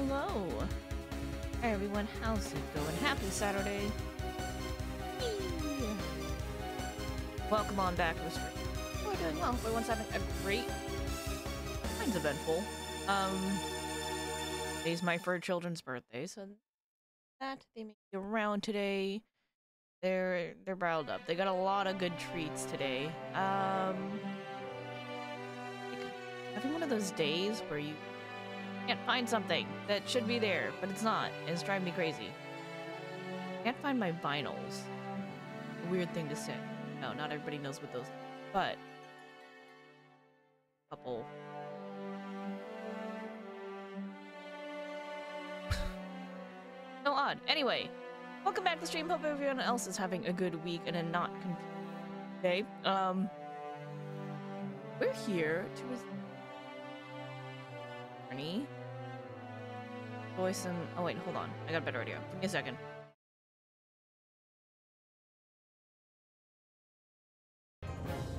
hello. Hey everyone, how's it going? Happy Saturday. Yee. Welcome on back to the stream. We're doing well. Everyone's having a great, mine's eventful. Today's my fur children's birthday, so that they may be around today. They're riled up. They got a lot of good treats today. Having one of those days where you can't find something that should be there, but it's not. It's driving me crazy. Can't find my vinyls. A weird thing to say. No, not everybody knows what those are, but a couple. So odd. Anyway, welcome back to the stream. Hope everyone else is having a good week and a not confused day. We're here to voice and oh wait, hold on. I got a better idea. Give me a second.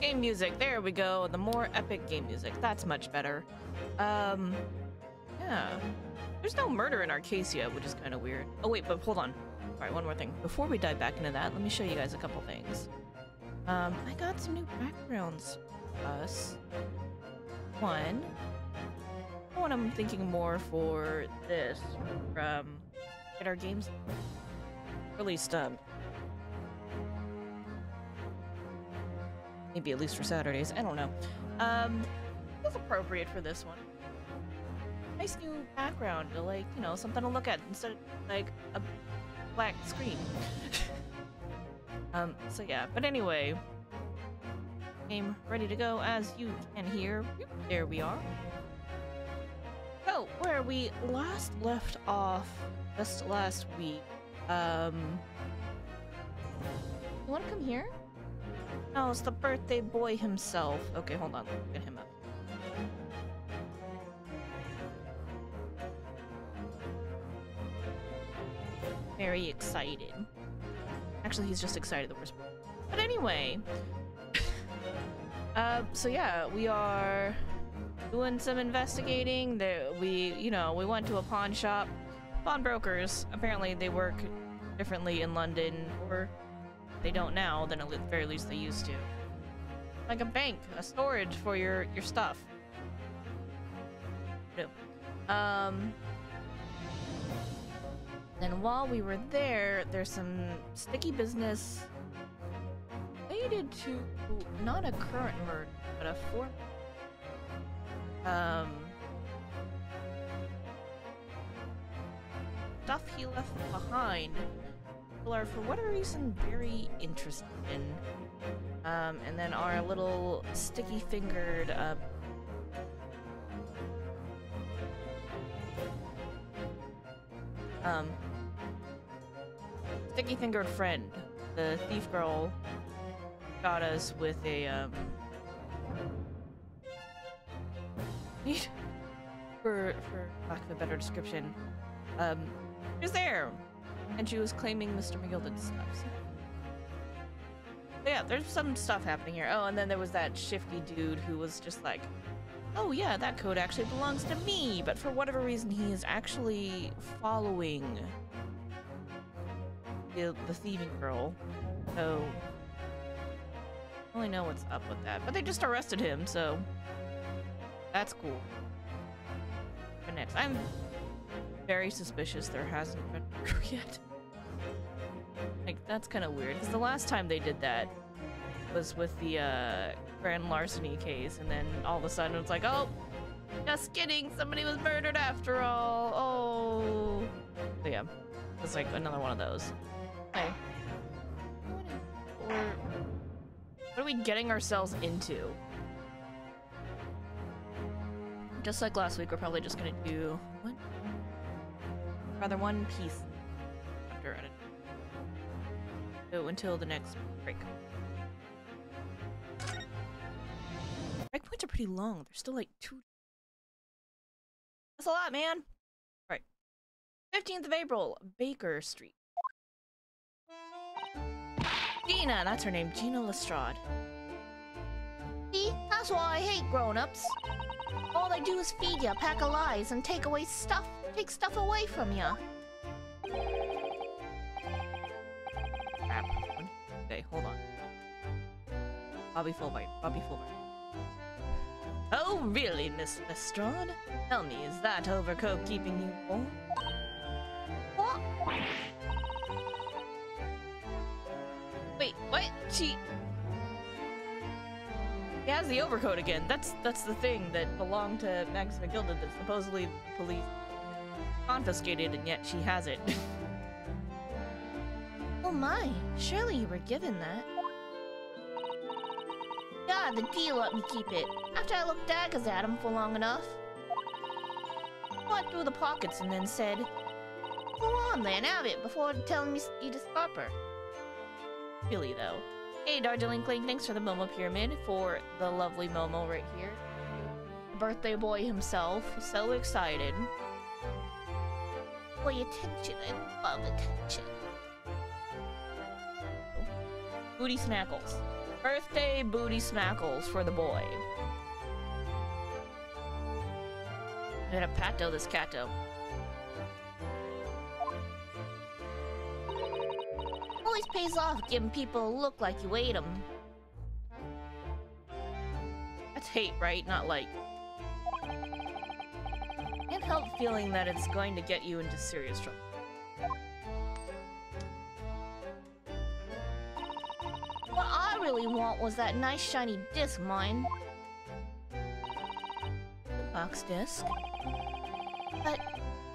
Game music. There we go. The more epic game music. That's much better. Yeah. There's no murder in our case yet, which is kind of weird. Oh wait, but hold on. Alright, one more thing. Before we dive back into that, let me show you guys a couple things. I got some new backgrounds for us. One I'm thinking more for this get our games released maybe at least for Saturdays. I don't know. Feels appropriate for this one. Nice new background to, like, you know, something to look at instead of like a black screen. So yeah, but anyway, game ready to go as you can hear. There we are. So, where we last left off just last week, you wanna come here? No, it's the birthday boy himself. Okay, hold on, let's get him up. Very excited. Actually, he's just excited that we're supposed to. But anyway, so yeah, we are doing some investigating. We went to a pawn shop. Pawnbrokers, apparently they work differently in London, or they don't now, than at the very least they used to. Like a bank, a storage for your stuff. Then while we were there, there's some sticky business related to not a current murder, but a former. Stuff he left behind. People are, for whatever reason, very interested in. And then our little sticky-fingered, sticky-fingered friend, the thief girl, got us with a, for lack of a better description, she was there, and she was claiming Mr. McGilden's stuff. So yeah, there's some stuff happening here. Oh, and then there was that shifty dude who was just like, oh yeah, that code actually belongs to me, but for whatever reason he is actually following the thieving girl. So I don't really know what's up with that, but they just arrested him, so that's cool. But next, I'm very suspicious there hasn't been murder yet. Like, that's kind of weird, because the last time they did that was with the grand larceny case, and then all of a sudden it's like, oh, just kidding, somebody was murdered after all. Oh, so yeah, it's like another one of those. Okay. What are we getting ourselves into? Just like last week, we're probably just gonna do what? Rather one piece after edit. So until the next break. Breakpoints are pretty long. They're still like 2. That's a lot, man. All right. 15th of April, Baker Street. Gina, that's her name, Gina Lestrade. See, that's why I hate grown-ups. All they do is feed you a pack of lies and take away stuff take stuff away from ya. Crap. Okay, hold on. Bobby Fulbright. Bobby Fulbright. Oh, really, Miss Lestrade? Tell me, is that overcoat keeping you warm? What? Wait, what? She has the overcoat again. That's the thing that belonged to Magnus McGilded that supposedly the police confiscated, and yet she has it. Oh my, surely you were given that. Yeah, the D let me keep it. After I looked daggers at him for long enough. Went through the pockets and then said, "Go on then, have it," before telling me you to stop her. Really, though. Hey, Darjeeling Clink, thanks for the Momo Pyramid, for the lovely Momo right here. Birthday boy himself. He's so excited. Boy, attention, I love attention. Booty Smackles. Birthday booty smackles for the boy. I'm gonna pato this catto. Always pays off giving people a look like you ate them. That's hate, right? Not like. Can't help feeling that it's going to get you into serious trouble. What I really want was that nice shiny disc, mine. Box disc?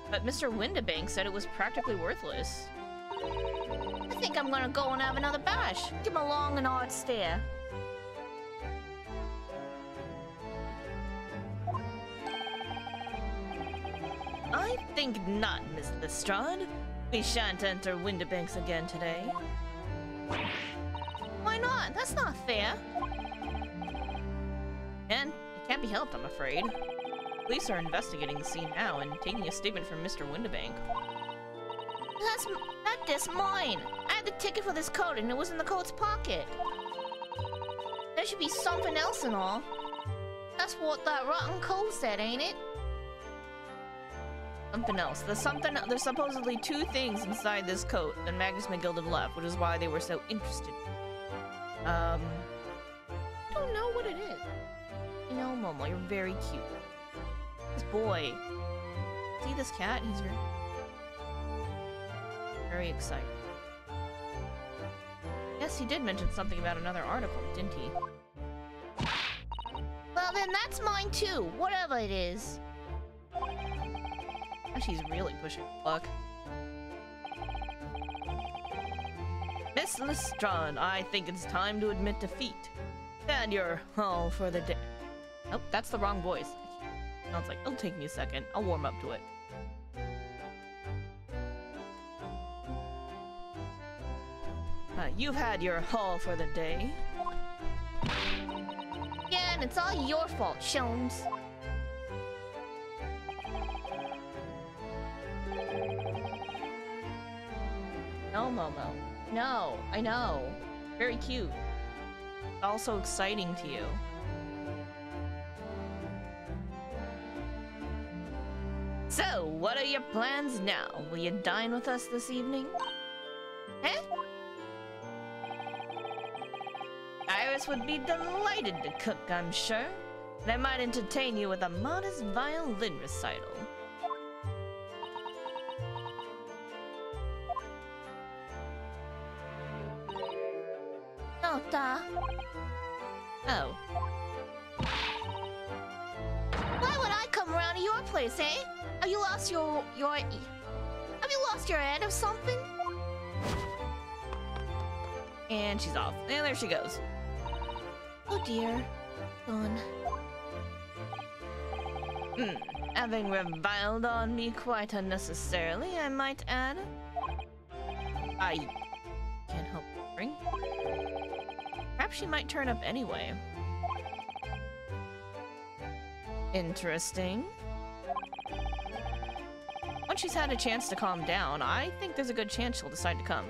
But Mr. Windibank said it was practically worthless. I think I'm gonna go and have another bash. Give him a long and hard stare. I think not, Miss Lestrade. We shan't enter Windibanks again today. Why not? That's not fair. And it can't be helped, I'm afraid. Police are investigating the scene now and taking a statement from Mr. Windibank. That disc mine. I had the ticket for this coat and it was in the coat's pocket. There should be something else and all. That's what that rotten coat said, ain't it? Something else. There's supposedly two things inside this coat that Magnus McGilded left, which is why they were so interested. I don't know what it is. You know, Momo, you're very cute. This boy. See this cat? He's very excited. Yes, he did mention something about another article, didn't he? Well, then that's mine too, whatever it is. She's really pushing luck. Miss Lestrade, I think it's time to admit defeat. And you're all for the day. Nope, that's the wrong voice. Sounds like, it'll take me a second. I'll warm up to it. You've had your haul for the day. Yeah, and it's all your fault, Shones. No, Momo. No, I know. Very cute. Also exciting to you. So, what are your plans now? Will you dine with us this evening? Huh? Iris would be delighted to cook, I'm sure. And I might entertain you with a modest violin recital. Oh. Why would I come around to your place, eh? Have you lost your have you lost your head or something? And she's off. And there she goes. Oh dear. Gone. Having reviled on me quite unnecessarily, I might add. I can't help but ring. Perhaps she might turn up anyway. Interesting. Once she's had a chance to calm down, I think there's a good chance she'll decide to come.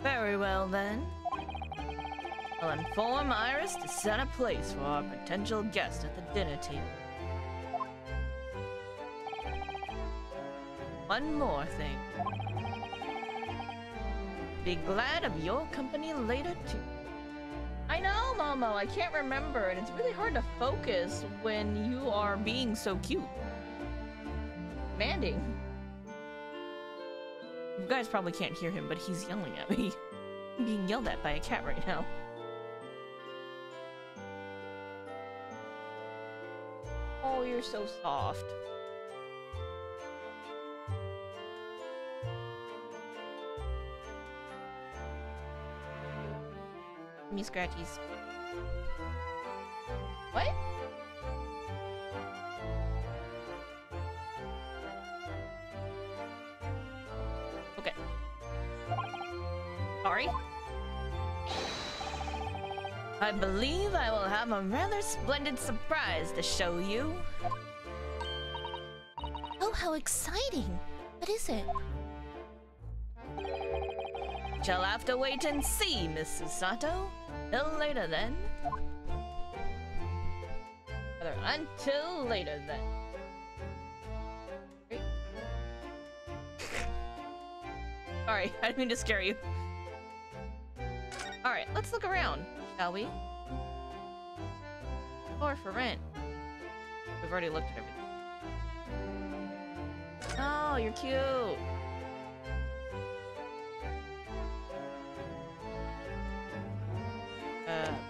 Very well then. I'll inform Iris to set a place for our potential guest at the dinner table. One more thing. Be glad of your company later, too. I know, Momo, I can't remember, and it's really hard to focus when you are being so cute. Commanding. You guys probably can't hear him, but he's yelling at me. I'm being yelled at by a cat right now. Oh, you're so soft. Me scratchies. What? Okay. Sorry. I believe I will have a rather splendid surprise to show you. Oh, how exciting! What is it? Shall have to wait and see, Mrs. Sato. Till later then. Rather, until later then. Great. Sorry, I didn't mean to scare you. Alright, let's look around, shall we? Floor for rent. We've already looked at everything. Oh, you're cute.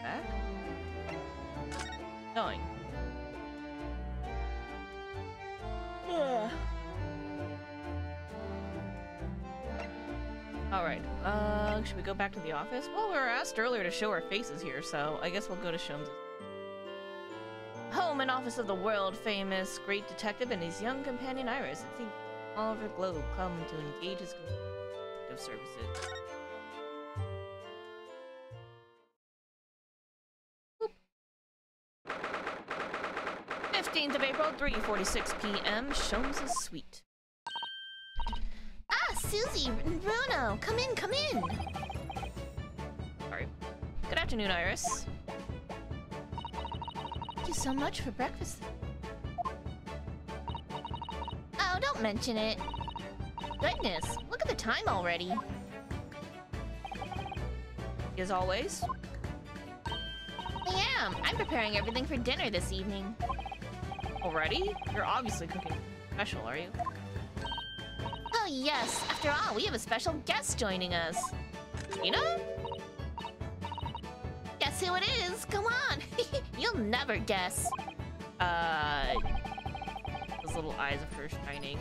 Back? Going. Alright, should we go back to the office? Well, we were asked earlier to show our faces here, so I guess we'll go to Sholmes' home and office of the world-famous great detective and his young companion Iris. It seems all over the globe come to engage his detective services. 15th of April, 3:46 p.m. Sholmes' suite. Ah, Susie and Bruno, come in, come in. Sorry. Good afternoon, Iris. Thank you so much for breakfast. Oh, don't mention it. Goodness, look at the time already. As always. I am. I'm preparing everything for dinner this evening. Already? You're obviously cooking special, are you? Oh yes, after all, we have a special guest joining us. Tina? Guess who it is? Come on. You'll never guess. Those little eyes of hers shining.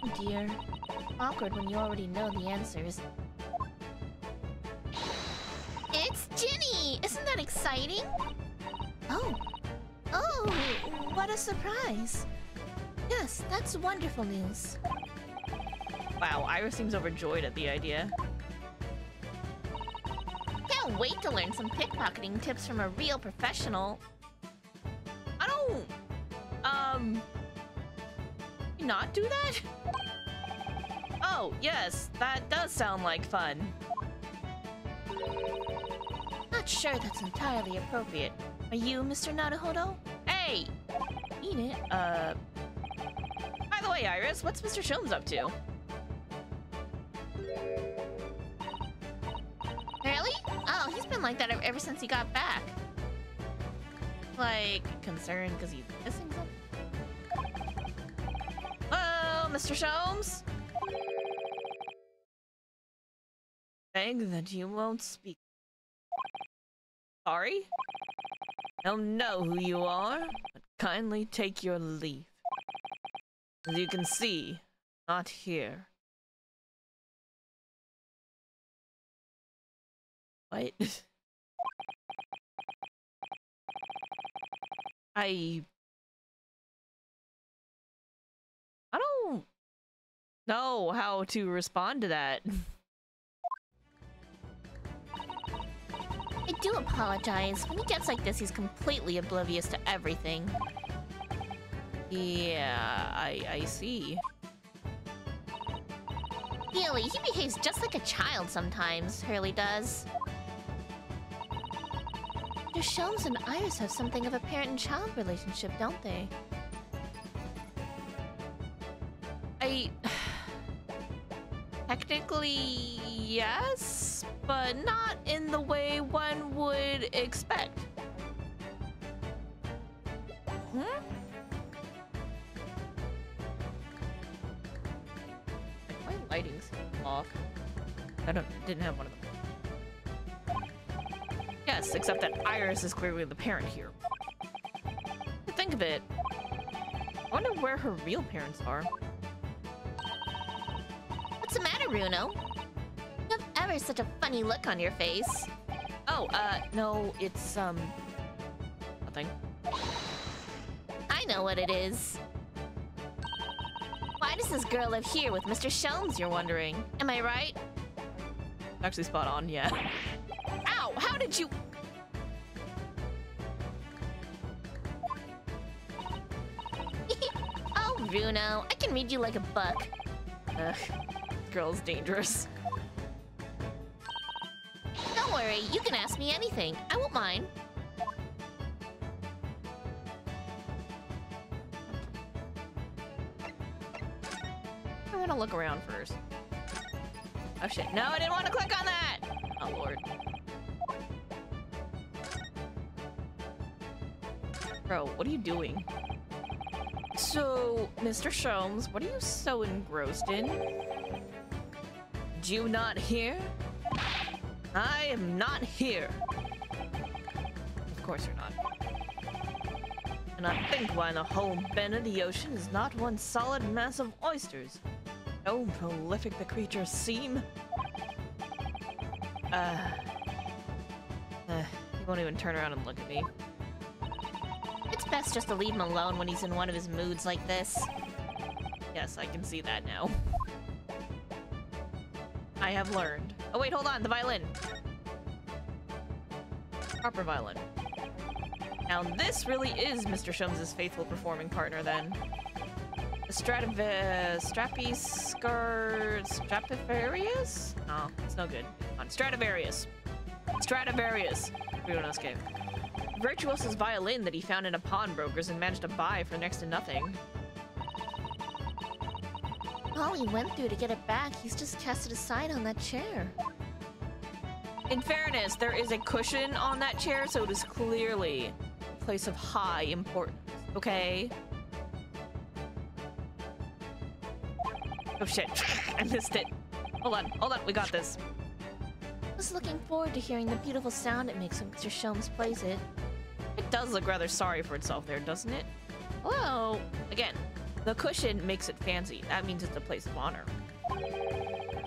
Oh dear. Awkward when you already know the answers. It's Ginny! Isn't that exciting? Oh. Oh, what a surprise. Yes, that's wonderful news. Wow, Iris seems overjoyed at the idea. Can't wait to learn some pickpocketing tips from a real professional. I don't... not do that? Oh, yes, that does sound like fun. Not sure that's entirely appropriate. Are you, Mr. Naruhodo? Hey! Mean it. By the way, Iris, what's Mr. Sholmes up to? Really? Oh, he's been like that ever since he got back. Like, concerned because he's missing something? Hello, Mr. Sholmes? Beg that you won't speak. Sorry? I don't know who you are, but kindly take your leave. As you can see, not here. What? I don't know how to respond to that. I do apologize. When he gets like this, he's completely oblivious to everything. Yeah, I see. Really, he behaves just like a child sometimes, Hurley does. Mr. Sholmes and Iris have something of a parent and child relationship, don't they? Technically, yes, but not in the way one would expect. Hmm? My lighting's off. Didn't have one of them. Yes, except that Iris is clearly the parent here. To think of it, I wonder where her real parents are. What's the matter, Bruno? You have ever such a funny look on your face. Oh, no, it's, nothing. I know what it is. Why does this girl live here with Mr. Sholmes, you're wondering? Am I right? Actually spot on, yeah. Ow! How did you... Oh, Bruno, I can read you like a book. Ugh. Girl's dangerous. Don't worry, you can ask me anything. I won't mind. I want to look around first. Oh shit, no, I didn't want to click on that! Oh lord. Bro, what are you doing? So, Mr. Sholmes, what are you so engrossed in? Did you not hear? I am not here. Of course you're not. And I think why the whole bend of the ocean is not one solid mass of oysters. So prolific the creatures seem. He won't even turn around and look at me. It's best just to leave him alone when he's in one of his moods like this. Yes, I can see that now. I have learned. Oh wait, hold on, the violin. Proper violin. Now this really is Mr. Sholmes' faithful performing partner then. The Stradivarius? No, it's no good. Come on, Stradivarius. Stradivarius. Bruno's cave. Virtuoso's violin that he found in a pawnbroker's and managed to buy for next to nothing. All he went through to get it back, he's just cast it aside on that chair. In fairness, there is a cushion on that chair, so it is clearly a place of high importance, okay? Oh shit, I missed it. Hold on, we got this. I was looking forward to hearing the beautiful sound it makes when Mr. Sholmes plays it. It does look rather sorry for itself there, doesn't it? Well, again, the cushion makes it fancy. That means it's a place of honor.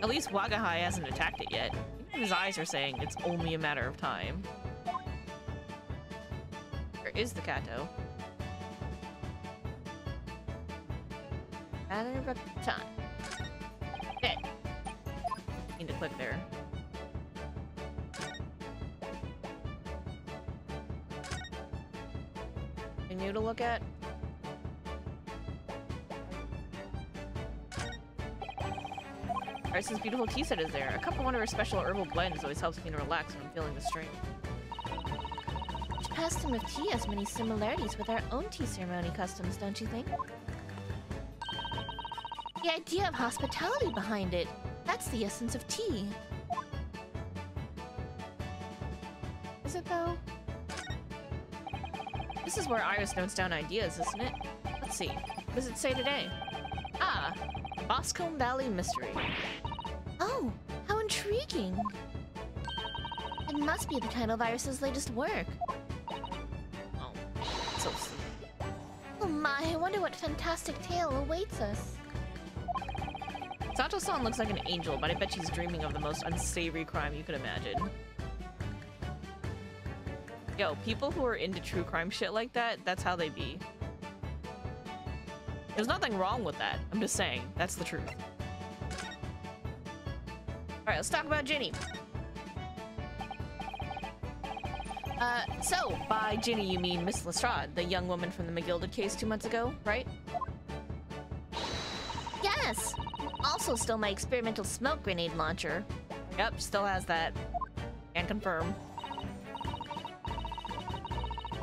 At least Wagahai hasn't attacked it yet. Even his eyes are saying it's only a matter of time. Where is the Kato? Matter of time. Okay. Need to click there. New to look at. Iris' beautiful tea set is there. A cup of one of her special herbal blends always helps me to relax when I'm feeling the strain. Each custom of tea has many similarities with our own tea ceremony customs, don't you think? The idea of hospitality behind it. That's the essence of tea. Is it though? This is where Iris notes down ideas, isn't it? Let's see. What does it say today? Ah, Boscombe Valley Mystery. Oh, how intriguing. It must be the title of Iris' latest work. Oh, so sweet. Oh my, I wonder what fantastic tale awaits us. Sato-san looks like an angel, but I bet she's dreaming of the most unsavory crime you could imagine. Yo, people who are into true crime shit like that, that's how they be. There's nothing wrong with that. I'm just saying, that's the truth. Alright, let's talk about Ginny. So, by Ginny you mean Miss Lestrade, the young woman from the McGilded case 2 months ago, right? Yes! Also also stole my experimental smoke grenade launcher. Yep, still has that. Can confirm.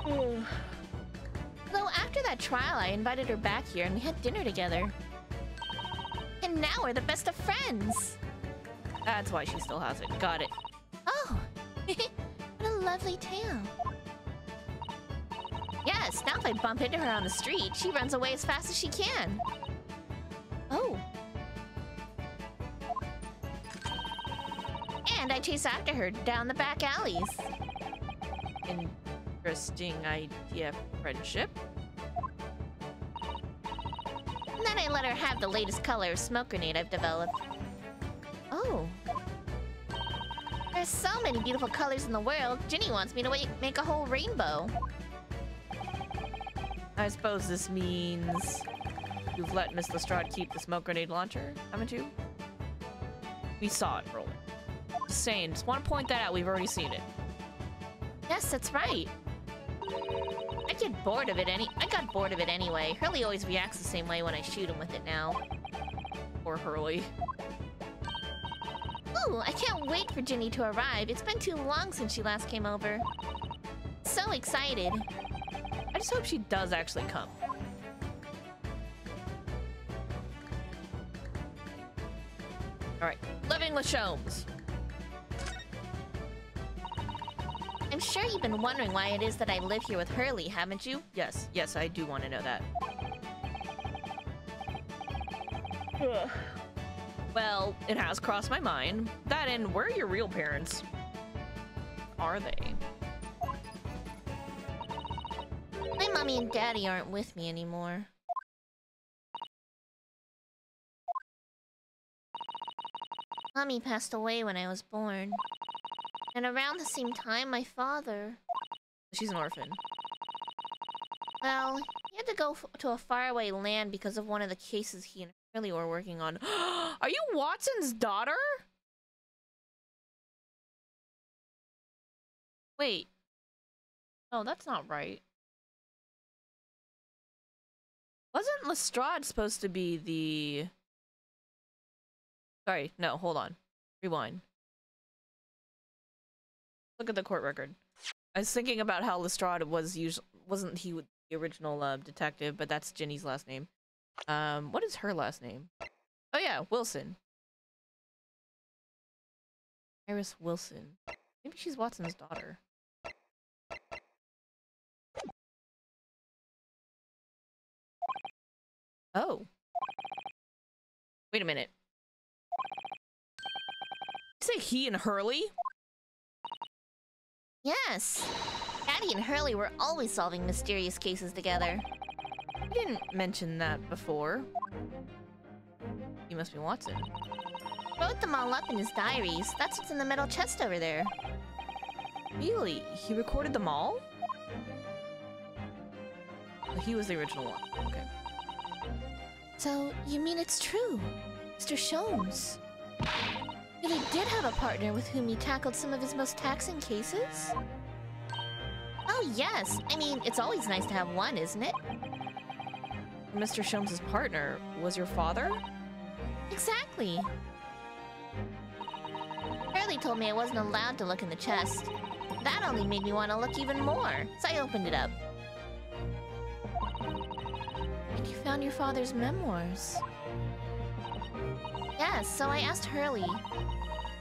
Though after that trial, I invited her back here and we had dinner together. And now we're the best of friends. That's why she still has it. Got it. Oh, what a lovely tale. Yes, now if I bump into her on the street, she runs away as fast as she can. Oh. And I chase after her down the back alleys. Interesting idea of friendship. And then I let her have the latest color of smoke grenade I've developed. Oh. There's so many beautiful colors in the world, Ginny wants me to make a whole rainbow. I suppose this means you've let Miss Lestrade keep the smoke grenade launcher, haven't you? We saw it rolling. Just saying, just want to point that out, we've already seen it. Yes, that's right. I got bored of it anyway. Hurley always reacts the same way when I shoot him with it now. Or Hurley. Ooh, I can't wait for Ginny to arrive. It's been too long since she last came over. So excited. I just hope she does actually come. Alright, living with Sholmes. I'm sure you've been wondering why it is that I live here with Hurley, haven't you? Yes, yes, I do want to know that. Well, it has crossed my mind. That and where are your real parents? Are they? My mommy and daddy aren't with me anymore. Mommy passed away when I was born. And around the same time, my father... She's an orphan. Well, he had to go to a faraway land because of one of the cases he and Hurley were working on. Are you Watson's daughter? Wait. No, that's not right. Wasn't Lestrade supposed to be the... Sorry, no, hold on. Rewind. Look at the court record. I was thinking about how Lestrade wasn't he the original detective, but that's Ginny's last name. What is her last name? Oh yeah, Wilson. Iris Wilson. Maybe she's Watson's daughter. Oh. Wait a minute. Did you say he and Hurley? Yes! Daddy and Hurley were always solving mysterious cases together. I didn't mention that before. You must be Watson. Wrote them all up in his diaries. That's what's in the metal chest over there. Really? He recorded them all? Well, he was the original one. Okay. So, you mean it's true? Mr. Sholmes really did have a partner with whom he tackled some of his most taxing cases? Oh yes! I mean, it's always nice to have one, isn't it? Mr. Sholmes' partner was your father? Exactly! Hurley told me I wasn't allowed to look in the chest. That only made me want to look even more, so I opened it up. And you found your father's memoirs. Yes, so I asked Hurley,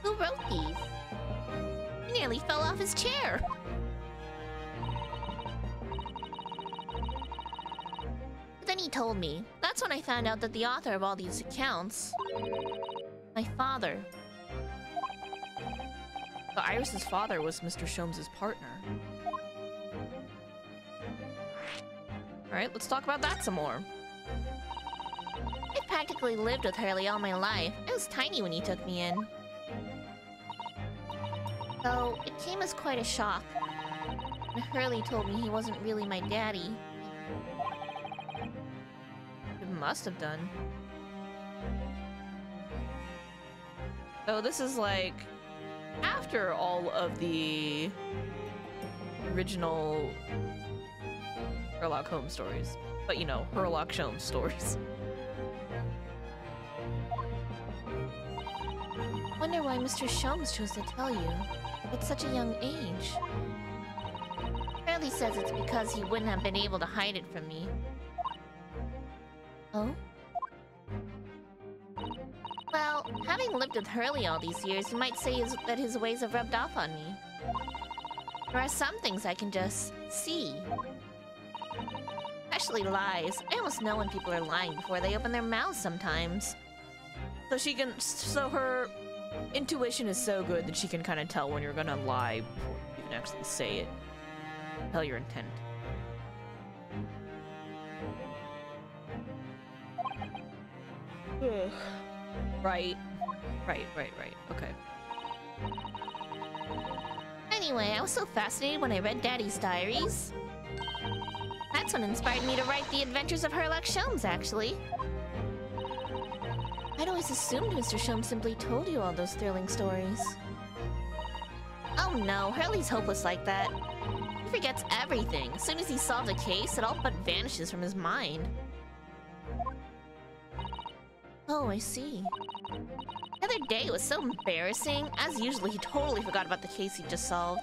who wrote these? He nearly fell off his chair. But then he told me. That's when I found out that the author of all these accounts, my father. But Iris's father was Mr. Sholmes' partner. Alright, let's talk about that some more. I practically lived with Hurley all my life. I was tiny when he took me in. So, it came as quite a shock when Hurley told me he wasn't really my daddy. It must have done. So this is like after all of the original Sherlock Holmes stories. But you know, Sherlock Holmes stories. Wonder why Mr. Sholmes chose to tell you at such a young age. Hurley says it's because he wouldn't have been able to hide it from me. Oh? Well, having lived with Hurley all these years, you might say that his ways have rubbed off on me. There are some things I can just see. Especially lies. I almost know when people are lying before they open their mouths sometimes. So her intuition is so good that she can kind of tell when you're gonna lie before you can actually say it. Tell your intent. Right. Okay. Anyway, I was so fascinated when I read Daddy's diaries. That's what inspired me to write The Adventures of Herlock Sholmes, actually. I'd always assumed Mr. Sholmes simply told you all those thrilling stories. Oh no, Hurley's hopeless like that. He forgets everything. As soon as he solves a case, it all but vanishes from his mind. Oh, I see. The other day, it was so embarrassing. As usual, he totally forgot about the case he just solved.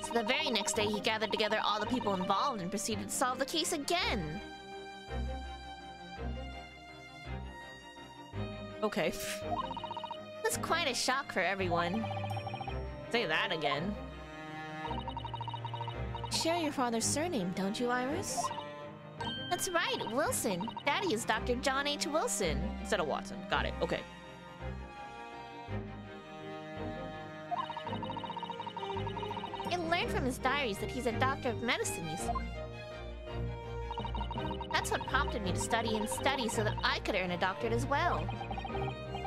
So the very next day, he gathered together all the people involved and proceeded to solve the case again. Okay. It was quite a shock for everyone. Say that again. Share your father's surname, don't you, Iris? That's right, Wilson. Daddy is Dr. John H. Wilson. Instead of Watson. Got it. Okay. I learned from his diaries that he's a doctor of medicine, you see. That's what prompted me to study and study so that I could earn a doctorate as well.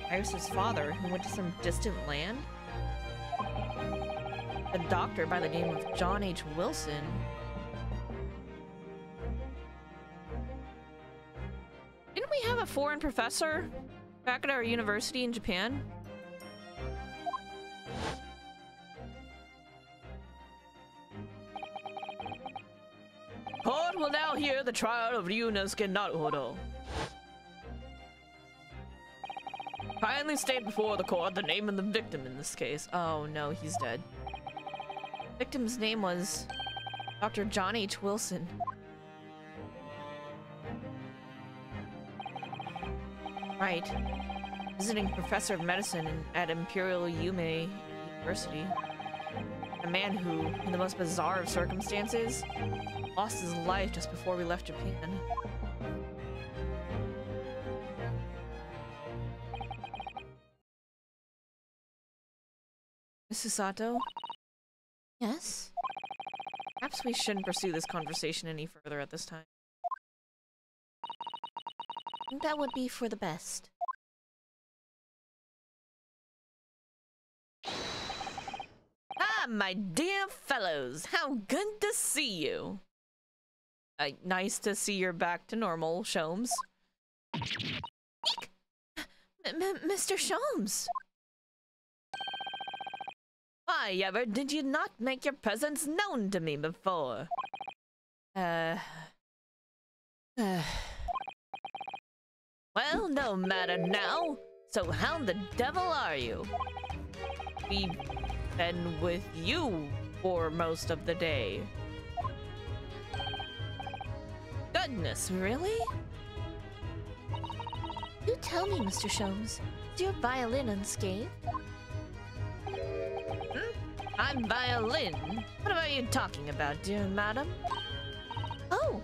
Iris's father, who went to some distant land? A doctor by the name of John H. Wilson. Didn't we have a foreign professor back at our university in Japan? Court will now hear the trial of Ryunosuke Naruhodo. Kindly state before the court the name of the victim in this case. Oh no, he's dead. Victim's name was Dr. John H. Wilson. Right. Visiting professor of medicine at Imperial Yume University. A man who, in the most bizarre of circumstances, lost his life just before we left Japan. Mrs. Sato? Yes? Perhaps we shouldn't pursue this conversation any further at this time. That would be for the best. Ah, my dear fellows, how good to see you. Nice to see you're back to normal, Sholmes. Mr. Sholmes! Why ever did you not make your presence known to me before? Well, no matter now. So how the devil are you? We've been with you for most of the day. Goodness, really? Do tell me, Mr. Sholmes, is your violin unscathed? I'm violin? What are you talking about, dear madam? Oh,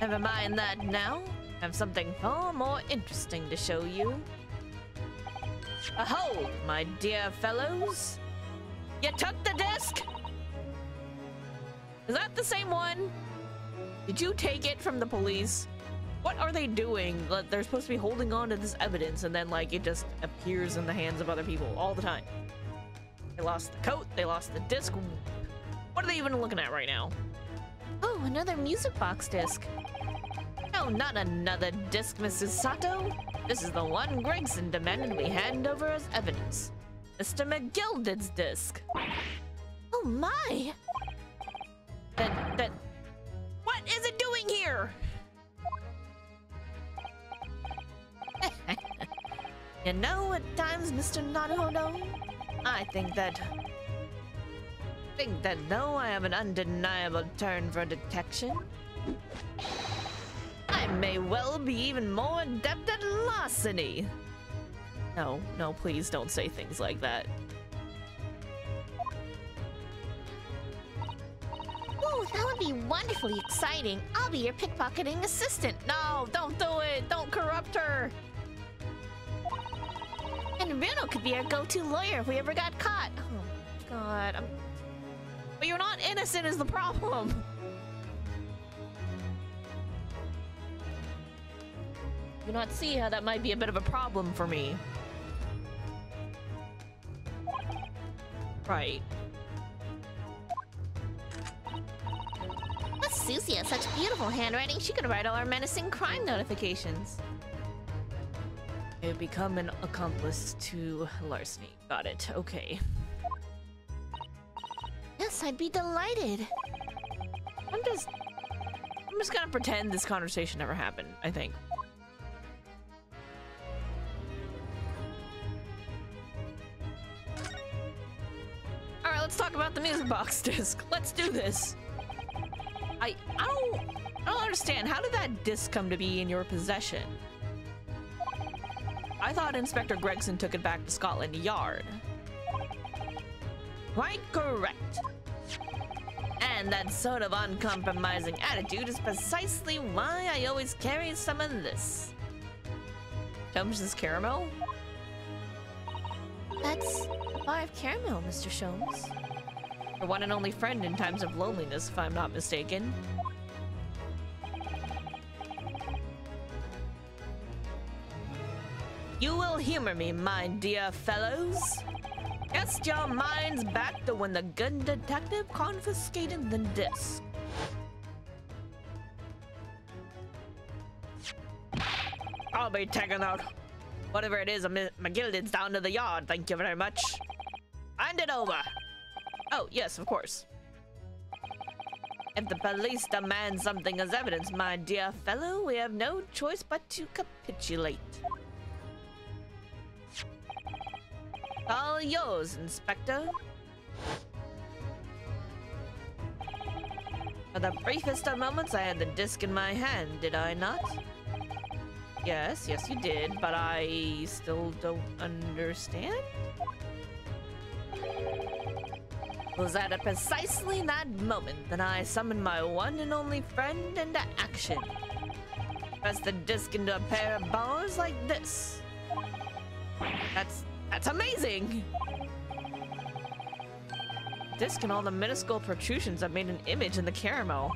Never mind that now. I have something far more interesting to show you. Behold, my dear fellows. You took the disc? Is that the same one? Did you take it from the police? What are they doing? They're supposed to be holding on to this evidence and then, like, it just appears in the hands of other people all the time. They lost the coat, they lost the disc. What are they even looking at right now? Oh, another music box disc. No, not another disc, Mrs. Sato. This is the one Gregson demanded we hand over as evidence. Mr. McGilded's disc. Oh my! What is it doing here? You know, at times, Mr. Naruhodo, I think that though I have an undeniable turn for detection, I may well be even more adept at larceny. No, no, please don't say things like that. Ooh, that would be wonderfully exciting. I'll be your pickpocketing assistant. No, don't do it. Don't corrupt her. And Bruno could be our go-to lawyer if we ever got caught. Oh, God. But you're not innocent is the problem. Do not see how that might be a bit of a problem for me. Right. But Susie has such beautiful handwriting, she could write all our menacing crime notifications. You become an accomplice to larceny. Got it. Okay. Yes, I'd be delighted. I'm just gonna pretend this conversation never happened, I think. Alright, let's talk about the music box disc. Let's do this. I don't understand. How did that disc come to be in your possession? I thought Inspector Gregson took it back to Scotland Yard. Quite correct. And that sort of uncompromising attitude is precisely why I always carry some of this. Sholmes' caramel? That's a bar of caramel, Mr. Sholmes. Your one and only friend in times of loneliness, if I'm not mistaken. You will humor me, my dear fellows. Cast your minds back to when the good detective confiscated the disc. I'll be taking out whatever it is, McGilden's down to the yard. Thank you very much. Hand it over. Oh, yes, of course. If the police demand something as evidence, my dear fellow, we have no choice but to capitulate. All yours, Inspector. For the briefest of moments, I had the disc in my hand, did I not? Yes, yes you did, but I still don't understand. It was at precisely that moment that I summoned my one and only friend into action. Pressed the disc into a pair of bars like this. That's amazing! Disc and all the minuscule protrusions have made an image in the caramel.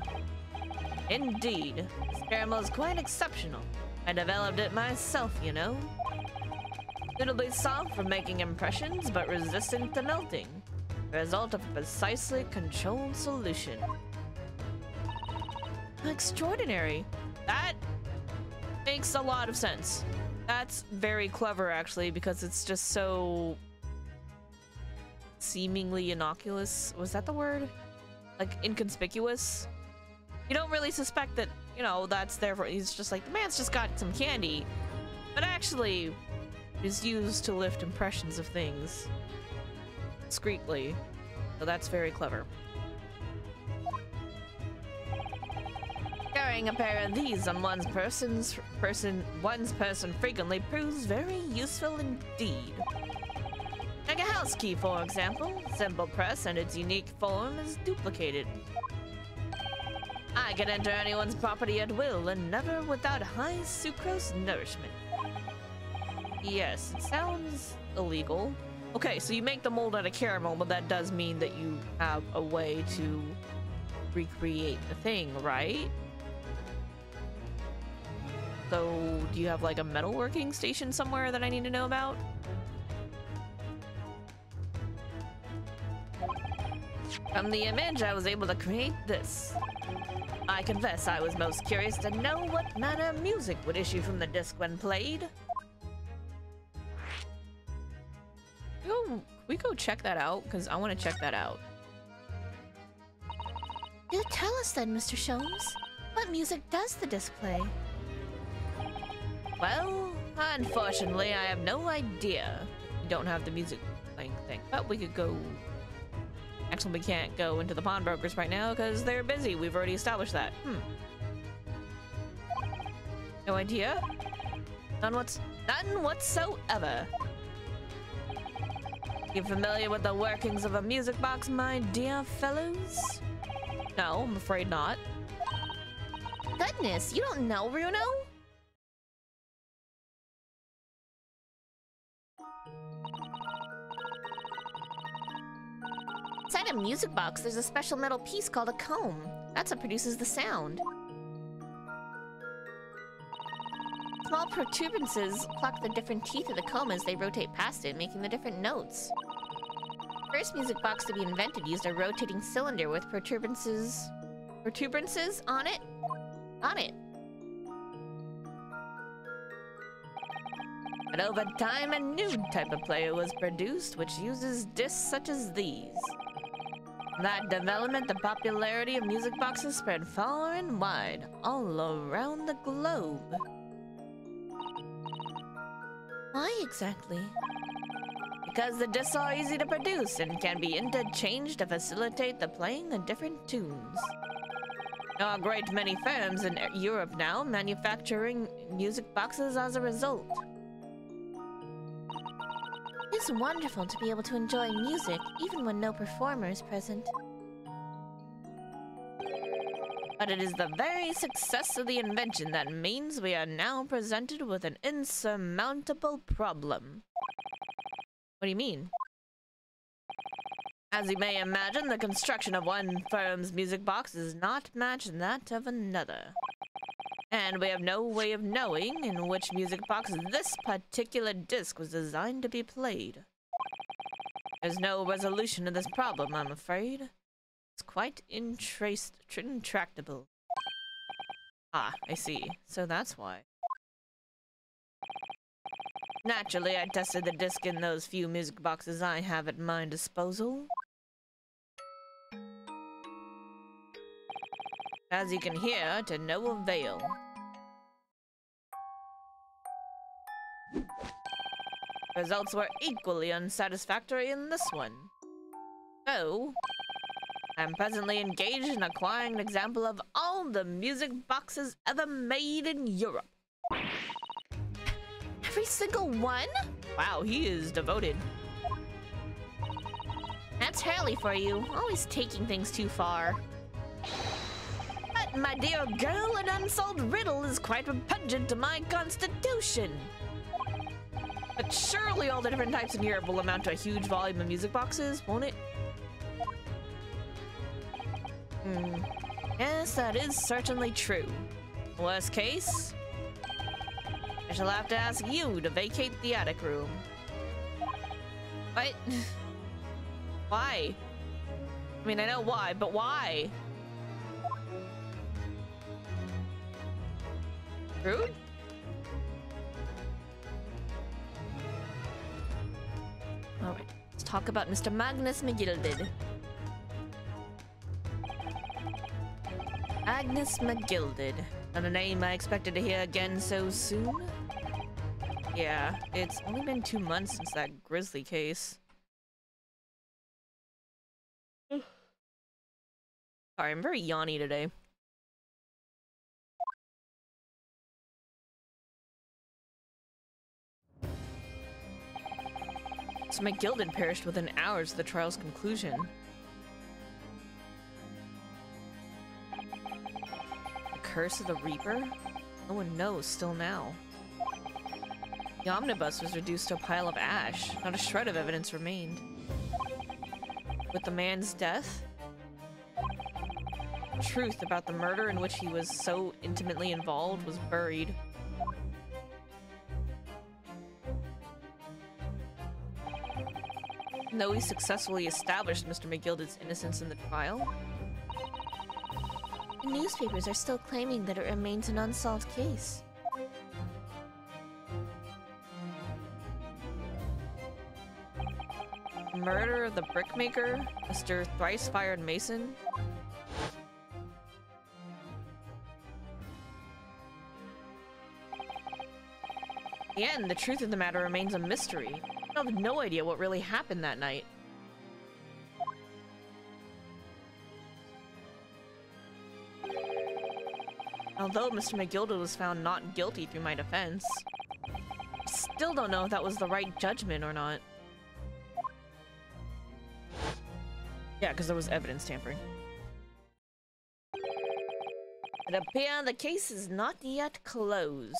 Indeed, this caramel is quite exceptional. I developed it myself, you know. Suitably soft for making impressions, but resistant to melting. The result of a precisely controlled solution. Extraordinary. That makes a lot of sense. That's very clever, actually, because it's just so seemingly innocuous. Was that the word? Like, inconspicuous? You don't really suspect that, you know, that's there for... He's just like, the man's just got some candy. But actually, it is used to lift impressions of things discreetly. So that's very clever. Carrying a pair of these on one's person frequently proves very useful indeed. Take a house key, for example. Simple press and its unique form is duplicated. I can enter anyone's property at will and never without high sucrose nourishment. Yes, it sounds illegal. Okay, so you make the mold out of caramel, but that does mean that you have a way to recreate the thing, right? So, do you have like a metalworking station somewhere that I need to know about? From the image, I was able to create this. I confess I was most curious to know what manner of music would issue from the disc when played. Can we go check that out? Because I want to check that out. Do tell us then, Mr. Sholmes. What music does the disc play? Well, Unfortunately, I have no idea. We don't have the music playing thing, but we could go. Actually, we can't go into the pawnbrokers right now because they're busy. We've already established that. No idea? None whatsoever. You familiar with the workings of a music box, my dear fellows? No, I'm afraid not. Goodness, you don't know, Bruno? Inside a music box, there's a special metal piece called a comb. That's what produces the sound. Small protuberances pluck the different teeth of the comb as they rotate past it, making the different notes. The first music box to be invented used a rotating cylinder with protuberances on it. But over time, a new type of player was produced, which uses discs such as these. That development, the popularity of music boxes spread far and wide, all around the globe. Why exactly? Because the discs are easy to produce and can be interchanged to facilitate the playing of different tunes. There are a great many firms in Europe now manufacturing music boxes as a result. It's wonderful to be able to enjoy music even when no performer is present. But it is the very success of the invention that means we are now presented with an insurmountable problem. What do you mean? As you may imagine, the construction of one firm's music box does not match that of another. And we have no way of knowing in which music box this particular disc was designed to be played. There's no resolution to this problem, I'm afraid. It's quite intractable. Ah, I see. So that's why. Naturally, I tested the disc in those few music boxes I have at my disposal. As you can hear, to no avail. Results were equally unsatisfactory in this one. So, I'm presently engaged in acquiring an example of all the music boxes ever made in Europe. Every single one? Wow, he is devoted. That's Hurley for you, always taking things too far. But, my dear girl, an unsolved riddle is quite repugnant to my constitution. But surely all the different types in Europe will amount to a huge volume of music boxes, won't it? Yes, that is certainly true. Worst case, I shall have to ask you to vacate the attic room. What? Why? I mean, I know why, but why? Rude? Alright, let's talk about Mr. Magnus McGilded. Agnes McGilded. Not a name I expected to hear again so soon. Yeah, it's only been 2 months since that Grizzly case. Sorry, I'm very yawny today. So McGilded perished within hours of the trial's conclusion. The curse of the Reaper? No one knows still now. The omnibus was reduced to a pile of ash. Not a shred of evidence remained. With the man's death, truth about the murder in which he was so intimately involved was buried. Though he successfully established Mr. McGilded's innocence in the trial, the newspapers are still claiming that it remains an unsolved case. the murder of the brickmaker, Mr. Thrice-Fired Mason. In the end, the truth of the matter remains a mystery. I have no idea what really happened that night. Although Mr. McGilda was found not guilty through my defense, I still don't know if that was the right judgment or not. Yeah, because there was evidence tampering. It appears the case is not yet closed.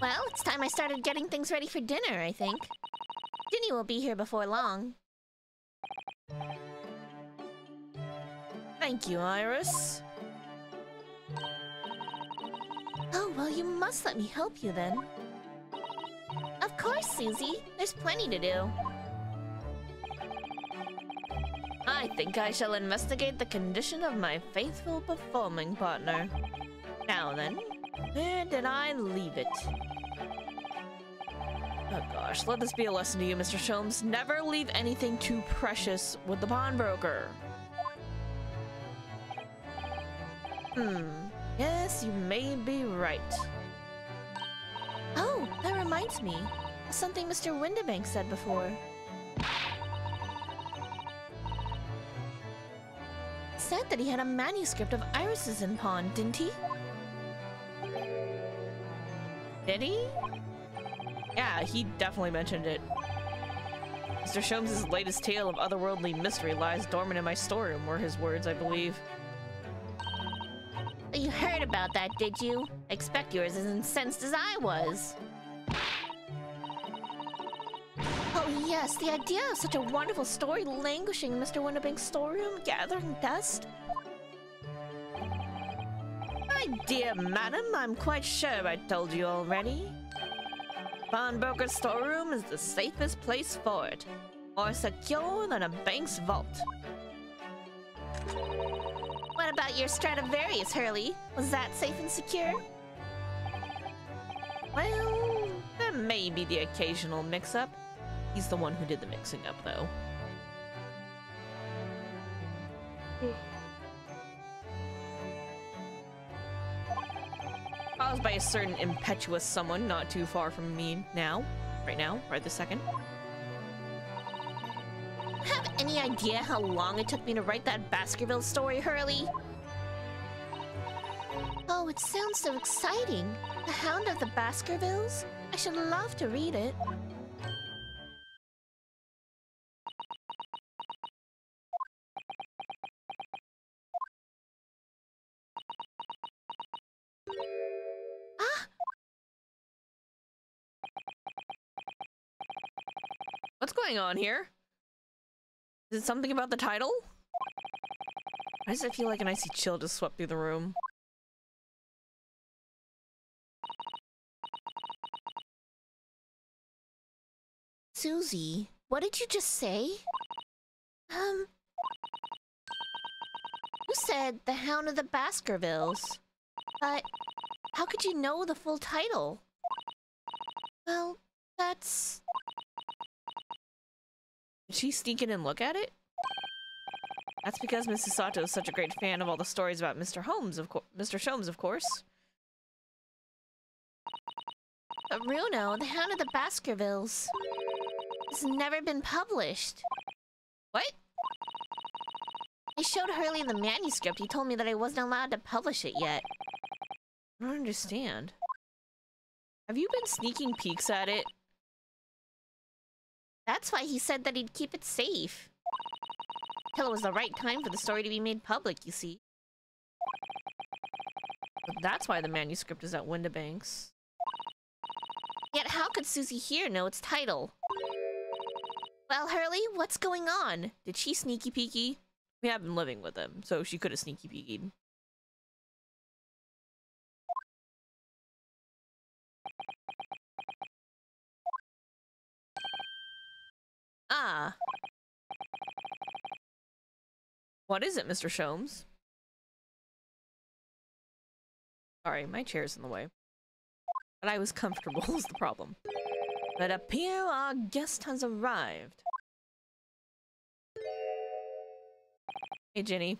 Well, it's time I started getting things ready for dinner, I think. Ginny will be here before long. Thank you, Iris. Oh, well, you must let me help you then. Of course, Susie. There's plenty to do. I think I shall investigate the condition of my faithful performing partner. Now then, where did I leave it? Oh gosh, let this be a lesson to you, Mr. Sholmes. Never leave anything too precious with the pawnbroker. Yes, you may be right. Oh, that reminds me of something Mr. Windibank said before. Said that he had a manuscript of Iris's in pawn, didn't he? Did he? Yeah, he definitely mentioned it. Mr. Sholmes' latest tale of otherworldly mystery lies dormant in my storeroom, were his words, I believe. You heard about that, did you? I expect you're as incensed as I was. Oh yes, the idea of such a wonderful story languishing in Mr. Windibank's storeroom, gathering dust. My dear madam, I'm quite sure I told you already. Pawnbroker's storeroom is the safest place for it. More secure than a bank's vault. What about your Stradivarius, Hurley? Was that safe and secure? Well, there may be the occasional mix-up. He's the one who did the mixing up, though. Caused by a certain impetuous someone not too far from me right this second. Have any idea how long it took me to write that Baskerville story, Hurley? Oh, it sounds so exciting. The Hound of the Baskervilles? I should love to read it. Ah! What's going on here? Is it something about the title? Why does it feel like an icy chill just swept through the room? Susie, what did you just say? You said The Hound of the Baskervilles. But how could you know the full title? Well, that's... Did she sneak in and look at it? That's because Mrs. Sato is such a great fan of all the stories about Mr. Sholmes, of course. But Bruno, The Hound of the Baskervilles has never been published. What? I showed Hurley the manuscript. He told me that I wasn't allowed to publish it yet. I don't understand. Have you been sneaking peeks at it? That's why he said that he'd keep it safe. Till it was the right time for the story to be made public, you see. But that's why the manuscript is at Windibank's. Yet how could Susie here know its title? Well, Hurley, what's going on? Did she sneaky peeky? We have been living with him, so she could have sneaky peekied. Ah. What is it, Mr. Sholmes? Sorry, my chair's in the way. But I was comfortable is the problem. But appear our guest has arrived. Hey, Ginny.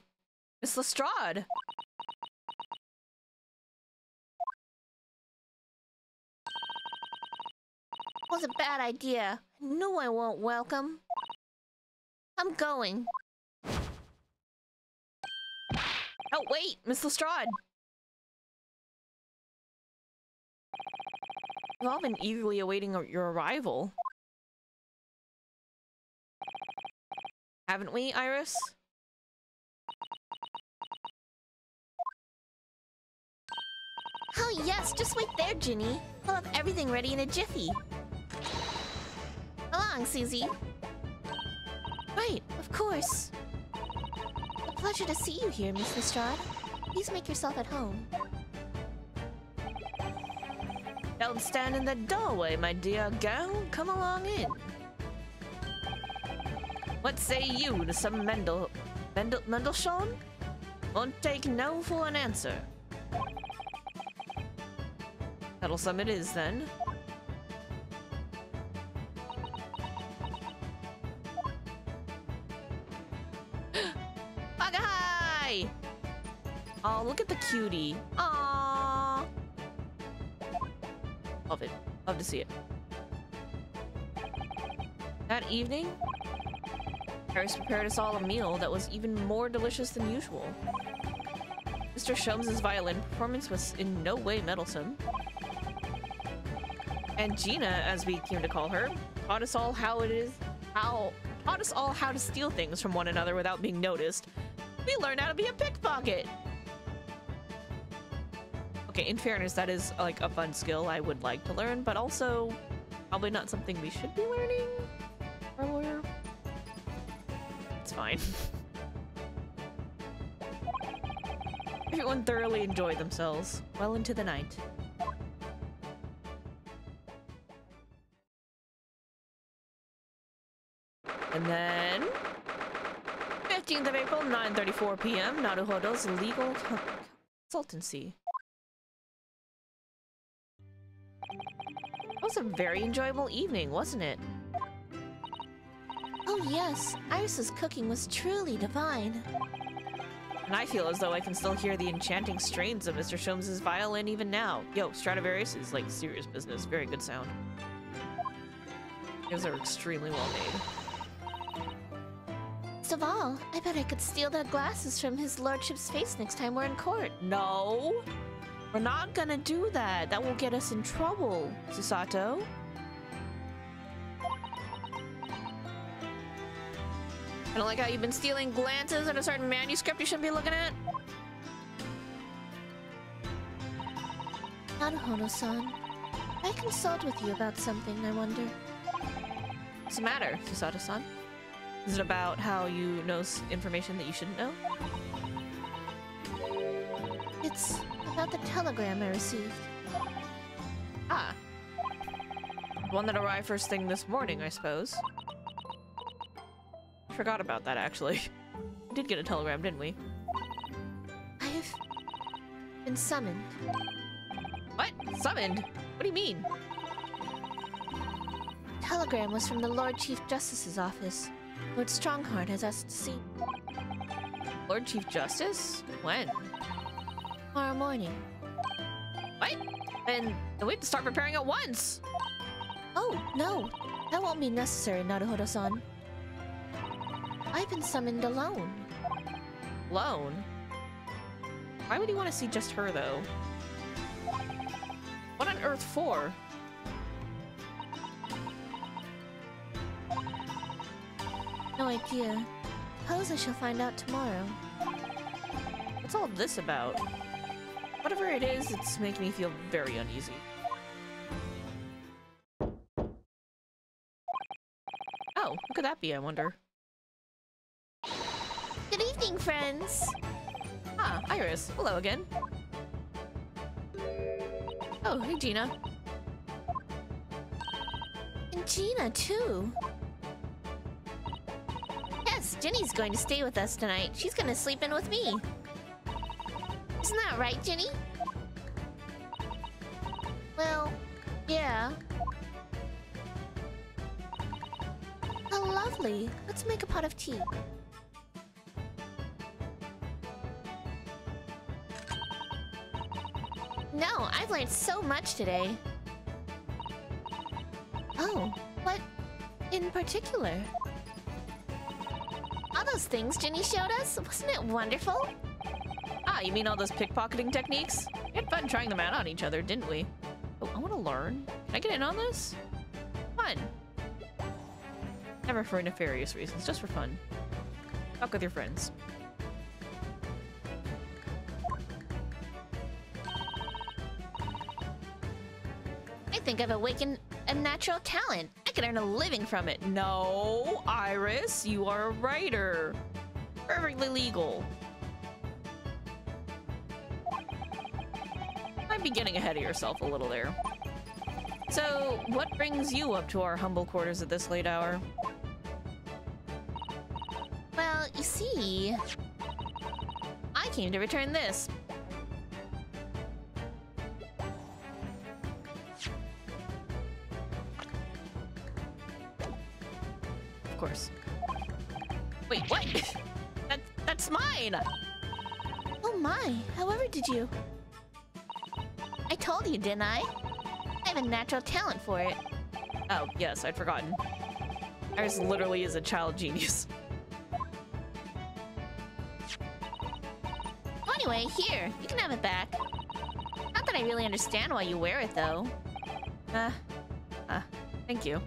Miss Lestrade! was a bad idea. I knew I won't welcome. I'm going. Oh, wait! Miss Lestrade! We've all been eagerly awaiting your arrival. Haven't we, Iris? Oh yes, just wait there, Ginny. I'll have everything ready in a jiffy. Along, Susie. Right, of course. A pleasure to see you here, Miss Lestrade. Please make yourself at home. Don't stand in the doorway, my dear girl. Come along in. What say you to some Mendelssohn? Won't take no for an answer. Meddlesome it is, then. Bug-hi! Oh, look at the cutie. Aww. Love it. Love to see it. That evening, Paris prepared us all a meal that was even more delicious than usual. Mr. Sholmes' violin performance was in no way meddlesome. And Gina, as we came to call her, taught us all how to steal things from one another without being noticed. We learned how to be a pickpocket! Okay, in fairness, that is like a fun skill I would like to learn, but also probably not something we should be learning earlier. It's fine. Everyone thoroughly enjoyed themselves well into the night. And then 15th of April, 9:34 p.m., Naruhodo's legal consultancy. It was a very enjoyable evening, wasn't it? Oh yes, Iris's cooking was truly divine. And I feel as though I can still hear the enchanting strains of Mr. Sholmes' violin even now. Yo, Stradivarius is like serious business. Very good sound. Those are extremely well made. Best of all, I bet I could steal the glasses from his lordship's face next time we're in court. No! We're not gonna do that. That will get us in trouble, Susato. I don't like how you've been stealing glances at a certain manuscript you shouldn't be looking at. Naruhodo-san, I consult with you about something, I wonder. What's the matter, Susato-san? Is it about how you know information that you shouldn't know? It's about the telegram I received. Ah. One that arrived first thing this morning, I suppose. Forgot about that, actually. We did get a telegram, didn't we? I've been summoned. What? Summoned? What do you mean? Telegram was from the Lord Chief Justice's office. Lord Strongheart has asked to see. Lord Chief Justice? When? Tomorrow morning. What? Then we have to start preparing at once! Oh, no. That won't be necessary, Naruhodo-san. I've been summoned alone. Alone? Why would you want to see just her, though? What on earth for? No idea. Suppose I shall find out tomorrow. What's all this about? Whatever it is, it's making me feel very uneasy. Oh, who could that be, I wonder? Good evening, friends! Ah, Iris. Hello again. Oh, hey, Gina. And Gina, too. Yes, Ginny's going to stay with us tonight. She's going to sleep in with me. Isn't that right, Ginny? Well, yeah. How lovely. Let's make a pot of tea. No, I've learned so much today. Oh, what in particular? All those things Ginny showed us, wasn't it wonderful? Ah, you mean all those pickpocketing techniques? We had fun trying them out on each other, didn't we? Oh, I want to learn. Can I get in on this? Fun. Never for nefarious reasons, just for fun. Talk with your friends. I think I've awakened a natural talent. I can earn a living from it. No, Iris, you are a writer. Perfectly legal. Might be getting ahead of yourself a little there. So, what brings you up to our humble quarters at this late hour? Well, you see, I came to return this. Of course. Wait, what? That's mine! Oh my, however did you? I told you, didn't I? I have a natural talent for it. Oh, yes, I'd forgotten. Iris literally is a child genius. Anyway, here, you can have it back. Not that I really understand why you wear it, though. Thank you.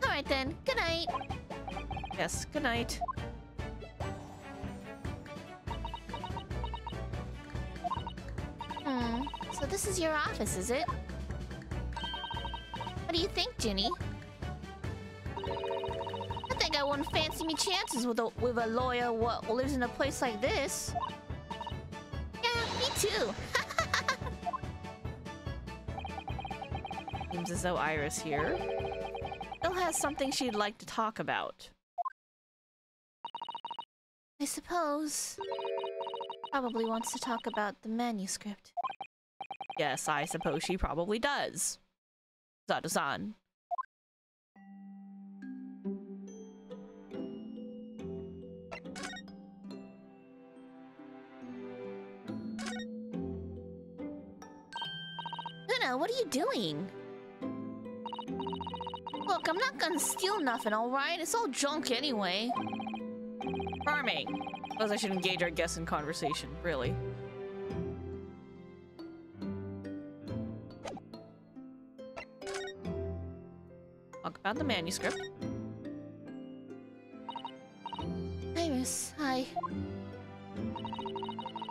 Alright then, good night. Yes, good night. So this is your office, is it? What do you think, Ginny? I think I wouldn't fancy me chances with a lawyer what lives in a place like this. Yeah, me too. Seems as though Iris here still has something she'd like to talk about. I suppose. Probably wants to talk about the manuscript. Yes, I suppose she probably does. Zato-san. Luna, what are you doing? Look, I'm not gonna steal nothing, alright? It's all junk anyway. Charming. Suppose I should engage our guests in conversation, really. Talk about the manuscript. Iris, hi.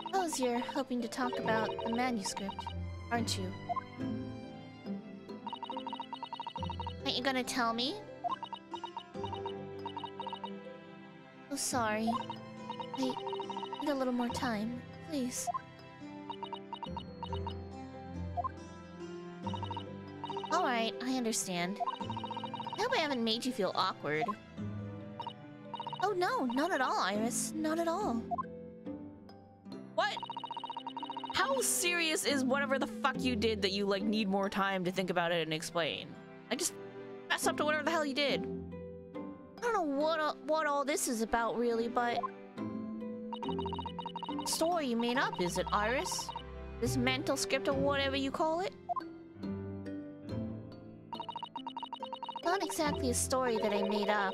Suppose you're hoping to talk about the manuscript, aren't you? Aren't you gonna tell me? Oh, sorry. I need a little more time, please. Alright, I understand. I hope I haven't made you feel awkward. Oh no, not at all, Iris. Not at all. What? How serious is whatever the fuck you did that you, like, need more time to think about it and explain? Like, just fess up to whatever the hell you did. I don't know what all this is about, really, but... Story you made up, is it, Iris? This mental script or whatever you call it? Not exactly a story that I made up.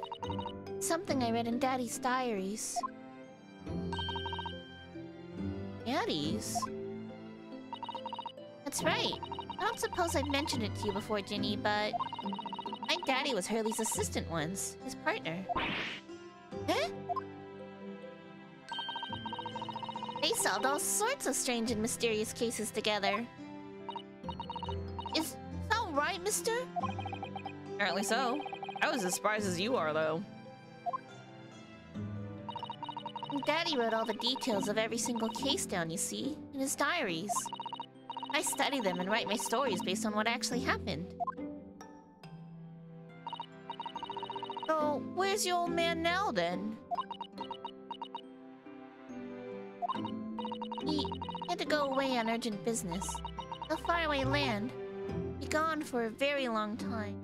Something I read in Daddy's diaries. Daddy's? That's right. I don't suppose I've mentioned it to you before, Ginny, but... my daddy was Hurley's assistant once. His partner. Huh? They solved all sorts of strange and mysterious cases together. Is that right, mister? Apparently so. I was as surprised as you are, though. Daddy wrote all the details of every single case down, you see, in his diaries. I study them and write my stories based on what actually happened. So, where's your old man now, then? He had to go away on urgent business. A faraway land. Be gone for a very long time.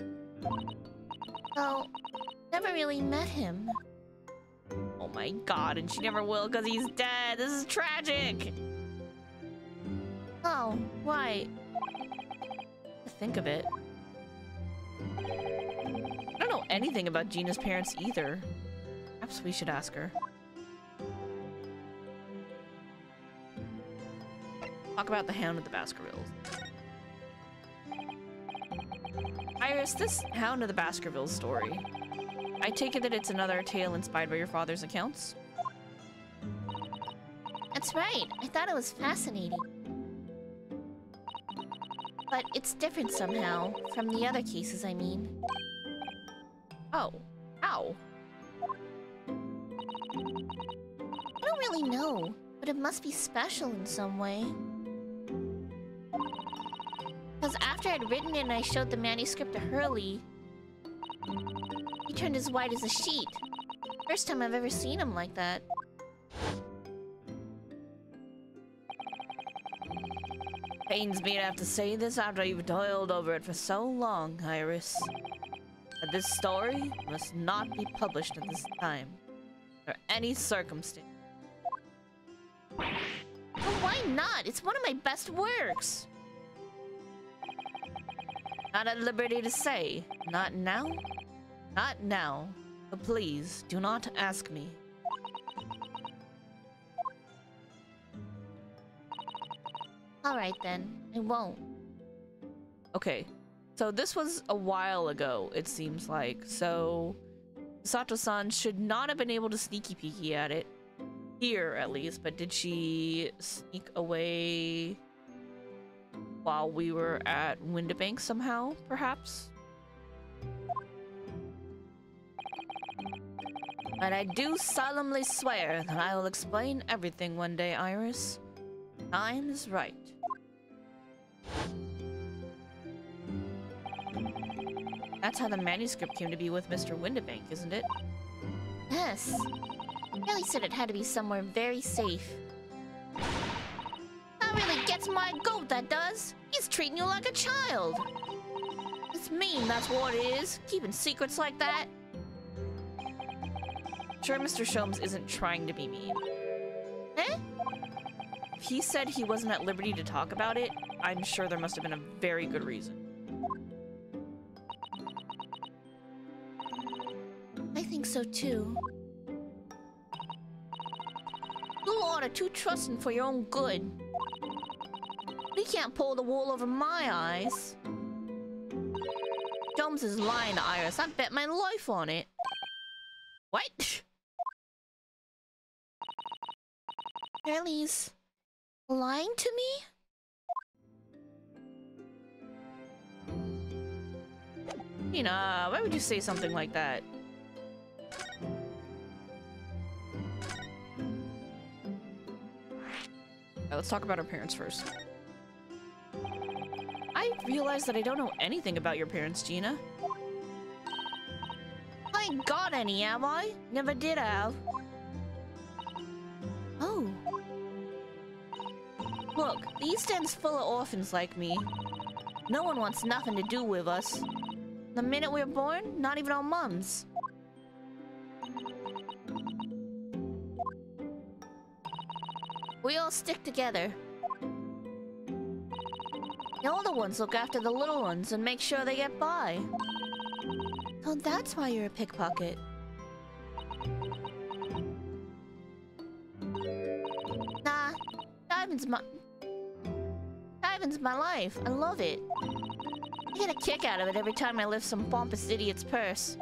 So, never really met him. Oh my god, and she never will because he's dead. This is tragic. Oh, right. To think of it. I don't know anything about Gina's parents either. Perhaps we should ask her. Talk about the Hound of the Baskervilles. Iris, this Hound of the Baskervilles story. I take it that it's another tale inspired by your father's accounts? That's right. I thought it was fascinating. But it's different somehow, from the other cases, I mean. Oh. How? I don't really know, but it must be special in some way. Because after I'd written it and I showed the manuscript to Hurley, he turned as white as a sheet. First time I've ever seen him like that. Pains me to have to say this after you've toiled over it for so long, Iris. But this story must not be published at this time, or any circumstance. But why not? It's one of my best works. Not at liberty to say. Not now? Not now. But please, do not ask me. Alright then, I won't. Okay, so this was a while ago, it seems like. So, Sato-san should not have been able to sneaky peeky at it. Here, at least, but did she sneak away while we were at Windibank somehow, perhaps? But I do solemnly swear that I will explain everything one day, Iris. Time is right. That's how the manuscript came to be with Mr. Windibank, isn't it? Yes. Kelly said it had to be somewhere very safe. That really gets my goat, that does. He's treating you like a child. It's mean, that's what it is. Keeping secrets like that. Sure, Mr. Sholmes isn't trying to be mean. Eh? If he said he wasn't at liberty to talk about it, I'm sure there must have been a very good reason. I think so too. You lot are too trusting for your own good. You can't pull the wool over my eyes. Jones is lying to Iris. I bet my life on it. What? Hurley's lying to me? Tina, why would you say something like that? Let's talk about our parents first. I realize that I don't know anything about your parents, Gina. I ain't got any, have I? Never did have. Oh. Look, the East End's full of orphans like me. No one wants nothing to do with us. The minute we were born, not even our mums. We all stick together. The older ones look after the little ones and make sure they get by. So that's why you're a pickpocket. Nah, diving's my life. I love it. I get a kick out of it every time I lift some pompous idiot's purse.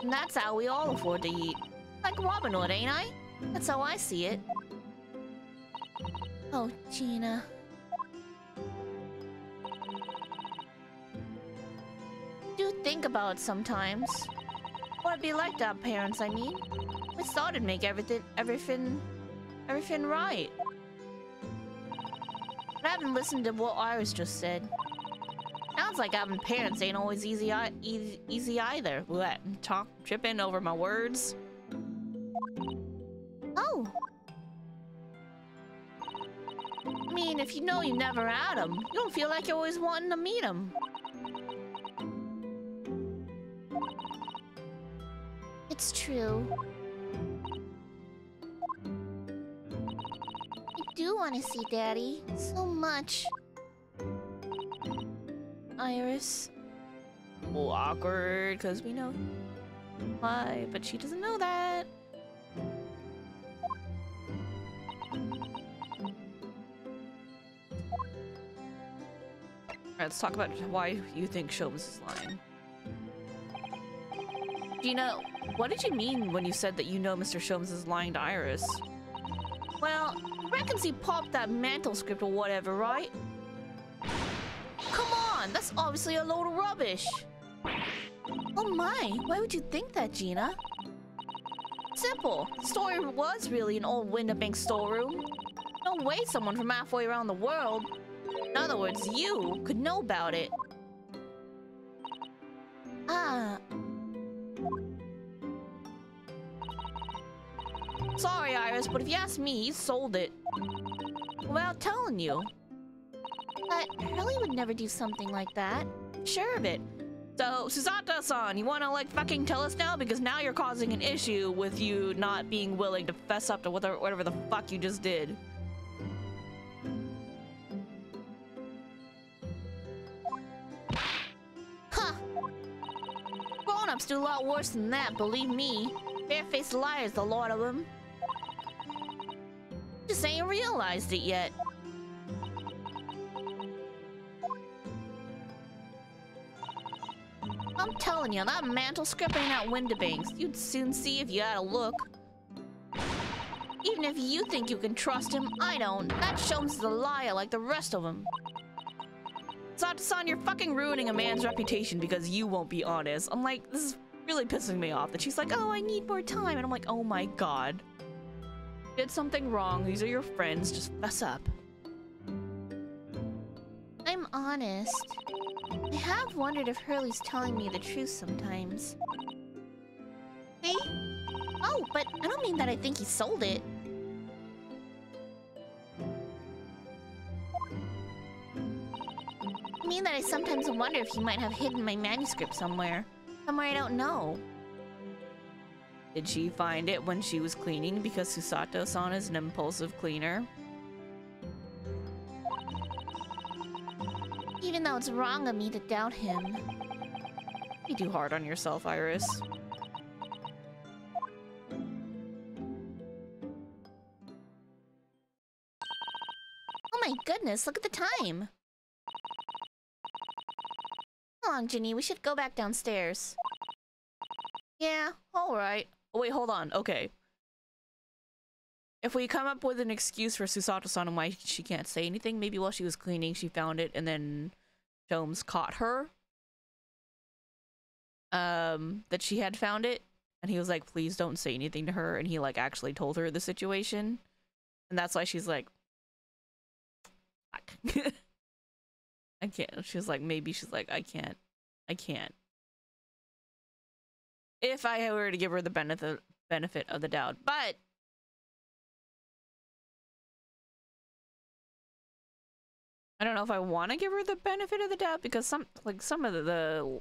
And that's how we all afford to eat. Like Robin Hood, ain't I? That's how I see it. Oh, Gina. Do think about it sometimes. What it'd be like to have parents, I mean. We thought it'd make everything right. But I haven't listened to what Iris just said. Sounds like having parents ain't always easy either. What? Tripping over my words? Oh. I mean, if you know you never had them, you don't feel like you're always wanting to meet them. It's true. I do want to see Daddy so much. Iris. Oh, awkward, because we know why, but she doesn't know that. Alright, let's talk about why you think Sholmes is lying. Gina, what did you mean when you said that you know Mr. Sholmes is lying to Iris? Well, reckons he popped that mantle script or whatever, right? Come on, that's obviously a load of rubbish. Oh my, why would you think that, Gina? Simple. The story was really an old Windabank storeroom. No way someone from halfway around the world, in other words, you, could know about it. Ah. Sorry, Iris, but if you ask me, he sold it. Without telling you. But Hurley would never do something like that. Sure of it. So, Susato-san, you wanna, like, fucking tell us now? Because now you're causing an issue with you not being willing to fess up to whatever the fuck you just did. Huh. Grown-ups do a lot worse than that, believe me. Barefaced liars, the lot of them. Just ain't realized it yet. I'm telling you, that mantle script ain't at Windabanks. You'd soon see if you had a look. Even if you think you can trust him, I don't. That Sholmes is a liar like the rest of them. Sato-san, you're fucking ruining a man's reputation because you won't be honest. I'm like, this is really pissing me off that she's like, oh, I need more time. And I'm like, oh my god. You did something wrong. These are your friends. Just fess up. I'm honest. I have wondered if Hurley's telling me the truth sometimes. See? Oh, but I don't mean that I think he sold it. I mean that I sometimes wonder if he might have hidden my manuscript somewhere. Somewhere I don't know. Did she find it when she was cleaning because Susato-san is an impulsive cleaner? Even though it's wrong of me to doubt him. You're too hard on yourself, Iris. Oh my goodness, look at the time! Come on, Ginny, we should go back downstairs. Yeah, alright. Oh wait, hold on, okay. If we come up with an excuse for Susato-san and why she can't say anything, maybe while she was cleaning she found it and then Sholmes caught her. That she had found it. And he was like, please don't say anything to her. And he like actually told her the situation. And that's why she's like, fuck. I can't. She's like, maybe she's like, I can't. If I were to give her the benefit of the doubt. But I don't know if I want to give her the benefit of the doubt because some of the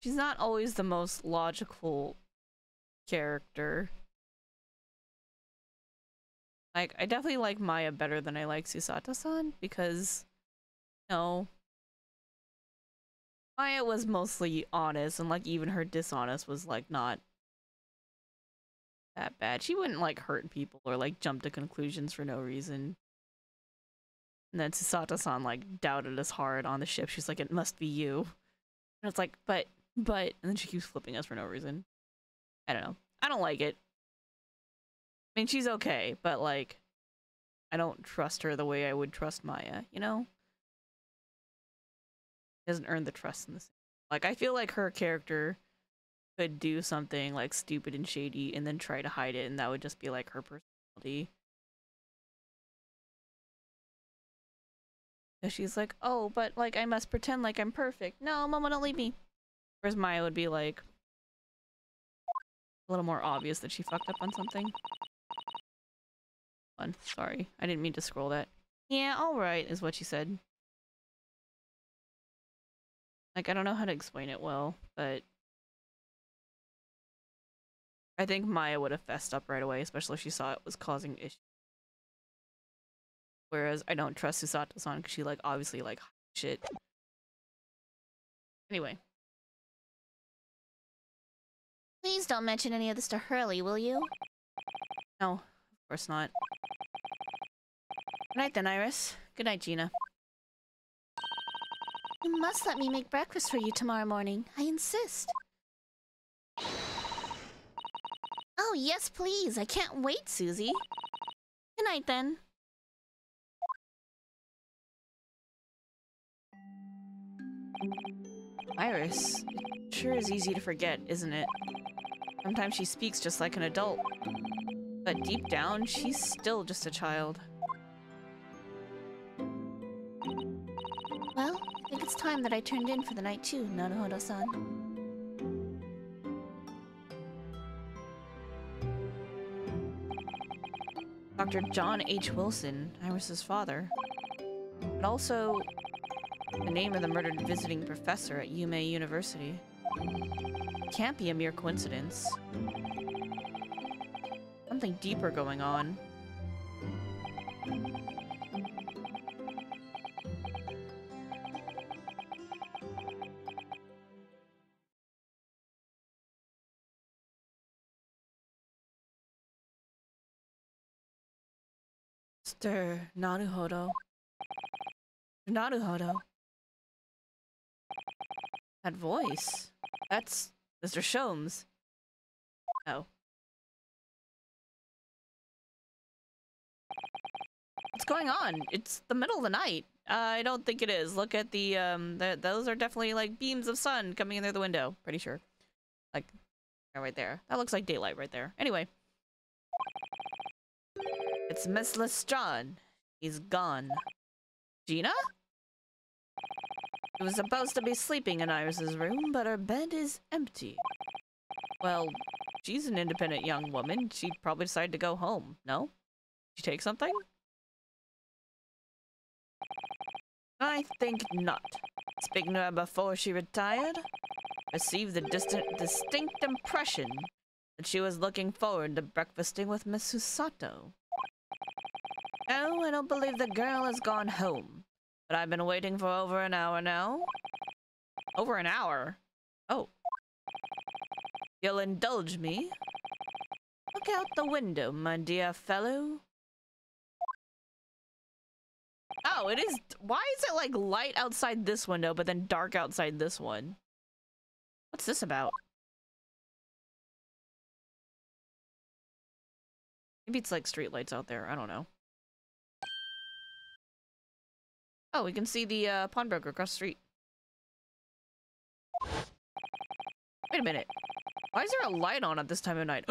she's not always the most logical character. Like, I definitely like Maya better than I like Susato-san because, you know, Maya was mostly honest and like even her dishonest was like not that bad. She wouldn't like hurt people or like jump to conclusions for no reason. And then Susato-san like doubted us hard on the ship. She's like, it must be you. And it's like, but, and then she keeps flipping us for no reason. I don't know. I don't like it. I mean, she's okay, but like, I don't trust her the way I would trust Maya, you know? She doesn't earn the trust in this. Like, I feel like her character could do something like stupid and shady and then try to hide it, and that would just be like her personality. Because she's like, oh, but like I must pretend like I'm perfect. No, Mama, don't leave me. Whereas Maya would be like a little more obvious that she fucked up on something. Sorry, I didn't mean to scroll that. Yeah, alright, is what she said. Like, I don't know how to explain it well, but I think Maya would have fessed up right away, especially if she saw it was causing issues. Whereas I don't trust Susato-san because she like obviously like shit. Anyway. Please don't mention any of this to Hurley, will you? No, of course not. Good night then, Iris. Good night, Gina. You must let me make breakfast for you tomorrow morning. I insist. Oh, yes, please. I can't wait, Susie. Good night, then. Iris, it sure is easy to forget, isn't it? Sometimes she speaks just like an adult. But deep down, she's still just a child. Well, I think it's time that I turned in for the night too, Naruhodo-san. Dr. John H. Wilson, Iris's father. But also the name of the murdered visiting professor at Yume University. Can't be a mere coincidence. Something deeper going on. Mr. Naruhodo. Naruhodo. That voice. That's Mr. Sholmes. Oh. What's going on? It's the middle of the night. I don't think it is. Look at the those are definitely like beams of sun coming in through the window. Pretty sure. Like, right there. That looks like daylight right there. Anyway. It's Miss Lestrade. He's gone. Gina? She was supposed to be sleeping in Iris's room, but her bed is empty. Well, she's an independent young woman. She'd probably decide to go home, no? Did she take something? I think not. Speaking to her before she retired, received the distinct impression that she was looking forward to breakfasting with Miss Susato. No, I don't believe the girl has gone home. But I've been waiting for over an hour now. Over an hour? Oh. You'll indulge me? Look out the window, my dear fellow. Oh, it is. Why is it like light outside this window, but then dark outside this one? What's this about? Maybe it's like street lights out there. I don't know. Oh, we can see the pawnbroker across the street. Wait a minute. Why is there a light on at this time of night?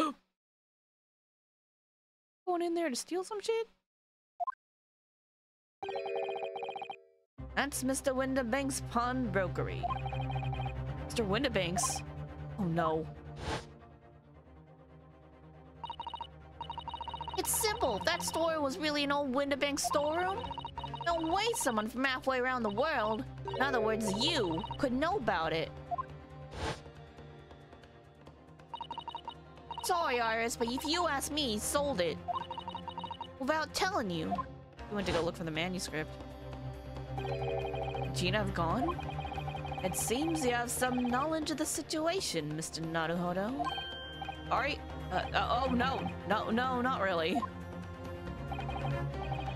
Going in there to steal some shit? That's Mr. Windibank's pawnbrokery. Mr. Windibank's? Oh no. It's simple. That store was really an old Windibank storeroom. No way someone from halfway around the world, in other words you, could know about it. Sorry, Iris, but if you ask me, he sold it. Without telling you. We went to go look for the manuscript. Gina have gone? It seems you have some knowledge of the situation, Mr. Naruhodo. Alright. Oh, no. No, not really.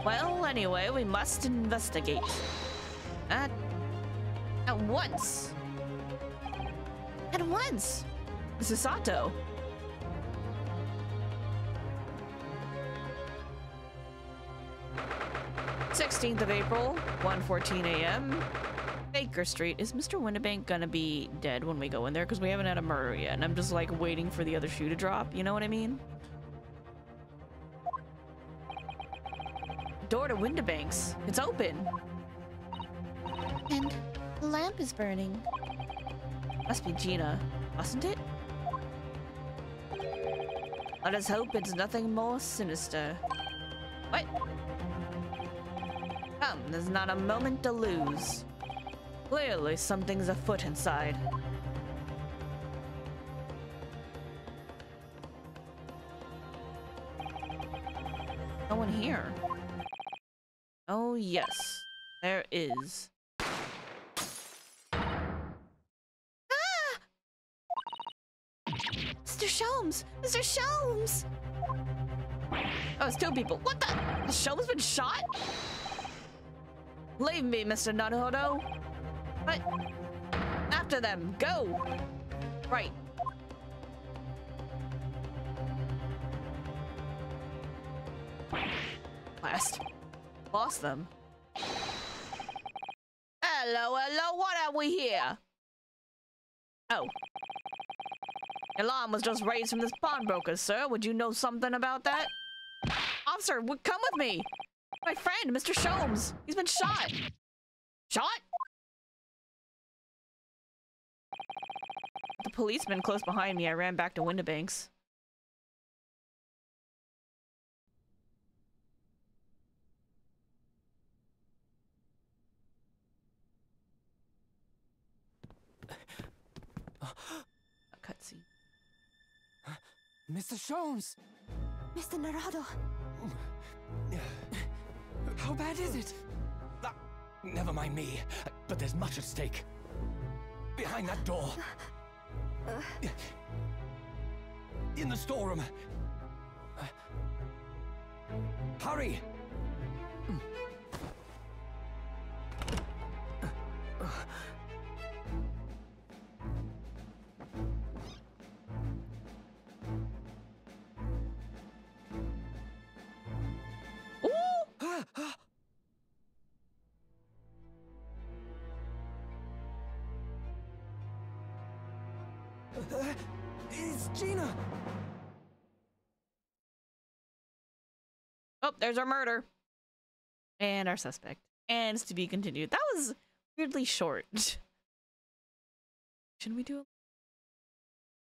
Well, anyway, we must investigate. At once. At once. Susato. '16th of April, 1:14 a.m. Baker Street. Is Mr. Windibank gonna be dead when we go in there? Because we haven't had a murder yet, and I'm just like waiting for the other shoe to drop. You know what I mean? Door to Windibank's. It's open. And the lamp is burning. Must be Gina, mustn't it? Let us hope it's nothing more sinister. What? Come, there's not a moment to lose. Clearly something's afoot inside. No one here. Oh yes, there is. Sholmes! Mr. Sholmes! Oh, it's two people. What the? Sholmes been shot? Leave me, Mr. Naruto. But after them, go. Right. Last. Lost them. Hello, hello, what have we here? Oh. Alarm was just raised from this pawnbroker, sir. Would you know something about that? Officer, come with me. My friend, Mr. Sholmes. He's been shot. Shot? The policeman close behind me. I ran back to Windibanks. A cutscene. Mr. Sholmes! Mr. Naruto. How bad is it? Never mind me, but there's much at stake. Behind that door. In the storeroom. Hurry! It's Gina! Oh, there's our murder. And our suspect. And it's to be continued. That was weirdly short. Shouldn't we do it?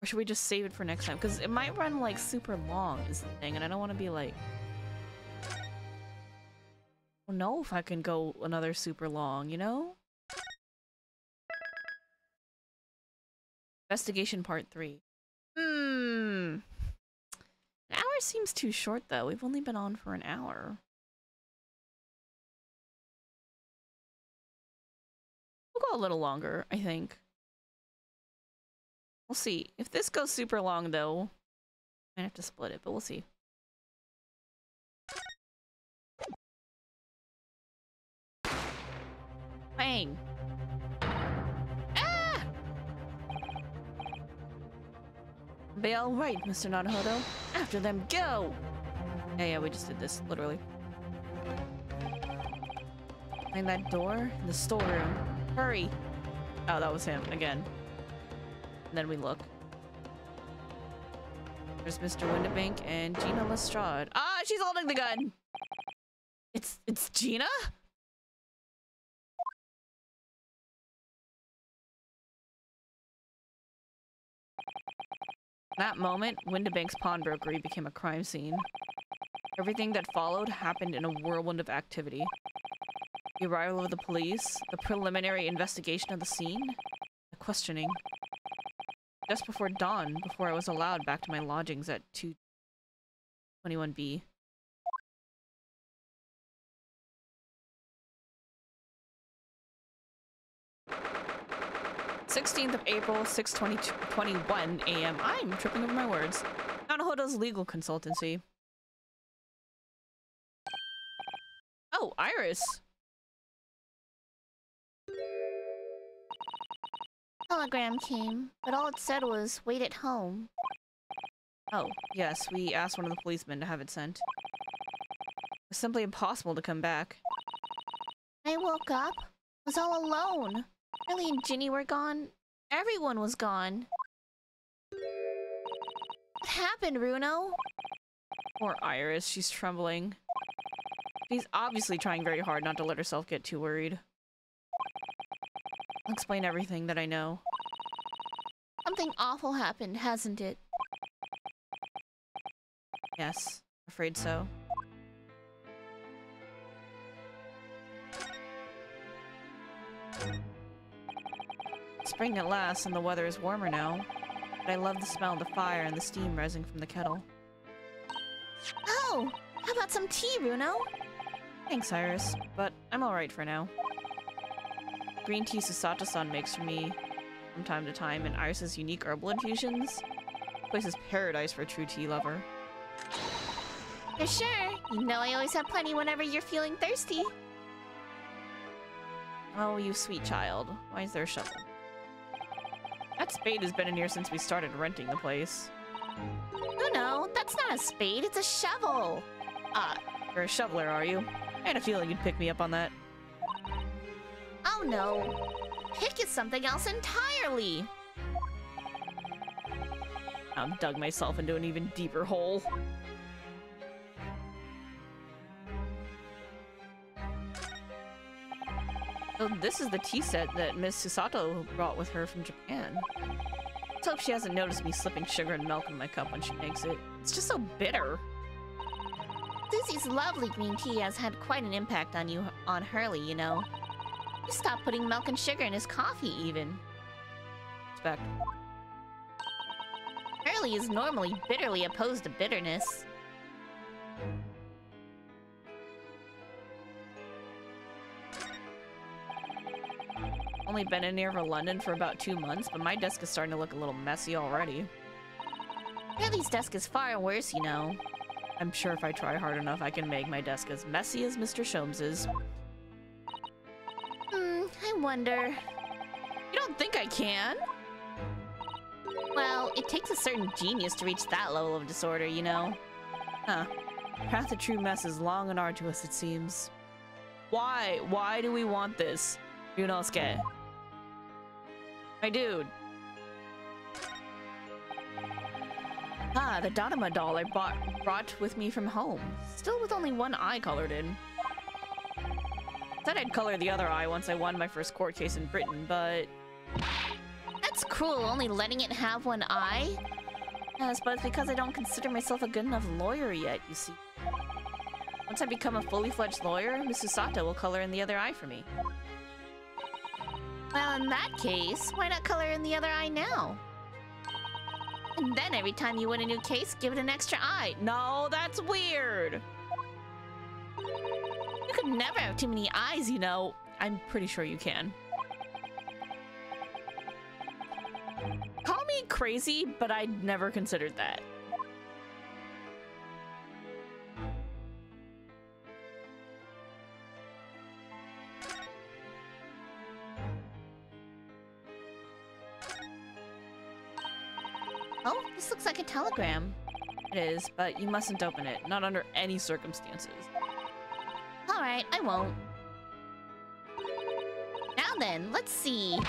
Or should we just save it for next time? Because it might run like super long is the thing, and I don't want to be like... I don't know if I can go another super long, you know? Investigation part 3. An hour seems too short though. We've only been on for an hour. We'll go a little longer, I think. We'll see. If this goes super long though, I might have to split it, but we'll see. Bang! Ah! Be all right, Mr. Naruto. After them, go! Yeah, we just did this, literally. Find that door in the storeroom. Hurry! Oh, that was him, again. And then we look. There's Mr. Windibank and Gina Lestrade. Ah, she's holding the gun! It's Gina? That moment, Windibank's pawnbrokery became a crime scene. Everything that followed happened in a whirlwind of activity. The arrival of the police, the preliminary investigation of the scene, the questioning. Just before dawn, before I was allowed back to my lodgings at 221B. '16th of April, 6:21 a.m. I'm tripping over my words. Naruto's legal consultancy. Oh, Iris. Telegram came, but all it said was, wait at home. Oh, yes, we asked one of the policemen to have it sent. It was simply impossible to come back. I woke up, was all alone. Billy and Ginny were gone. Everyone was gone. What happened, Runo? Poor Iris, she's trembling. She's obviously trying very hard not to let herself get too worried. I'll explain everything that I know. Something awful happened, hasn't it? Yes, afraid so. Spring at last, and the weather is warmer now. But I love the smell of the fire and the steam rising from the kettle. Oh! How about some tea, Runo? Thanks, Iris, but I'm alright for now. Green tea Susato-san makes for me from time to time, and Iris's unique herbal infusions. place is paradise for a true tea lover. For sure. You know I always have plenty whenever you're feeling thirsty. Oh, you sweet child. Why is there a shovel? That spade has been in here since we started renting the place. Oh no, that's not a spade, it's a shovel. Ah, you're a shoveler, are you? I had a feeling you'd pick me up on that. Oh no. Pick is something else entirely. I've dug myself into an even deeper hole. Oh, this is the tea set that Ms. Susato brought with her from Japan. Let's hope she hasn't noticed me slipping sugar and milk in my cup when she makes it. It's just so bitter. Susie's lovely green tea has had quite an impact on Hurley, you know. He stopped putting milk and sugar in his coffee, even. Respect. Hurley is normally bitterly opposed to bitterness. Only been in here for London for about 2 months, but my desk is starting to look a little messy already. Hurley's desk is far worse, you know. I'm sure if I try hard enough, I can make my desk as messy as Mr. Sholmes's. I wonder. You don't think I can? Well, it takes a certain genius to reach that level of disorder, you know. Huh. Path to true mess is long and arduous, it seems. Why? Why do we want this? Ryunosuke. My dude. Ah, the Dodoma doll I brought with me from home. Still with only one eye colored in. Said I'd color the other eye once I won my first court case in Britain, but... That's cruel, only letting it have one eye. Yes, but it's because I don't consider myself a good enough lawyer yet, you see. Once I become a fully fledged lawyer, Mrs. Sato will color in the other eye for me. Well, in that case, why not color in the other eye now? And then every time you win a new case, give it an extra eye. No, that's weird! You could never have too many eyes, you know. I'm pretty sure you can. Call me crazy, but I'd never considered that. Oh, this looks like a telegram. It is, but you mustn't open it. Not under any circumstances. Alright, I won't. Now then, let's see.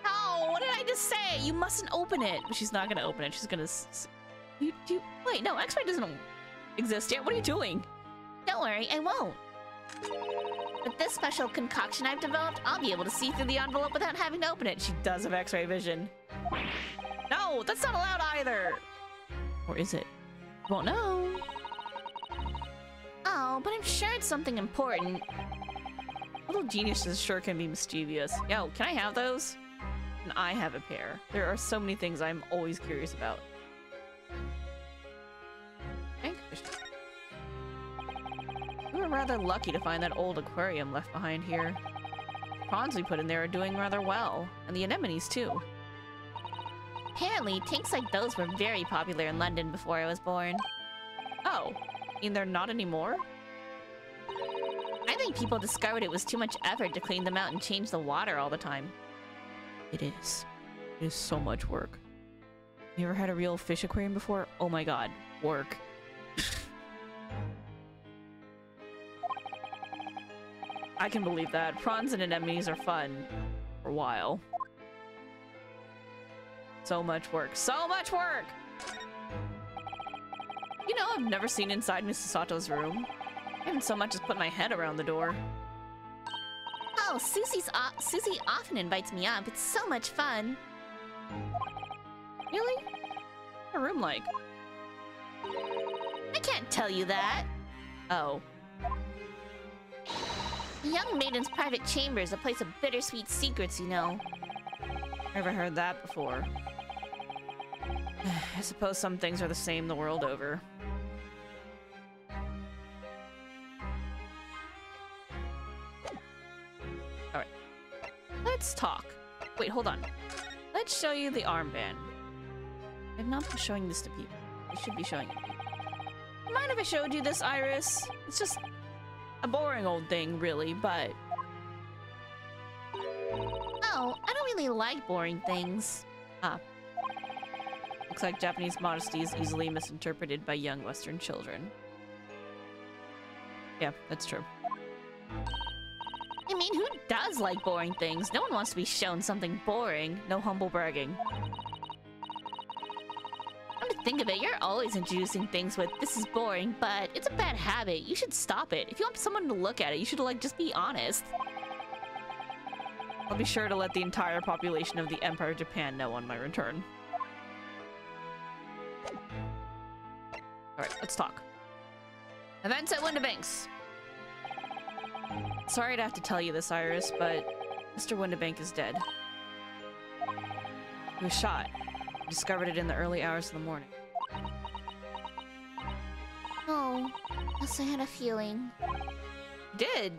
Oh, what did I just say? You mustn't open it. But she's not gonna open it. She's gonna... Wait, no, X-Ray doesn't exist yet. What are you doing? Don't worry, I won't. With this special concoction I've developed, I'll be able to see through the envelope without having to open it. She does have X-ray vision. No, that's not allowed either. Or is it? Won't know. Oh, but I'm sure it's something important. Little geniuses sure can be mischievous. Yo, can I have those? And I have a pair. There are so many things I'm always curious about. We were rather lucky to find that old aquarium left behind here. The prawns we put in there are doing rather well, and the anemones too. Apparently, tanks like those were very popular in London before I was born. Oh, you mean they're not anymore? I think people discovered it was too much effort to clean them out and change the water all the time. It is. It is so much work. You ever had a real fish aquarium before? Oh my god, work. I can believe that. Prawns and anemones are fun for a while. So much work. So much work! You know, I've never seen inside Mrs. Sato's room. I haven't so much as put my head around the door. Oh, Susie often invites me up. It's so much fun. Really? What's her room like? I can't tell you that. Oh. A young maiden's private chamber is a place of bittersweet secrets, you know. Never heard that before. I suppose some things are the same the world over. Alright. Let's talk. Wait, hold on. Let's show you the armband. I've not been showing this to people. I should be showing it. Mind if I showed you this, Iris? It's just a boring old thing, really, but... Oh, I don't really like boring things. Ah. Looks like Japanese modesty is easily misinterpreted by young Western children. Yeah, that's true. I mean, who does like boring things? No one wants to be shown something boring. No humble bragging. Come to think of it, you're always introducing things with, this is boring, but it's a bad habit. You should stop it. If you want someone to look at it, you should, like, just be honest. I'll be sure to let the entire population of the Empire of Japan know on my return. Alright, let's talk. Events at Windibanks. Sorry to have to tell you this, Iris, but Mr. Windibank is dead. He was shot. We discovered it in the early hours of the morning. Oh, yes, I had a feeling. Did?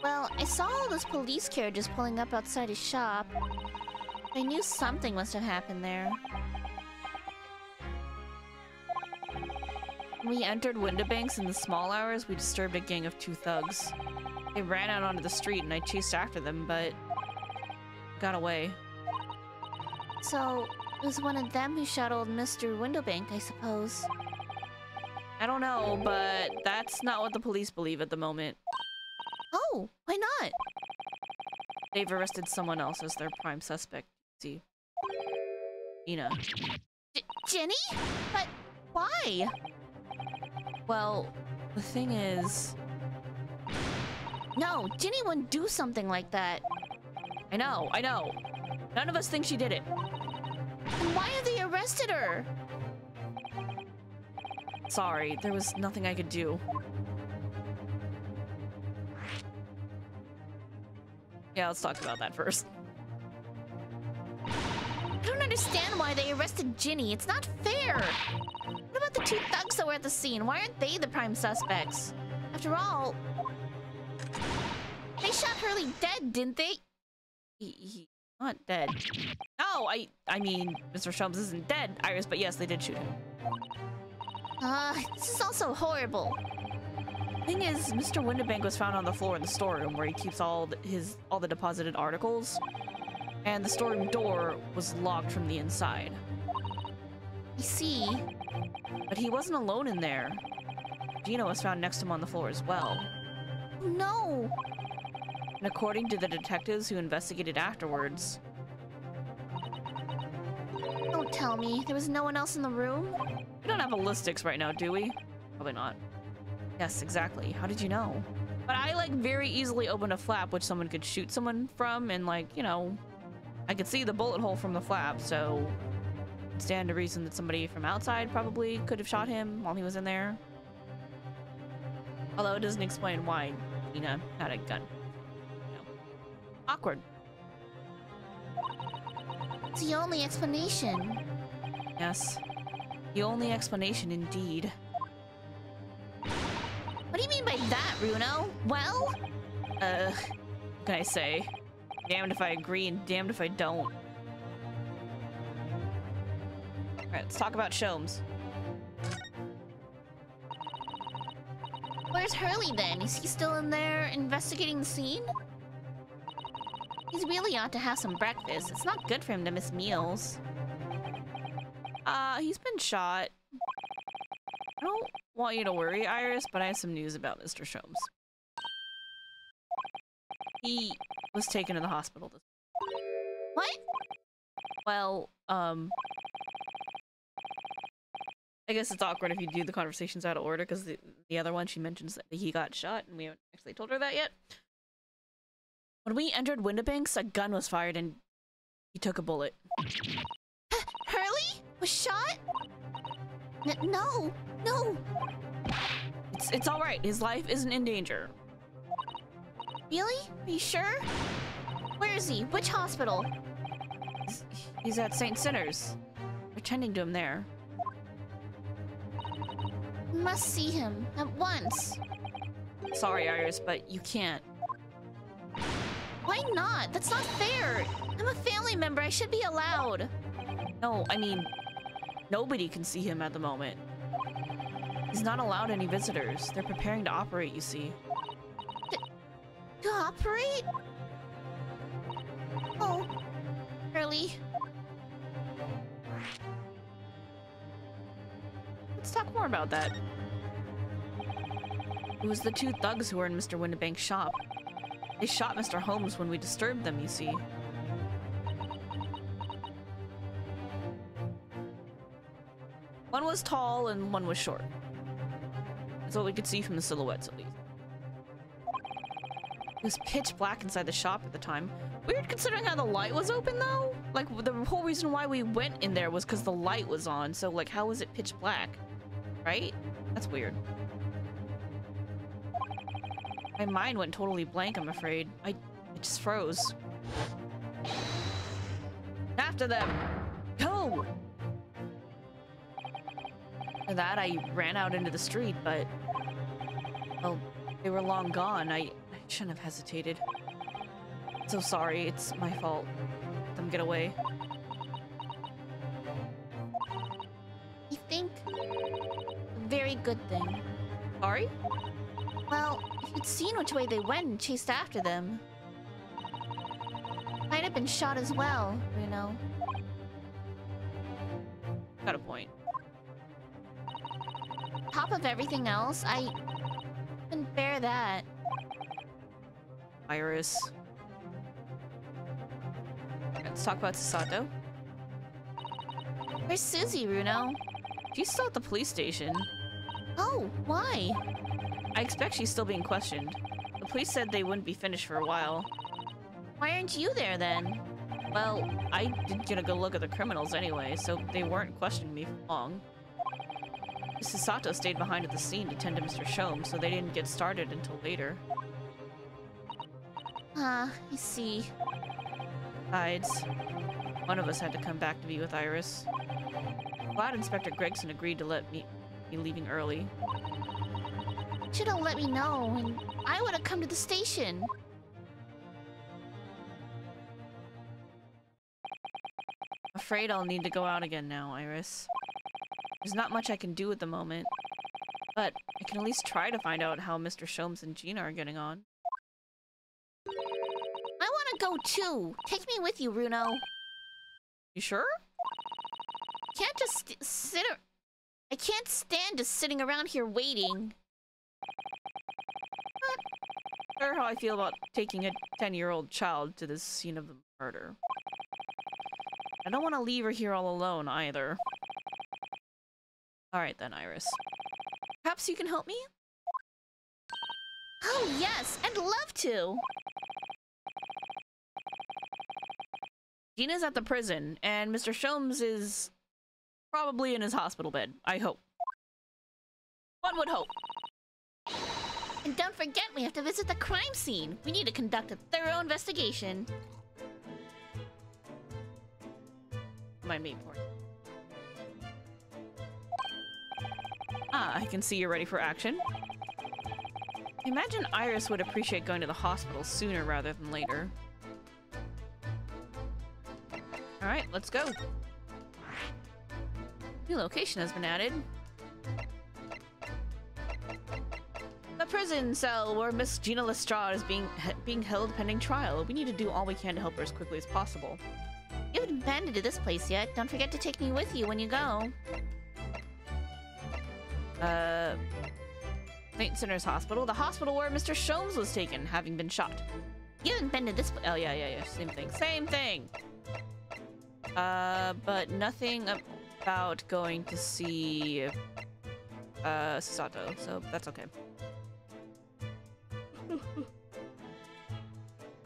Well, I saw all those police carriages pulling up outside his shop. I knew something must have happened there. When we entered Windibanks in the small hours, we disturbed a gang of 2 thugs. They ran out onto the street and I chased after them, but got away. So, it was one of them who shot old Mr. Windowbank, I suppose. I don't know, but that's not what the police believe at the moment. Oh, why not? They've arrested someone else as their prime suspect. See? Ina. Jenny? But why? Well, the thing is... No, Jenny wouldn't do something like that. I know. None of us think she did it. Then why have they arrested her? Sorry, there was nothing I could do. Yeah, let's talk about that first. I don't understand why they arrested Ginny. It's not fair. What about the 2 thugs that were at the scene? Why aren't they the prime suspects? After all, they shot Hurley dead, didn't they? He's not dead. No, I mean, Mr. Sholmes isn't dead, Iris, but yes, they did shoot him. This is also horrible. Thing is, Mr. Windibank was found on the floor in the storeroom where he keeps all the deposited articles, and the storeroom door was locked from the inside. I see. But he wasn't alone in there. Gina was found next to him on the floor as well. Oh, no. And according to the detectives who investigated afterwards... Don't tell me. There was no one else in the room? We don't have ballistics right now, do we? Probably not. Yes, exactly. How did you know? But I, like, very easily opened a flap which someone could shoot someone from, and, like, you know, I could see the bullet hole from the flap, so... stand to reason that somebody from outside probably could have shot him while he was in there. Although it doesn't explain why Nina had a gun. You know. Awkward. It's the only explanation. Yes. The only explanation, indeed. What do you mean by that, Runo? Well? What can I say? Damned if I agree and damned if I don't. Alright, let's talk about Sholmes. Where's Hurley then? Is he still in there investigating the scene? He's really ought to have some breakfast. It's not good for him to miss meals. He's been shot. I don't want you to worry, Iris, but I have some news about Mr. Sholmes. He was taken to the hospital this week. What? Well, I guess it's awkward if you do the conversations out of order, because the other one, she mentions that he got shot, and we haven't actually told her that yet. When we entered Windibanks, a gun was fired, and he took a bullet. Hurley? Was shot? No! It's alright. His life isn't in danger. Really? Are you sure? Where is he? Which hospital? He's at St. Sinner's. We're tending to him there. Must see him at once. Sorry, Iris, but you can't. Why not? That's not fair. I'm a family member. I should be allowed. No, I mean, nobody can see him at the moment. He's not allowed any visitors. They're preparing to operate, you see. To operate? Oh, Curly. Let's talk more about that. It was the two thugs who were in Mr. Windibank's shop. They shot Mr. Holmes when we disturbed them, you see. One was tall and one was short. That's what we could see from the silhouettes, at least. It was pitch black inside the shop at the time. Weird considering how the light was open, though? Like, the whole reason why we went in there was because the light was on, so, like, how was it pitch black? Right? That's weird. My mind went totally blank, I'm afraid. I just froze. After them! Go! After that, I ran out into the street, but... well, they were long gone. I shouldn't have hesitated. So sorry, it's my fault. Let them get away. You think? A very good thing. Sorry? Well, if you'd seen which way they went and chased after them, might have been shot as well, you know. Got a point. Top of everything else, I couldn't bear that. Iris. Let's talk about Sasato. Where's Susie, Runo? She's still at the police station. Oh, why? I expect she's still being questioned. The police said they wouldn't be finished for a while. Why aren't you there then? Well, I didn't get a good look at the criminals anyway, so they weren't questioning me for long. Mrs. Sato stayed behind at the scene to tend to Mr. Shome, so they didn't get started until later. Ah, I see. Besides, one of us had to come back to be with Iris. Glad Inspector Gregson agreed to let me be leaving early. Should have let me know, and I would have come to the station. Afraid I'll need to go out again now, Iris. There's not much I can do at the moment, but I can at least try to find out how Mr. Shomes and Gina are getting on. I want to go too. Take me with you, Runo. You sure? Can't just I can't stand just sitting around here waiting. Not sure how I feel about taking a 10-year-old child to the scene of the murder. I don't want to leave her here all alone, either. Alright then, Iris. Perhaps you can help me? Oh yes, I'd love to. Gina's at the prison, and Mr. Shomes is probably in his hospital bed. I hope. One would hope. And don't forget, we have to visit the crime scene. We need to conduct a thorough investigation. My main point. Ah, I can see you're ready for action. I imagine Iris would appreciate going to the hospital sooner rather than later. Alright, let's go. New location has been added. The prison cell where Miss Gina Lestrade is being held pending trial. We need to do all we can to help her as quickly as possible. You haven't been to this place yet. Don't forget to take me with you when you go. St. Sinners Hospital. The hospital where Mr. Shomes was taken, having been shot. You haven't been to this place. Oh, yeah. Same thing. Same thing! But nothing about going to see, Sato, so that's okay.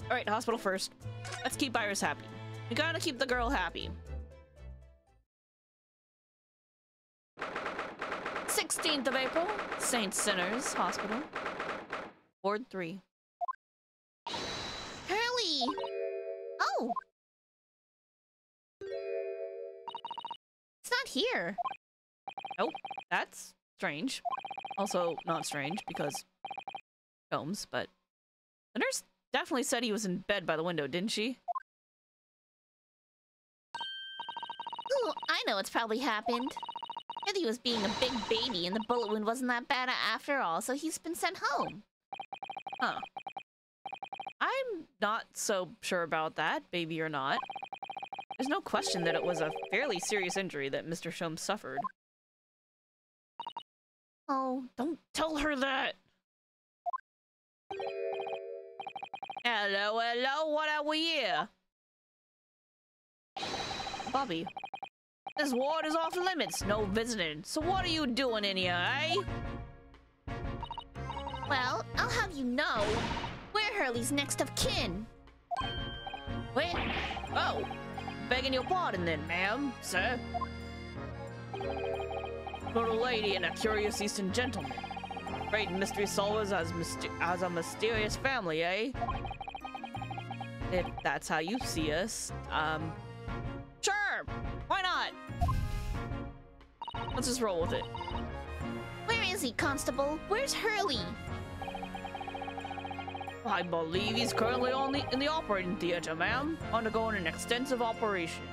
Alright, hospital first. Let's keep Iris happy. We gotta keep the girl happy. 16th of April, St. Sinners Hospital. Ward 3. Hurley! Oh! It's not here. Nope, that's strange. Also not strange because Holmes, but the nurse definitely said he was in bed by the window, didn't she? Ooh, know what's probably happened. Maybe he was being a big baby and the bullet wound wasn't that bad after all, so he's been sent home. Huh. I'm not so sure about that, baby or not. There's no question that it was a fairly serious injury that Mr. Shum suffered. Oh, Don't tell her that! Hello, hello, what are we here? Bobby. This ward is off limits, no visiting. So what are you doing in here, eh? well, I'll have you know, we're Hurley's next of kin. Wait. Oh. Begging your pardon then, ma'am, sir. Little lady and a curious Eastern gentleman. Great mystery solvers as a mysterious family, eh? If that's how you see us, sure! Why not? Let's just roll with it. Where is he, Constable? Where's Hurley? I believe he's currently in the operating theater, ma'am, undergoing an extensive operation.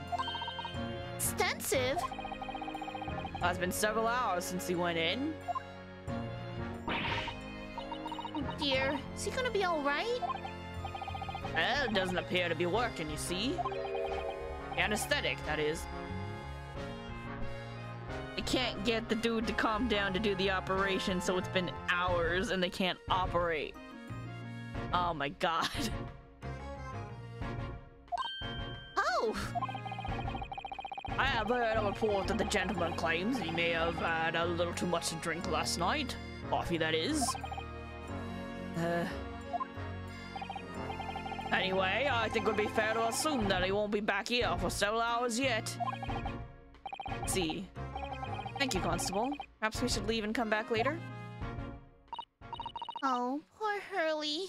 Extensive? It's been several hours since he went in. Oh dear, is he gonna be alright? Well, it doesn't appear to be working, you see. The anesthetic, that is. They can't get the dude to calm down to do the operation, so it's been hours and they can't operate. Oh my god. Oh! I have heard a report that the gentleman claims he may have had a little too much to drink last night. Coffee, that is. Anyway, I think it would be fair to assume that he won't be back here for several hours yet. Let's see. Thank you, Constable. Perhaps we should leave and come back later? Oh, poor Hurley.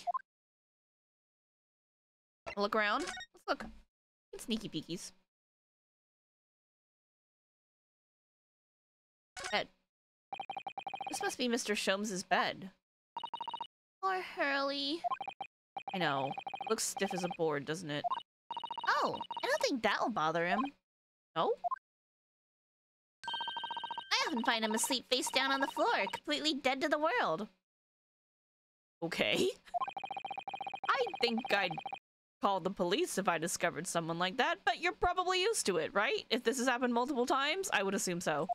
Look around. Let's look. Get sneaky peekies. Bed. This must be Mr. Sholmes' bed. Poor Hurley. I know. Looks stiff as a board, doesn't it? Oh, I don't think that'll bother him. No? I often find him asleep face down on the floor, completely dead to the world. Okay. I think I'd call the police if I discovered someone like that, but you're probably used to it, right? If this has happened multiple times, I would assume so.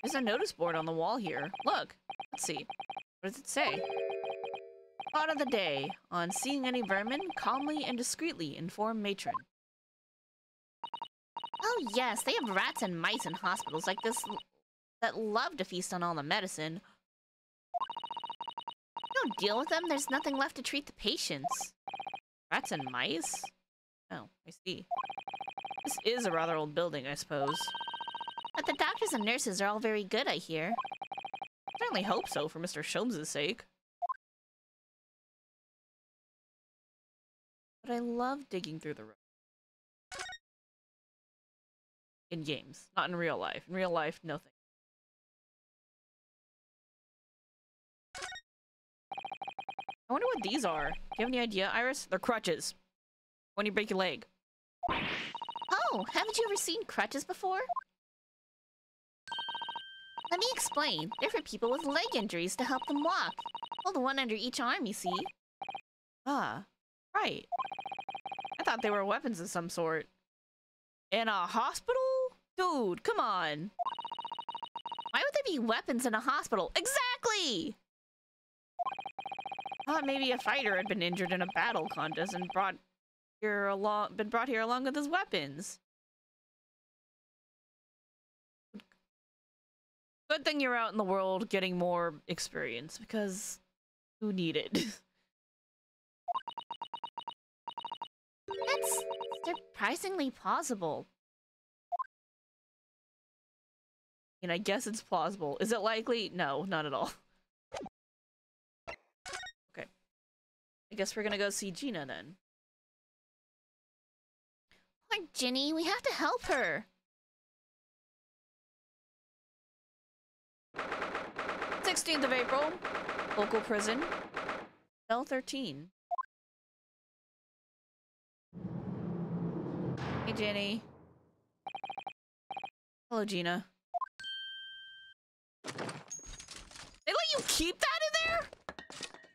There's a notice board on the wall here. Look. Let's see. What does it say? Thought of the day. On seeing any vermin, calmly and discreetly inform matron. Oh yes, they have rats and mice in hospitals like this that love to feast on all the medicine. Don't deal with them, there's nothing left to treat the patients. Rats and mice? Oh, I see. This is a rather old building, I suppose. But the doctors and nurses are all very good, I hear. Certainly hope so, for Mr. Sholmes' sake. But I love digging through the road. In games, not in real life. In real life, no thanks. I wonder what these are. Do you have any idea, Iris? They're crutches. When you break your leg. Oh, haven't you ever seen crutches before? Let me explain. They're for people with leg injuries to help them walk. Hold one under each arm, you see. Ah, right. I thought they were weapons of some sort. In a hospital? Dude, come on. Why would there be weapons in a hospital? Exactly! Thought maybe a fighter had been injured in a battle contest and been brought here along with his weapons. Good thing you're out in the world getting more experience, because who need it? That's surprisingly plausible. And I guess it's plausible. Is it likely? No, not at all. Okay. I guess we're gonna go see Gina then. Poor Ginny, we have to help her. 16th of April, local prison, cell 13. Hey, Jenny. Hello, Gina. They let you keep that in there?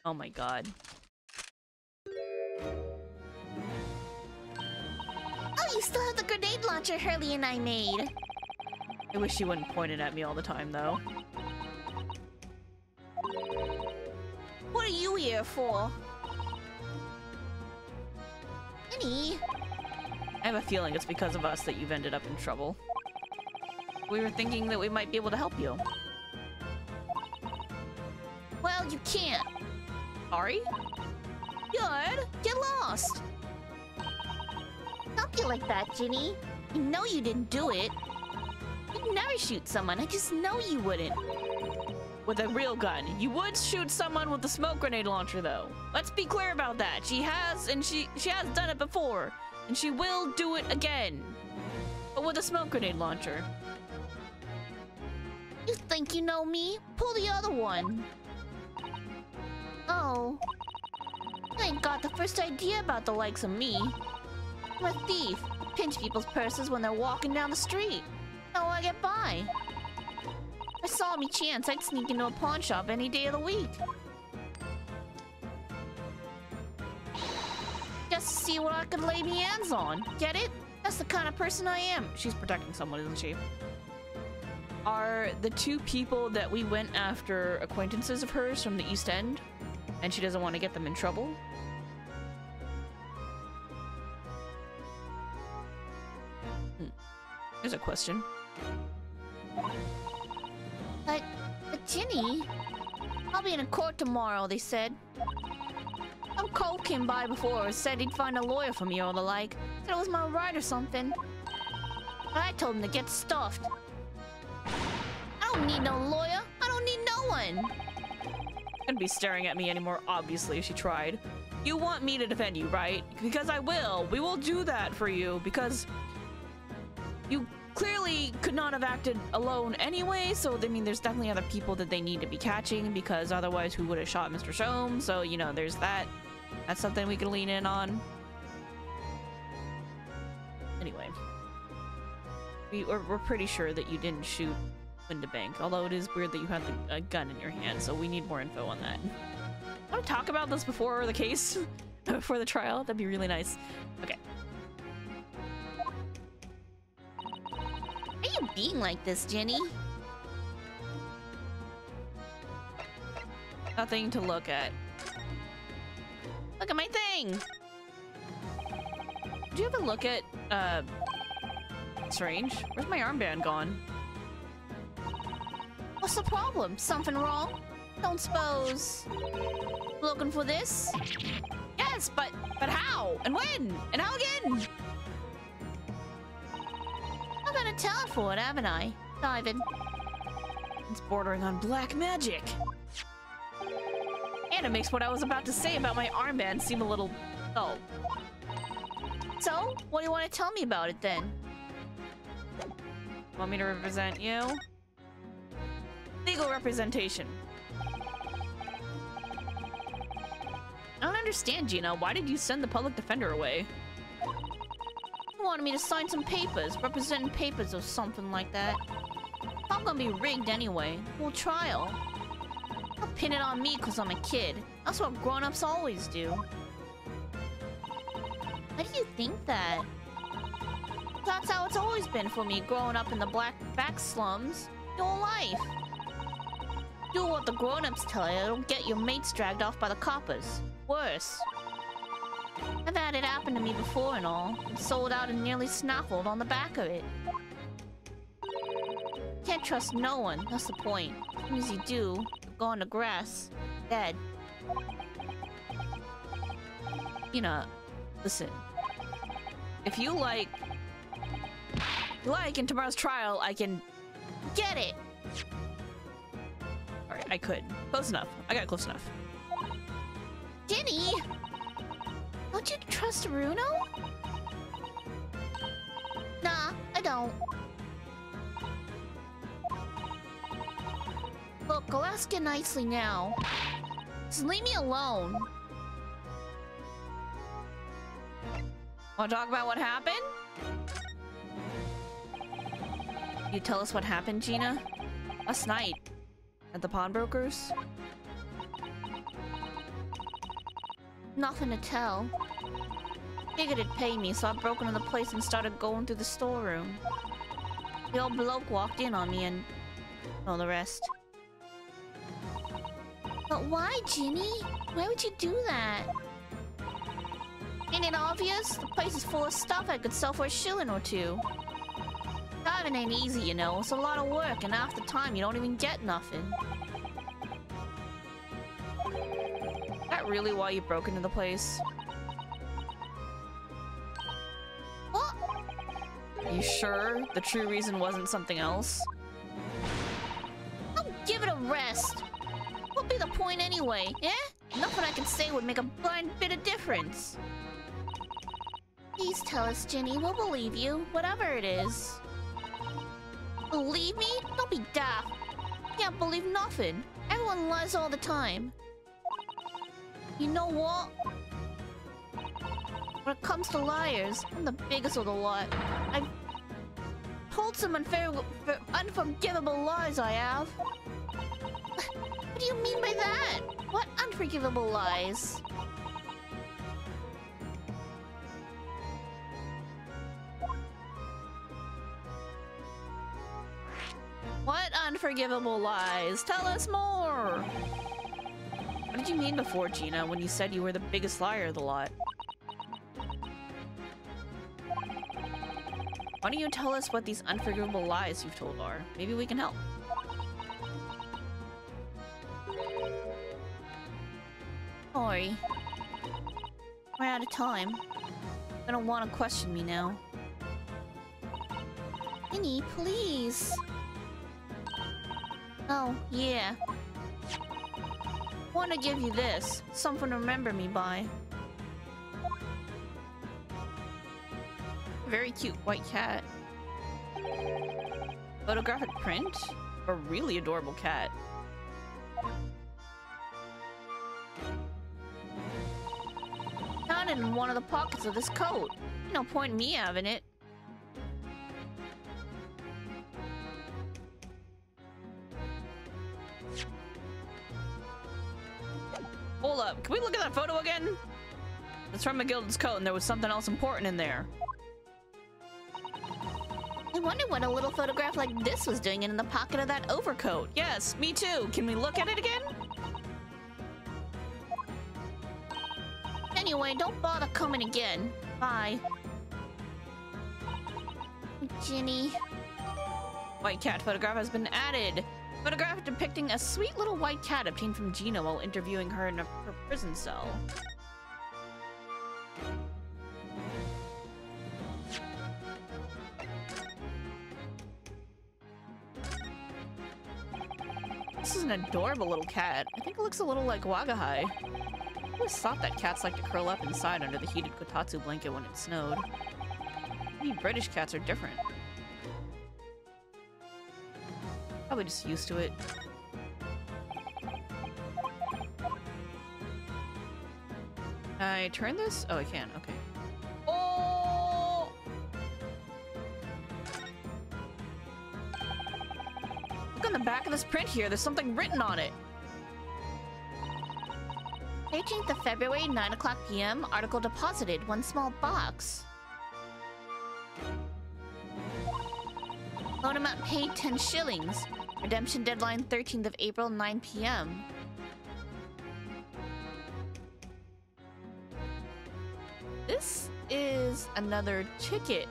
Oh my god. Oh, you still have the grenade launcher Hurley and I made. I wish you wouldn't point it at me all the time, though. What are you here for? Jenny. I have a feeling it's because of us that you've ended up in trouble. We were thinking that we might be able to help you. Well, you can't. Sorry? Good. Get lost. Don't be like that, Ginny. I know you didn't do it. You'd never shoot someone. I just know you wouldn't. With a real gun. You would shoot someone with a smoke grenade launcher, though. Let's be clear about that. She has, and she has done it before. And she will do it again. But with a smoke grenade launcher. You think you know me? Pull the other one. Oh. You ain't got the first idea about the likes of me. I'm a thief. I pinch people's purses when they're walking down the street. How I get by? If I saw me chance, I'd sneak into a pawn shop any day of the week. Just to see what I could lay me hands on. Get it? That's the kind of person I am. She's protecting someone, isn't she? Are the two people that we went after acquaintances of hers from the East End? And she doesn't want to get them in trouble? There's a question. But Ginny, I'll be in a court tomorrow, they said. Some Cole came by before, said he'd find a lawyer for me or the like. Said it was my right or something. But I told him to get stuffed. I don't need no lawyer. I don't need no one. Couldn't be staring at me anymore, obviously, if she tried. You want me to defend you, right? Because I will. We will do that for you, because you clearly could not have acted alone anyway, so, I mean, there's definitely other people that they need to be catching, because otherwise who would have shot Mr. Shome? So, you know, there's that. That's something we can lean in on. Anyway. We're pretty sure that you didn't shoot Windabank, although it is weird that you had a gun in your hand, so we need more info on that. Want to talk about this before the case? Before the trial? That'd be really nice. Okay. Why are you being like this, Jenny? Nothing to look at. Look at my thing! Did you ever look at, Strange? Where's my armband gone? What's the problem? Something wrong? Don't suppose... Looking for this? Yes, but how? And when? And how again? I've got a talent for it, haven't I? Diving. It's bordering on black magic. And it makes what I was about to say about my armband seem a little dull. So, what do you want to tell me about it then? Want me to represent you? Legal representation. I don't understand, Gina. Why did you send the public defender away? You wanted me to sign some papers, representing papers or something like that. I'm gonna be rigged anyway. Whole trial. I'll pin it on me because I'm a kid. That's what grown-ups always do. Why do you think that? That's how it's always been for me growing up in the back slums your whole life. Do what the grown-ups tell you, it'll get your mates dragged off by the coppers. Worse. I've had it happen to me before and all. And sold out and nearly snaffled on the back of it. Can't trust no one, that's the point. As soon as you do, you'll go on the grass. Dead. You know, listen. If you like in tomorrow's trial, I can Get it! Alright, I could. Close enough. I got close enough. Ginny! Don't you trust Runo? Nah, I don't. Look, I'll ask you nicely now. Just leave me alone. Want to talk about what happened? You tell us what happened, Gina? Last night. At the pawnbrokers? Nothing to tell. Figured it'd pay me, so I broke into the place and started going through the storeroom. The old bloke walked in on me and... all the rest. But why, Ginny? Why would you do that? Ain't it obvious? The place is full of stuff I could sell for a shilling or two. Diving ain't easy, you know. It's a lot of work, and half the time you don't even get nothing. Is that really why you broke into the place? What? Are you sure the true reason wasn't something else? Oh, give it a rest. What'd be the point anyway, eh? Nothing I can say would make a blind bit of difference. Please tell us, Ginny. We'll believe you, whatever it is. Believe me? Don't be daft. Can't believe nothing. Everyone lies all the time. You know what? When it comes to liars, I'm the biggest of the lot. I've told some unforgivable lies, I have. What do you mean by that? What unforgivable lies? What unforgivable lies? Tell us more! What did you mean before, Gina, when you said you were the biggest liar of the lot? Why don't you tell us what these unforgivable lies you've told are? Maybe we can help. Sorry. We're out of time. You don't want to question me now. Ginny, please. Oh, yeah. Want to give you this. Something to remember me by. Very cute white cat. Photographic print? A really adorable cat. Found it in one of the pockets of this coat. No point in me having it. Hold up, can we look at that photo again? It's from McGilden's coat and there was something else important in there. I wonder what a little photograph like this was doing in the pocket of that overcoat. Yes, me too. Can we look at it again? Anyway, don't bother coming again. Bye. Ginny. White cat photograph has been added. Photograph depicting a sweet little white cat obtained from Gina while interviewing her in her prison cell. This is an adorable little cat. I think it looks a little like Wagahai. I always thought that cats like to curl up inside under the heated kotatsu blanket when it snowed. Maybe British cats are different. Probably just used to it. Can I turn this? Oh, I can. Okay. Oh! Look on the back of this print here. There's something written on it. 18th of February, 9 o'clock p.m. Article deposited. One small box. Loan amount paid 10 shillings. Redemption deadline 13th of April, 9 p.m. This is another ticket.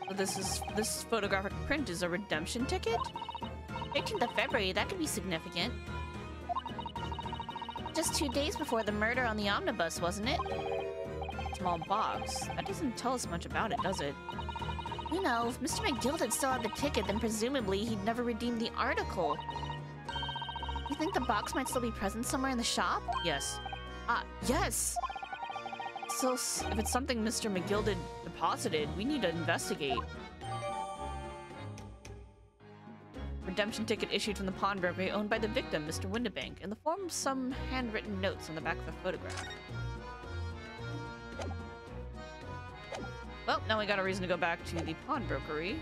So this photographic print is a redemption ticket? 18th of February, that could be significant. Just 2 days before the murder on the omnibus, wasn't it? Small box. That doesn't tell us much about it, does it? You know, if Mr. McGill had still had the ticket, then presumably he'd never redeemed the article. You think the box might still be present somewhere in the shop? Yes. Ah, yes! if it's something Mr. McGill deposited, we need to investigate. Redemption ticket issued from the pawnbroker owned by the victim, Mr. Windibank, in the form of some handwritten notes on the back of a photograph. Well, now we got a reason to go back to the pawnbrokery.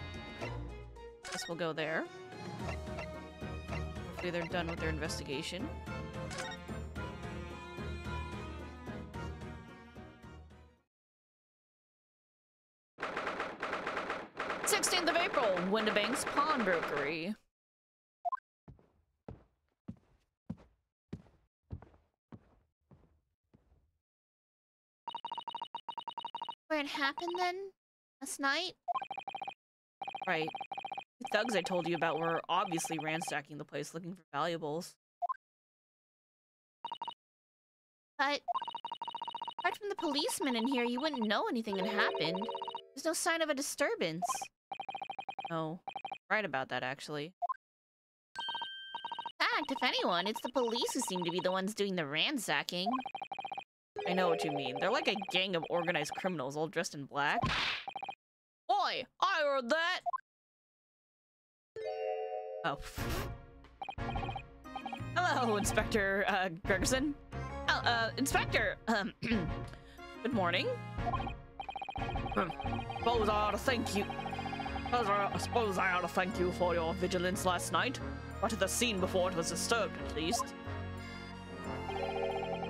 Guess we'll go there. Hopefully they're done with their investigation. 16th of April, Windibank's pawnbrokery. Where it happened then? Last night? Right. The thugs I told you about were obviously ransacking the place looking for valuables. But apart from the policeman in here, you wouldn't know anything had happened. There's no sign of a disturbance. Oh, right about that, actually. In fact, if anyone, it's the police who seem to be the ones doing the ransacking. I know what you mean. They're like a gang of organized criminals all dressed in black. Oi! I heard that! Oh. Hello, Inspector, Gregerson. Oh, Inspector, good morning. Suppose I ought to thank you. I suppose I ought to thank you for your vigilance last night. Got to the scene before it was disturbed, at least.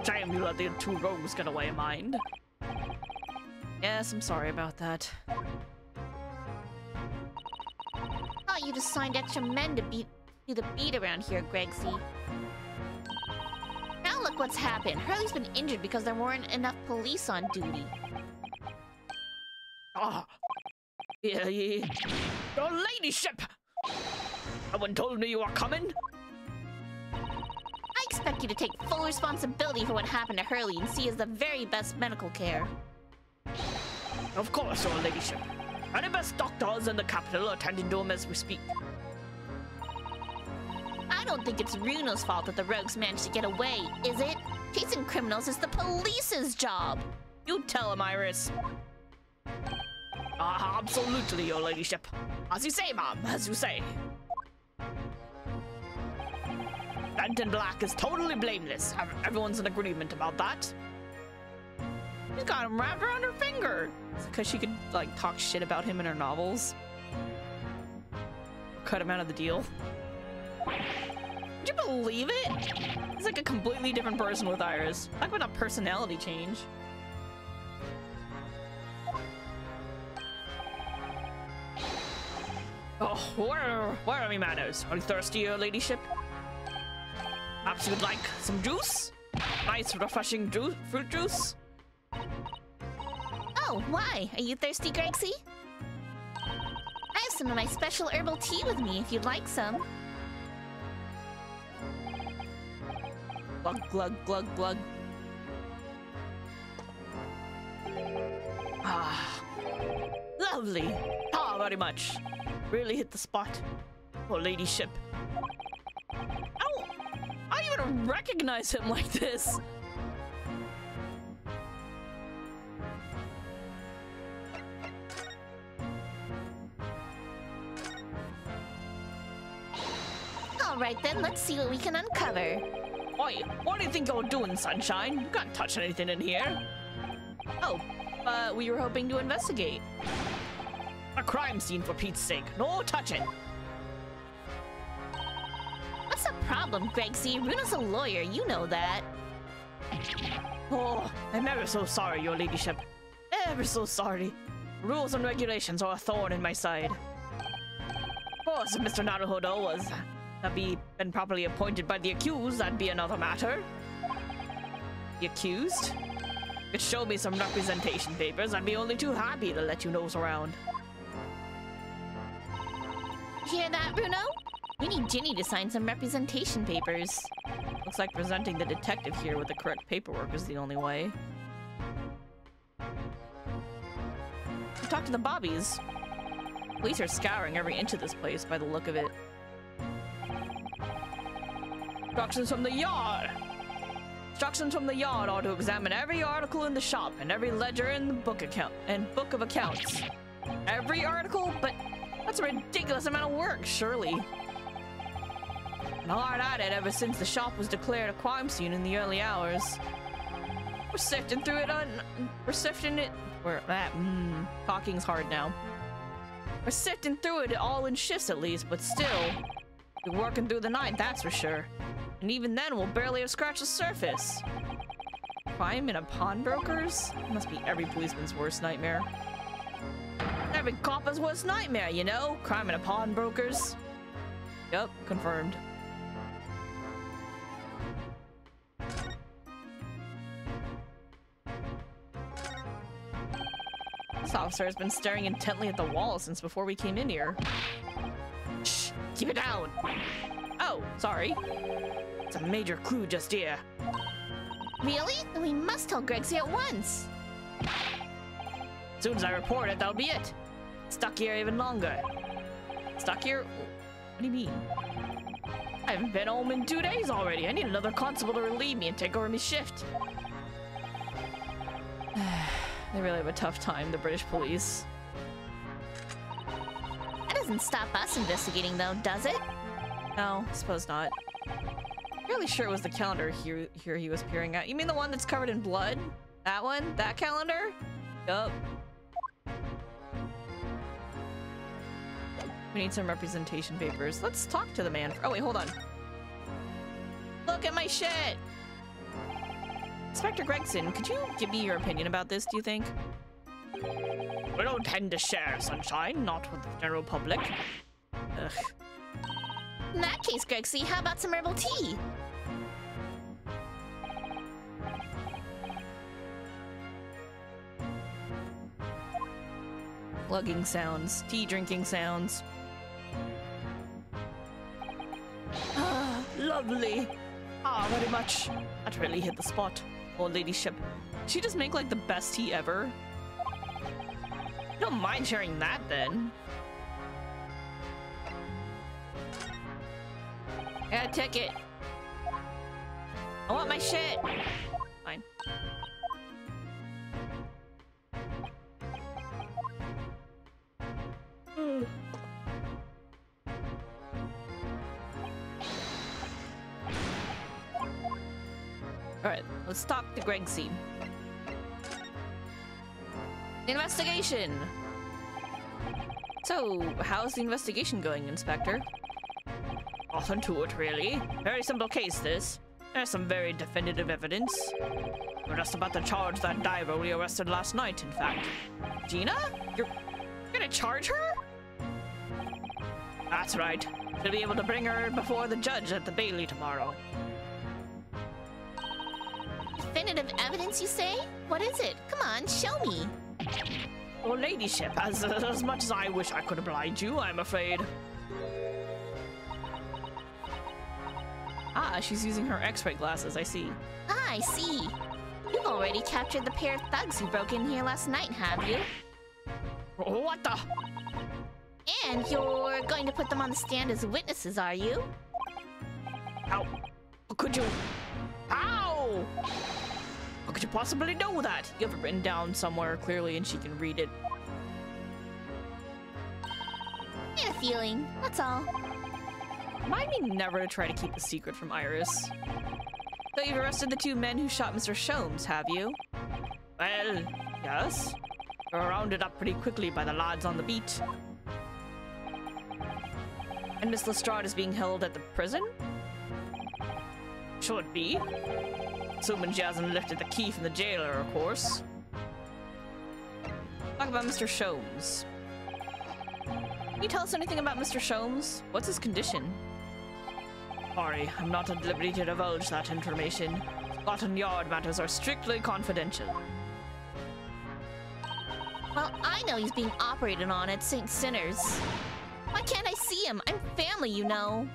Shame you let the two rogues get away, mind. Yes, I'm sorry about that. Thought you'd assigned extra men to do the beat around here, Gregsy. Now look what's happened. Hurley's been injured because there weren't enough police on duty. Ah, yeah. Your ladyship! No one told me you were coming. I expect you to take full responsibility for what happened to Hurley and see as the very best medical care. Of course, your ladyship. And the best doctors in the capital are tending to him as we speak. I don't think it's Runo's fault that the rogues managed to get away, is it? Chasing criminals is the police's job. You tell him, Iris. Absolutely, your ladyship. As you say, ma'am, as you say. Benton Black is totally blameless. Everyone's in agreement about that. She's got him wrapped around her finger. Because she could, like, talk shit about him in her novels. Or cut him out of the deal. Would you believe it? He's like a completely different person with Iris. Talk about a personality change. Oh, where are my manners? Are you thirsty, your ladyship? Perhaps you would like some juice? Nice, refreshing fruit juice? Oh, why? Are you thirsty, Gregsy? I have some of my special herbal tea with me if you'd like some. Glug, glug, glug, glug. Ah, lovely. Ah, very much. Really hit the spot. Oh, ladyship. I don't even recognize him like this. All right then, let's see what we can uncover. Oi, what do you think you're doing, Sunshine? You can't touch anything in here. Oh, we were hoping to investigate. A crime scene, for Pete's sake. No touching. What's the problem, Gregsy? Runo's a lawyer, you know that. Oh, I'm ever so sorry, your ladyship. Ever so sorry. Rules and regulations are a thorn in my side. Of course, if Mr. Naruhodo was been properly appointed by the accused, that'd be another matter. The accused? Could show me some representation papers, I'd be only too happy to let you nose around. Hear that, Runo? We need Ginny to sign some representation papers. Looks like presenting the detective here with the correct paperwork is the only way. Talk to the Bobbies. Police are scouring every inch of this place by the look of it. Instructions from the yard. Instructions from the yard are to examine every article in the shop and every ledger in the book of accounts. Every article? But that's a ridiculous amount of work, surely. Been hard at it ever since the shop was declared a crime scene in the early hours. We're sifting through it talking's hard now. We're sifting through it all in shifts at least, but still, we're working through the night, that's for sure. And even then, we'll barely have scratched the surface. Crime in a pawnbroker's? Must be every policeman's worst nightmare. Every cop's worst nightmare, you know? Crime in a pawnbroker's. Yup, confirmed. This officer has been staring intently at the wall since before we came in here. Shh! Keep it down! Oh, sorry. It's a major clue just here. Really? Then we must tell Gregsy at once. As soon as I report it, that'll be it. Stuck here even longer. Stuck here? What do you mean? I haven't been home in 2 days already. I need another constable to relieve me and take over my shift. They really have a tough time, the British police. That doesn't stop us investigating, though, does it? No, I suppose not. Fairly sure it was the calendar here he was peering at. You mean the one that's covered in blood? That one? That calendar? Yup. We need some representation papers. Let's talk to the man. Oh, wait, hold on. Look at my shit! Inspector Gregson, could you give me your opinion about this, do you think? We don't tend to share, Sunshine. Not with the general public. Ugh. In that case, Gregsy, how about some herbal tea? Lugging sounds. Tea drinking sounds. Ah, lovely. Ah, very much. That really hit the spot. Old ladyship. She just make like the best tea ever. You don't mind sharing that then. I got a ticket. I want my shit. Fine. Alright, let's talk to Gregsy. Investigation! So, how's the investigation going, Inspector? Nothing to it, really. Very simple case, this. There's some very definitive evidence. We're just about to charge that diver we arrested last night, in fact. Gina? You're gonna charge her? That's right. We'll be able to bring her before the judge at the Bailey tomorrow. Definitive evidence, you say? What is it? Come on, show me. Your ladyship, as much as I wish I could oblige you, I'm afraid. Ah, she's using her x-ray glasses, I see. Ah, I see. You've already captured the pair of thugs who broke in here last night, have you? What the? And you're going to put them on the stand as witnesses, are you? How could you? How? How could you possibly know that? You have it written down somewhere clearly and she can read it. I had a feeling, that's all. Remind me never to try to keep a secret from Iris. So you've arrested the two men who shot Mr. Sholmes, have you? Well, yes. We were rounded up pretty quickly by the lads on the beat. And Miss Lestrade is being held at the prison? Should be. Assuming she hasn't lifted the key from the jailer, of course. Talk about Mr. Sholmes. Can you tell us anything about Mr. Sholmes? What's his condition? Sorry, I'm not at liberty to divulge that information. Scotland Yard matters are strictly confidential. Well, I know he's being operated on at St. Sinner's. Why can't I see him? I'm family, you know.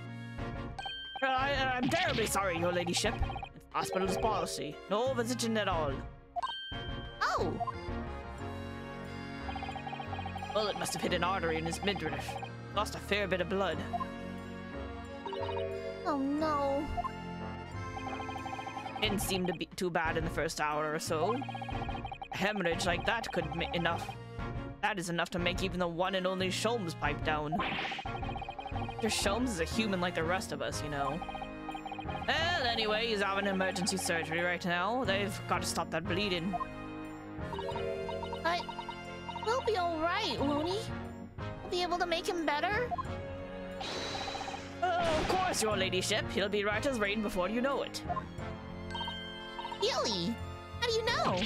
I'm terribly sorry, your ladyship. It's the hospital's policy. No visiting at all. Oh! Bullet must have hit an artery in his midriff. Lost a fair bit of blood. Oh no. Didn't seem to be too bad in the first hour or so. A hemorrhage like that could make enough. That is enough to make even the one and only Sholmes pipe down. Sholmes is a human like the rest of us, you know. Well, anyway, he's having emergency surgery right now. They've got to stop that bleeding. But we'll be alright, won't he? We'll be able to make him better? Oh, of course, your ladyship. He'll be right as rain before you know it. Really? How do you know?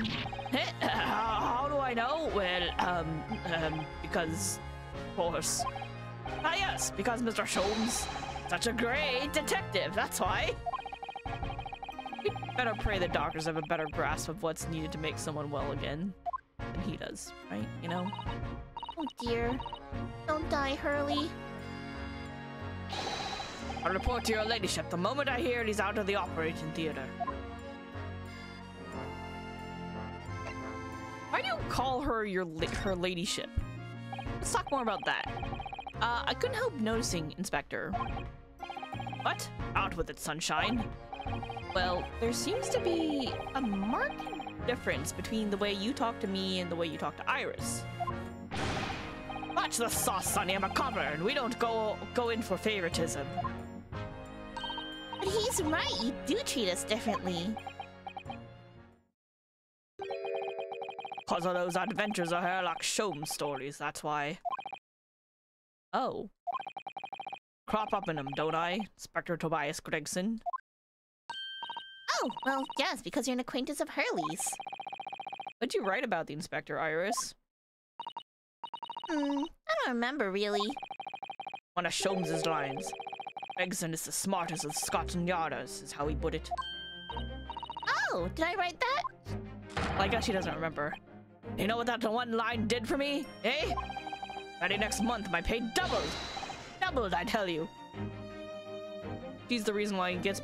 How do I know? Well, because, of course. Ah, yes, because Mr. Sholmes, such a great detective, that's why. We'd better pray the doctors have a better grasp of what's needed to make someone well again than he does, right? You know? Oh dear. Don't die, Hurley. I'll report to your ladyship the moment I hear he's out of the operating theater. Why do you call her her ladyship? Let's talk more about that. I couldn't help noticing, Inspector. What? Out with it, sunshine. Well, there seems to be a marked difference between the way you talk to me and the way you talk to Iris. Watch the sauce, Sonny. I'm a cobbler, and we don't go in for favoritism. But he's right, you do treat us differently. Cause of those adventures of Herlock Sholmes stories, that's why. Oh. Crop up in them, don't I, Inspector Tobias Gregson? Oh, well, yes, because you're an acquaintance of Hurley's. What'd you write about the Inspector, Iris? I don't remember, really. One of Sholmes's lines. Gregson is the smartest of Scotland Yarders, is how he put it. Oh, did I write that? Well, I guess she doesn't remember. You know what that one line did for me, eh? Ready next month, my pay doubled! Doubled, I tell you! She's the reason why he gets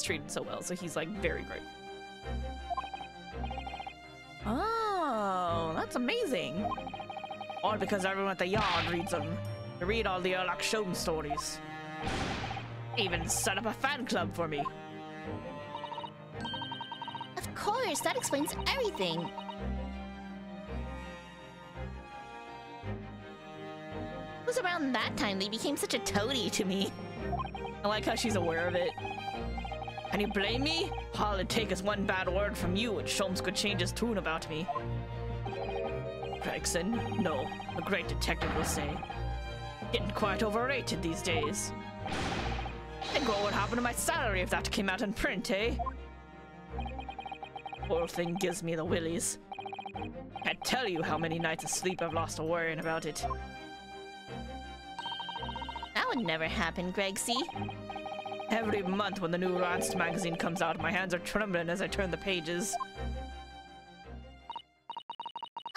treated so well, so he's like very grateful. Oh, that's amazing! All because everyone at the yard reads them. They read all the Herlock Sholmes stories. They even set up a fan club for me. Of course, that explains everything. It was around that time they became such a toady to me. I like how she's aware of it. Can you blame me? All it'd take is one bad word from you and Sholmes could change his tune about me. Gregson? No, a great detective will say. Getting quite overrated these days. Think what would happen to my salary if that came out in print, eh? Whole thing gives me the willies. Can't tell you how many nights of sleep I've lost worrying about it. That would never happen, Gregsy. Every month when the new Rance magazine comes out, my hands are trembling as I turn the pages.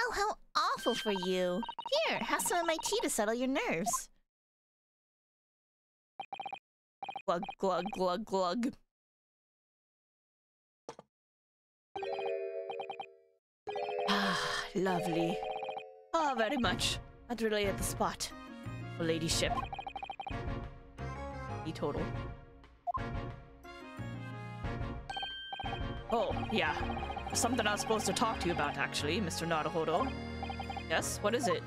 Oh, how awful for you. Here, have some of my tea to settle your nerves. Glug, glug, glug, glug. Ah, lovely. Oh, very much. I'd relay at the spot. Oh, ladyship. Be total. Oh, yeah. There's something I was supposed to talk to you about, actually, Mr. Naruhodo. Yes, what is it?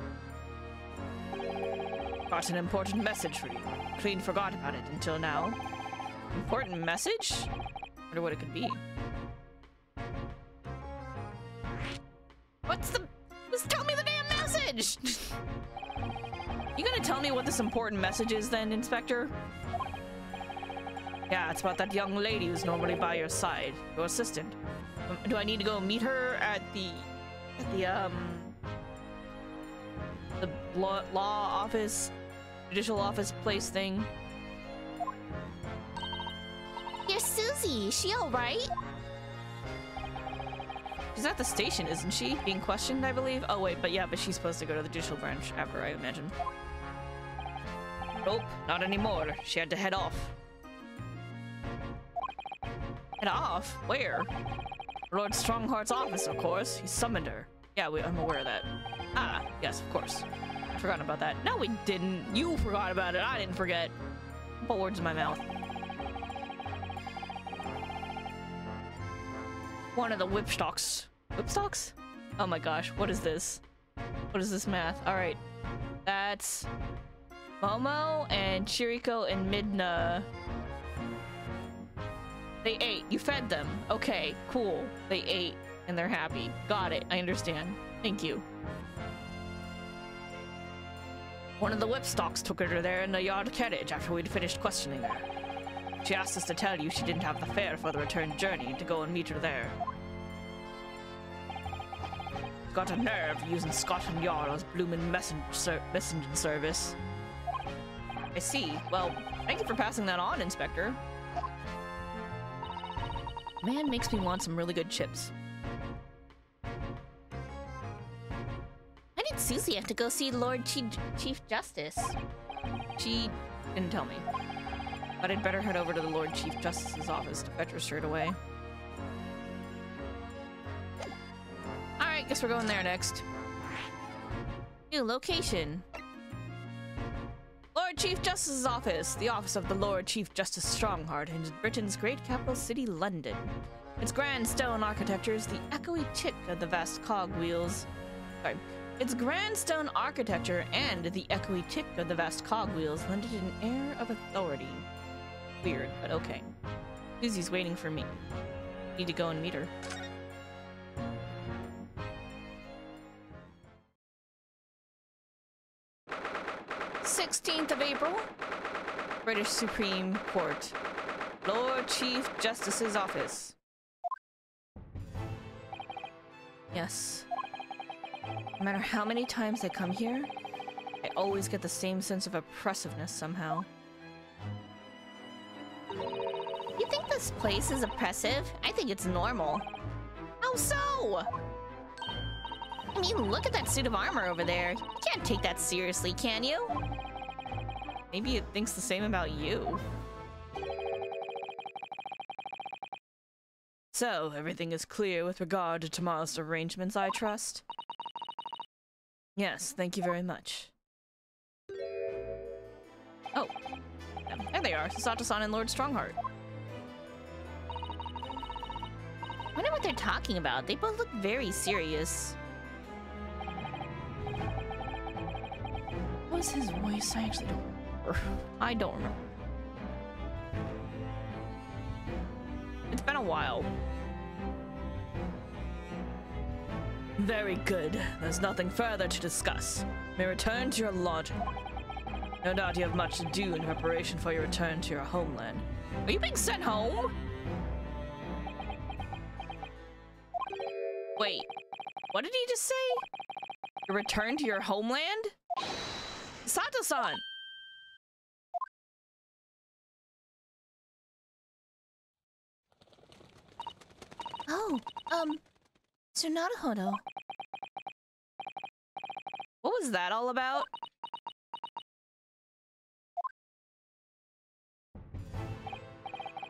Got an important message for you. Clean forgot about it until now. Important message? Wonder what it could be. Just tell me the damn message! You gonna tell me what this important message is then, Inspector? Yeah, it's about that young lady who's normally by your side. Your assistant. Do I need to go meet her at the law office, judicial office place thing? Here's Susie. Is she alright? She's at the station, isn't she? Being questioned, I believe? Oh wait, but yeah, but she's supposed to go to the judicial branch after, I imagine. Nope, not anymore. She had to head off. Head off? Where? Lord Strongheart's office, of course. He summoned her. Yeah, I'm aware of that. Ah, yes, of course. Forgotten about that. No, we didn't. You forgot about it. I didn't forget. Put words in my mouth. One of the whipstocks. Whipstocks? Oh my gosh, what is this? What is this math? Alright. That's Momo and Chiriko and Midna. They ate. You fed them. Okay, cool. They ate and they're happy. Got it. I understand. Thank you. One of the whipstocks took her there in the yard carriage after we'd finished questioning her. She asked us to tell you she didn't have the fare for the return journey to go and meet her there. Got a nerve using Scotland Yard as bloomin' messaging service. I see. Well, thank you for passing that on, Inspector. Man makes me want some really good chips. Why did Susie have to go see Lord Chief Justice? She didn't tell me. But I'd better head over to the Lord Chief Justice's office to fetch her straight away. Alright, guess we're going there next. New location. Lord Chief Justice's office. The office of the Lord Chief Justice Strongheart in Britain's great capital city, London. Its grand stone architecture is the echoey tick of the vast cogwheels. Sorry. Its grand stone architecture and the echoey tick of the vast cogwheels lend it an air of authority. Weird, but okay. Susie's waiting for me. Need to go and meet her. th of April, British Supreme Court. Lord Chief Justice's office. Yes. No matter how many times I come here, I always get the same sense of oppressiveness somehow. You think this place is oppressive? I think it's normal. How so? I mean, look at that suit of armor over there. You can't take that seriously, can you? Maybe it thinks the same about you. So, everything is clear with regard to tomorrow's arrangements, I trust? Yes, thank you very much. Oh. There they are, Sasato-san and Lord Strongheart. I wonder what they're talking about. They both look very serious. What was his voice? I actually don't remember. I don't remember. It's been a while. Very good. There's nothing further to discuss. You may return to your lodging. No doubt you have much to do in preparation for your return to your homeland. Are you being sent home? Wait, what did he just say? To return to your homeland? Sato-san! Oh, Sir Naruhodo. What was that all about?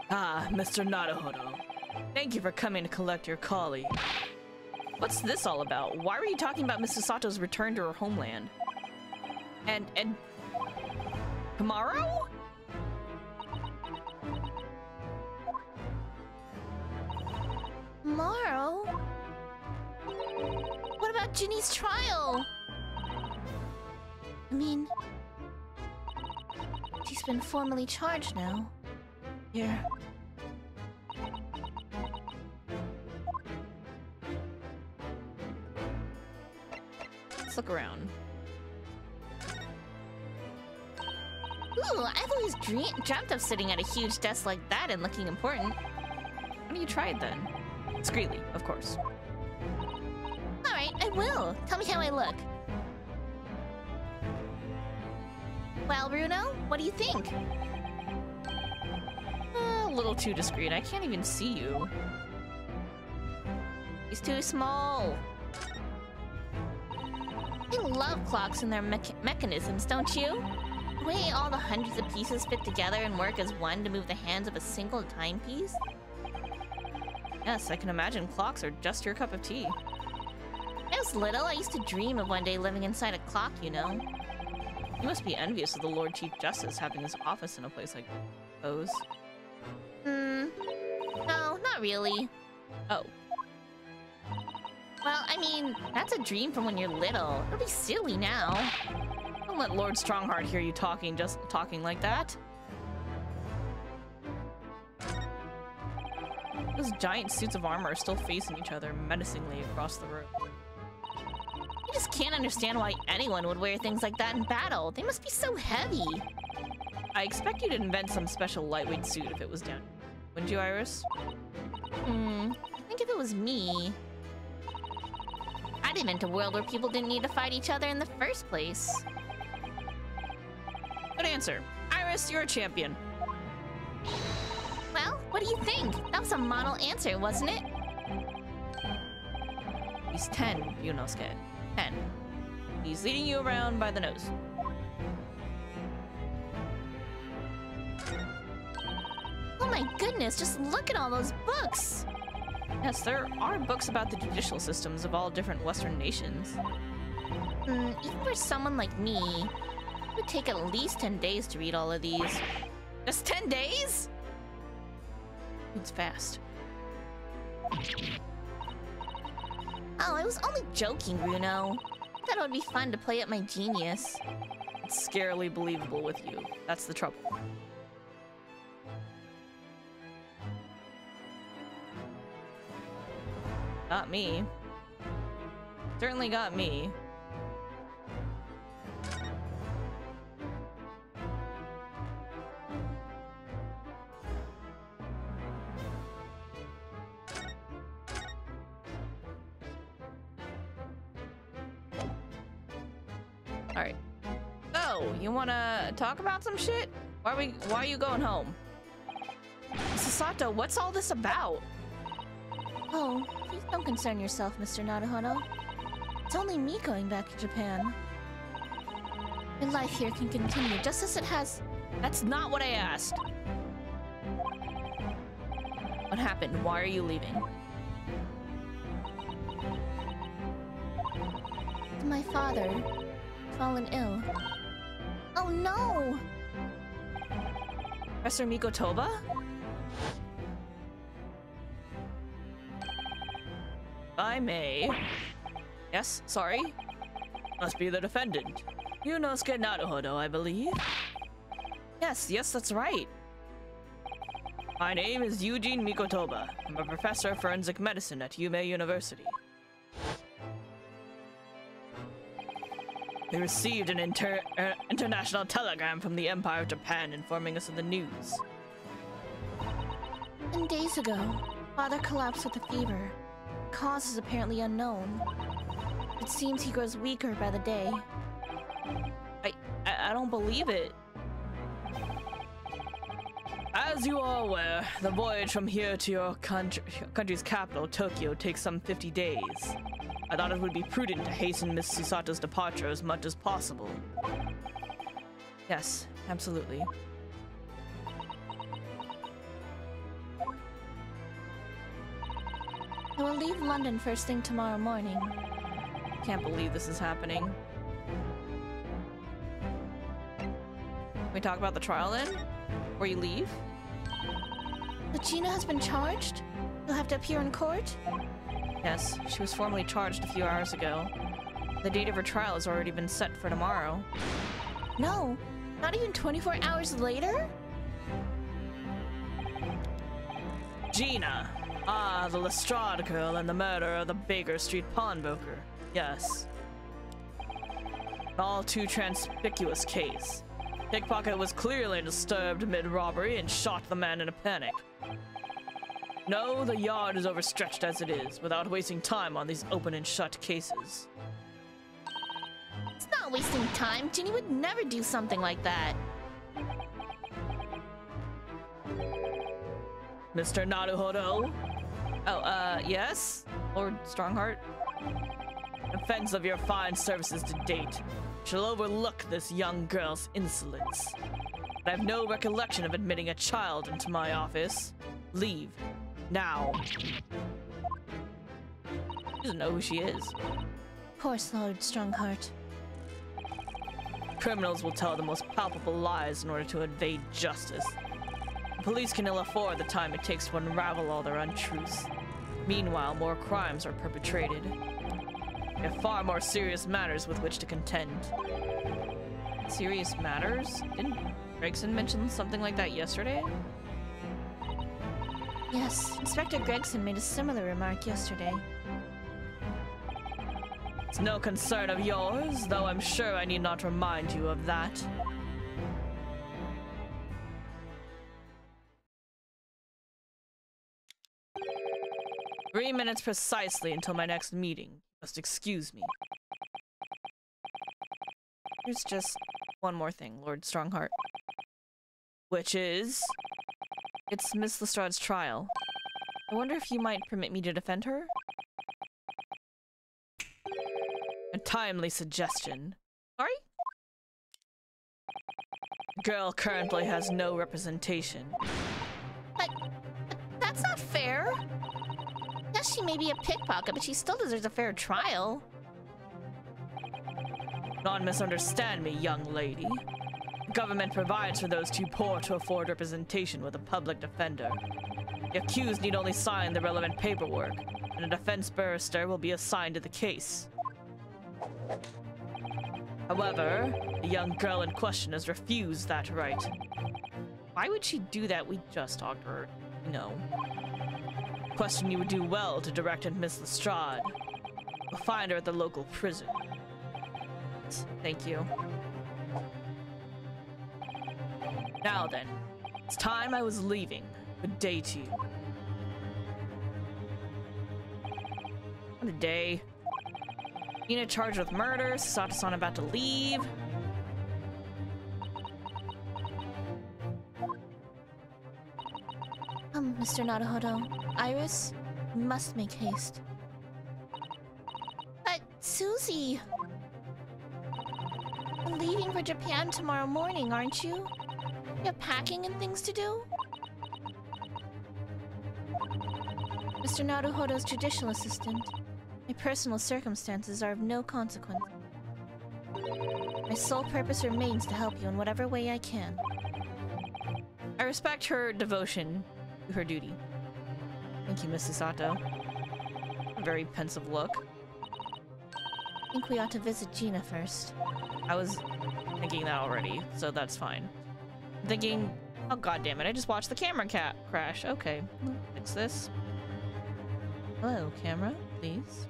Ah, Mr. Naruhodo. Thank you for coming to collect your colleague. What's this all about? Why were you talking about Mrs. Sato's return to her homeland? And tomorrow? Tomorrow? What about Ginny's trial? I mean, she's been formally charged now. Yeah. Let's look around. Ooh, I've always dreamt of sitting at a huge desk like that and looking important. Why don't you try it then? Discreetly, of course. Alright, I will. Tell me how I look. Well, Bruno, what do you think? A little too discreet. I can't even see you. He's too small. I love clocks and their mechanisms, don't you? The way all the hundreds of pieces fit together and work as one to move the hands of a single timepiece? Yes, I can imagine clocks are just your cup of tea. When I was little, I used to dream of one day living inside a clock, you know. You must be envious of the Lord Chief Justice having his office in a place like those. No, not really. Oh, Well, I mean, that's a dream from when you're little. It'll be silly now. Don't let Lord Strongheart hear you talking like that. Those giant suits of armor are still facing each other menacingly across the room. I just can't understand why anyone would wear things like that in battle. They must be so heavy. I expect you to invent some special lightweight suit if it was down. Wouldn't you, Iris? I think if it was me, I'd invent a world where people didn't need to fight each other in the first place. Good answer. Iris, you're a champion. Well, what do you think? That was a model answer, wasn't it? He's 10, Yunosuke. 10. He's leading you around by the nose. Oh my goodness, just look at all those books! Yes, there are books about the judicial systems of all different Western nations. Even for someone like me, it would take at least 10 days to read all of these. Just 10 days? It's fast. Oh, I was only joking, Bruno. I thought it would be fun to play up my genius. It's scarily believable with you. That's the trouble. Got me. Certainly got me. Alright. So, you wanna talk about some shit? Why are you going home? Sasato, what's all this about? Oh, please don't concern yourself, Mr. Naruhodo. It's only me going back to Japan. Your life here can continue just as it has. That's not what I asked. What happened? Why are you leaving? My father fallen ill. Oh no! Professor Mikotoba? I may. Yes, sorry. Must be the defendant. Yunosuke Naruhodo, I believe. Yes, that's right. My name is Eugene Mikotoba. I'm a professor of forensic medicine at Yume University. We received an international telegram from the Empire of Japan informing us of the news. 10 days ago, father collapsed with a fever. The cause is apparently unknown. It seems he grows weaker by the day. I don't believe it. As you are aware, the voyage from here to your country's capital, Tokyo, takes some 50 days. I thought it would be prudent to hasten Miss Susato's departure as much as possible. Yes, absolutely. I will leave London first thing tomorrow morning. Can't believe this is happening. Can we talk about the trial then? Before you leave? Regina has been charged? You'll have to appear in court? Yes, she was formally charged a few hours ago. The date of her trial has already been set for tomorrow. No, not even 24 hours later? Gina! Ah, the Lestrade girl and the murderer of the Baker Street pawnbroker. Yes. An all too conspicuous case. Pickpocket was clearly disturbed mid-robbery and shot the man in a panic. No, the yard is overstretched as it is, without wasting time on these open and shut cases. It's not wasting time. Ginny would never do something like that. Mr. Naruhodo? Oh, yes? Lord Strongheart? In defense of your fine services to date, shall overlook this young girl's insolence. But I have no recollection of admitting a child into my office. Leave. Now. She doesn't know who she is. Of course, Lord Strongheart. Criminals will tell the most palpable lies in order to evade justice. The police can ill afford the time it takes to unravel all their untruths. Meanwhile, more crimes are perpetrated. We have far more serious matters with which to contend. Serious matters? Didn't Gregson mention something like that yesterday? Yes, Inspector Gregson made a similar remark yesterday. It's no concern of yours, though I'm sure I need not remind you of that. "3 minutes precisely until my next meeting. You must excuse me." Here's just one more thing, Lord Strongheart. Which is... it's Miss Lestrade's trial. I wonder if you might permit me to defend her? A timely suggestion. Sorry? The girl currently has no representation. But that's not fair. Yes, she may be a pickpocket, but she still deserves a fair trial. Don't misunderstand me, young lady. The government provides for those too poor to afford representation with a public defender. The accused need only sign the relevant paperwork, and a defense barrister will be assigned to the case. However, the young girl in question has refused that right. Why would she do that? We just talked to her. No. Question you would do well to direct at Miss Lestrade. We'll find her at the local prison. Thank you. Now then, it's time I was leaving. Good day to you. What a day. Nina charged with murder, Sato-san about to leave. Mr. Naruhodo. Iris, you must make haste. But, Susie... you're leaving for Japan tomorrow morning, aren't you? You have packing and things to do? Mr. Naruhodo's judicial assistant. My personal circumstances are of no consequence. My sole purpose remains to help you in whatever way I can. I respect her devotion to her duty. Thank you, Mrs. Sato. A very pensive look. I think we ought to visit Gina first. I was thinking that already, so that's fine. I'm thinking, oh god damn it, I just watched the camera crash. Okay, we'll fix this. Hello, camera, please.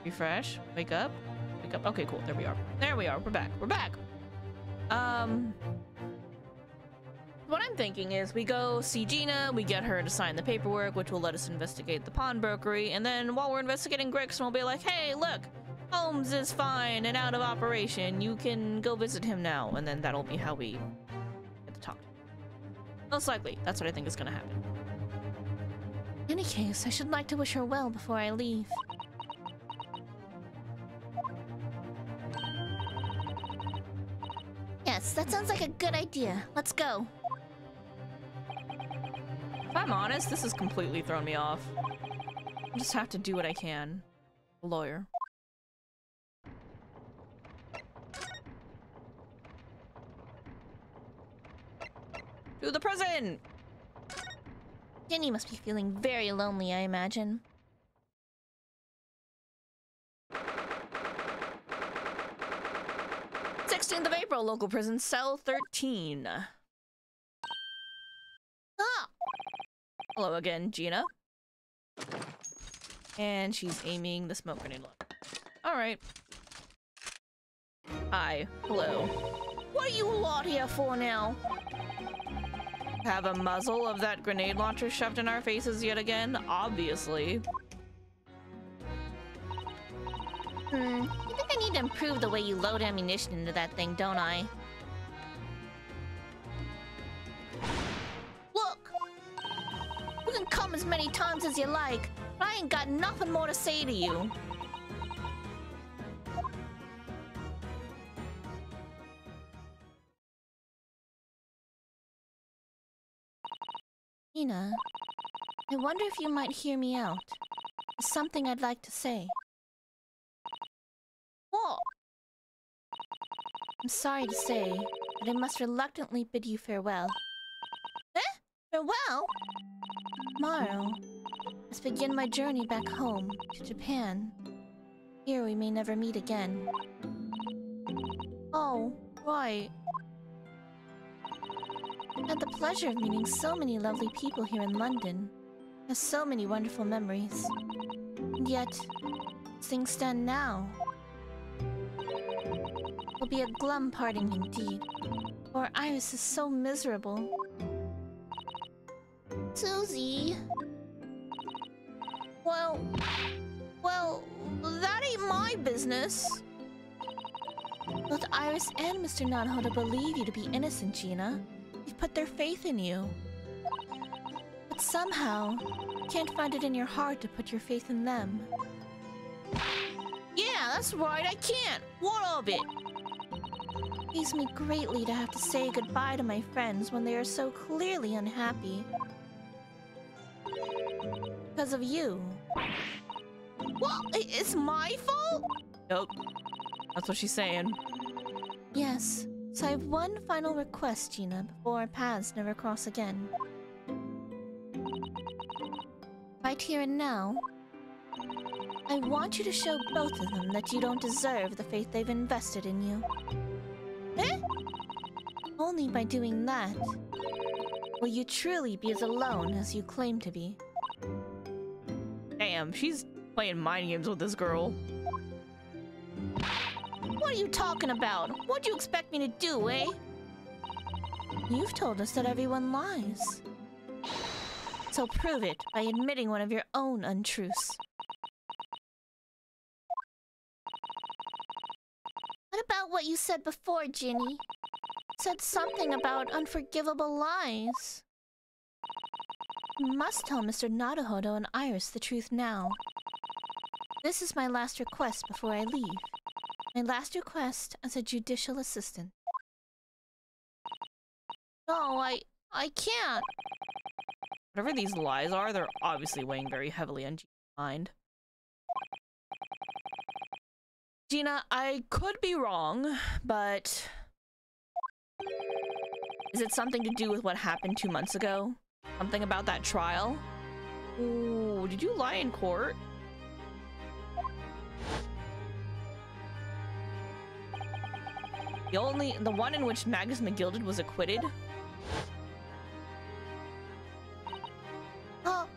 Refresh. Wake up. Wake up. Okay, cool. There we are. There we are. We're back. We're back. What I'm thinking is we go see Gina, we get her to sign the paperwork, which will let us investigate the pawnbrokery, and then while we're investigating Gregson, we'll be like, hey, look, Holmes is fine and out of operation. You can go visit him now, and then that'll be how we get to talk to him. Most likely. That's what I think is gonna happen. In any case, I should like to wish her well before I leave. Yes, that sounds like a good idea. Let's go. If I'm honest, this has completely thrown me off. I just have to do what I can. A lawyer. To the prison! Jenny must be feeling very lonely, I imagine. April, local prison, cell 13. Ah! Hello again, Gina. And she's aiming the smoke grenade. Alright. Hi. Hello. What are you lot here for now? Have a muzzle of that grenade launcher shoved in our faces yet again? Obviously. I think I need to improve the way you load ammunition into that thing, don't I? Look! You can come as many times as you like, but I ain't got nothing more to say to you. Nina, I wonder if you might hear me out. There's something I'd like to say. What? I'm sorry to say, but I must reluctantly bid you farewell. Eh? Farewell? Tomorrow, let's begin my journey back home to Japan. Here we may never meet again. Oh, right. I had the pleasure of meeting so many lovely people here in London. I have so many wonderful memories. And yet, as things stand now, it will be a glum parting indeed. For Iris is so miserable. Susie. Well, that ain't my business. Both Iris and Mr. Naruhodo believe you to be innocent, Gina. They've put their faith in you. But somehow, you can't find it in your heart to put your faith in them. Yeah, that's right, I can't. What of it? It grieves me greatly to have to say goodbye to my friends when they are so clearly unhappy. Because of you. Well, it's my fault? Nope. That's what she's saying. Yes. So I have one final request, Gina, before our paths never cross again. Right here and now, I want you to show both of them that you don't deserve the faith they've invested in you. Eh? Only by doing that will you truly be as alone as you claim to be. Damn, she's playing mind games with this girl. What are you talking about? What do you expect me to do, eh? You've told us that everyone lies. So prove it by admitting one of your own untruths. What about what you said before, Ginny? Said something about unforgivable lies. You must tell Mr. Naruhodo and Iris the truth now. This is my last request before I leave. My last request as a judicial assistant. No, I can't. Whatever these lies are, they're obviously weighing very heavily on Gina's mind. Gina, I could be wrong, but... is it something to do with what happened 2 months ago? Something about that trial? Ooh, did you lie in court? The one in which Magnus McGilded was acquitted? Oh.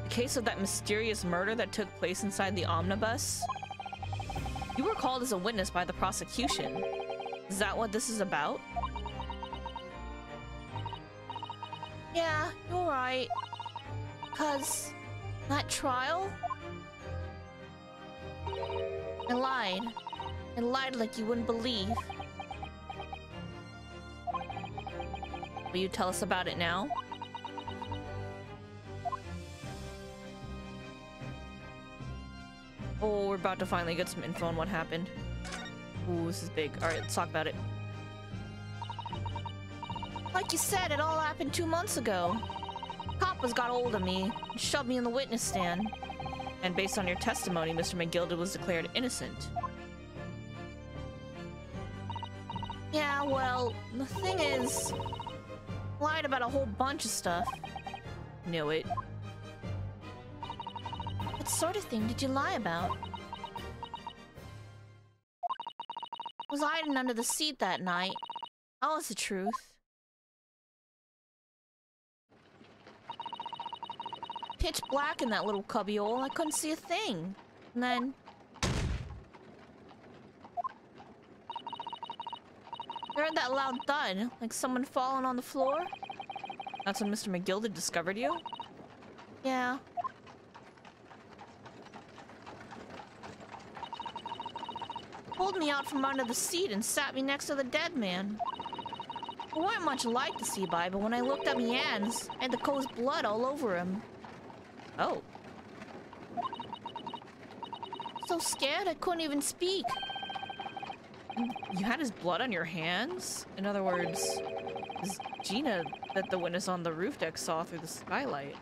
The case of that mysterious murder that took place inside the omnibus? You were called as a witness by the prosecution. Is that what this is about? Yeah, you're right. 'Cause that trial? I lied. I lied like you wouldn't believe. Will you tell us about it now? Oh, we're about to finally get some info on what happened. Ooh, this is big. Alright, let's talk about it. Like you said, it all happened 2 months ago. Coppers got hold of me and shoved me in the witness stand. And based on your testimony, Mr. McGilded was declared innocent. Yeah, well, the thing is... lied about a whole bunch of stuff. Knew it. What sort of thing did you lie about? I was hiding under the seat that night. That was the truth. Pitch black in that little cubbyhole. I couldn't see a thing. And then... I heard that loud thud, like someone falling on the floor. That's when Mr. McGilded discovered you? Yeah. Pulled me out from under the seat and sat me next to the dead man. There weren't much light to see by, but when I looked at my hands, I had the co's blood all over him. Oh. So scared I couldn't even speak. You had his blood on your hands? In other words, is Gina that the witness on the roof deck saw through the skylight?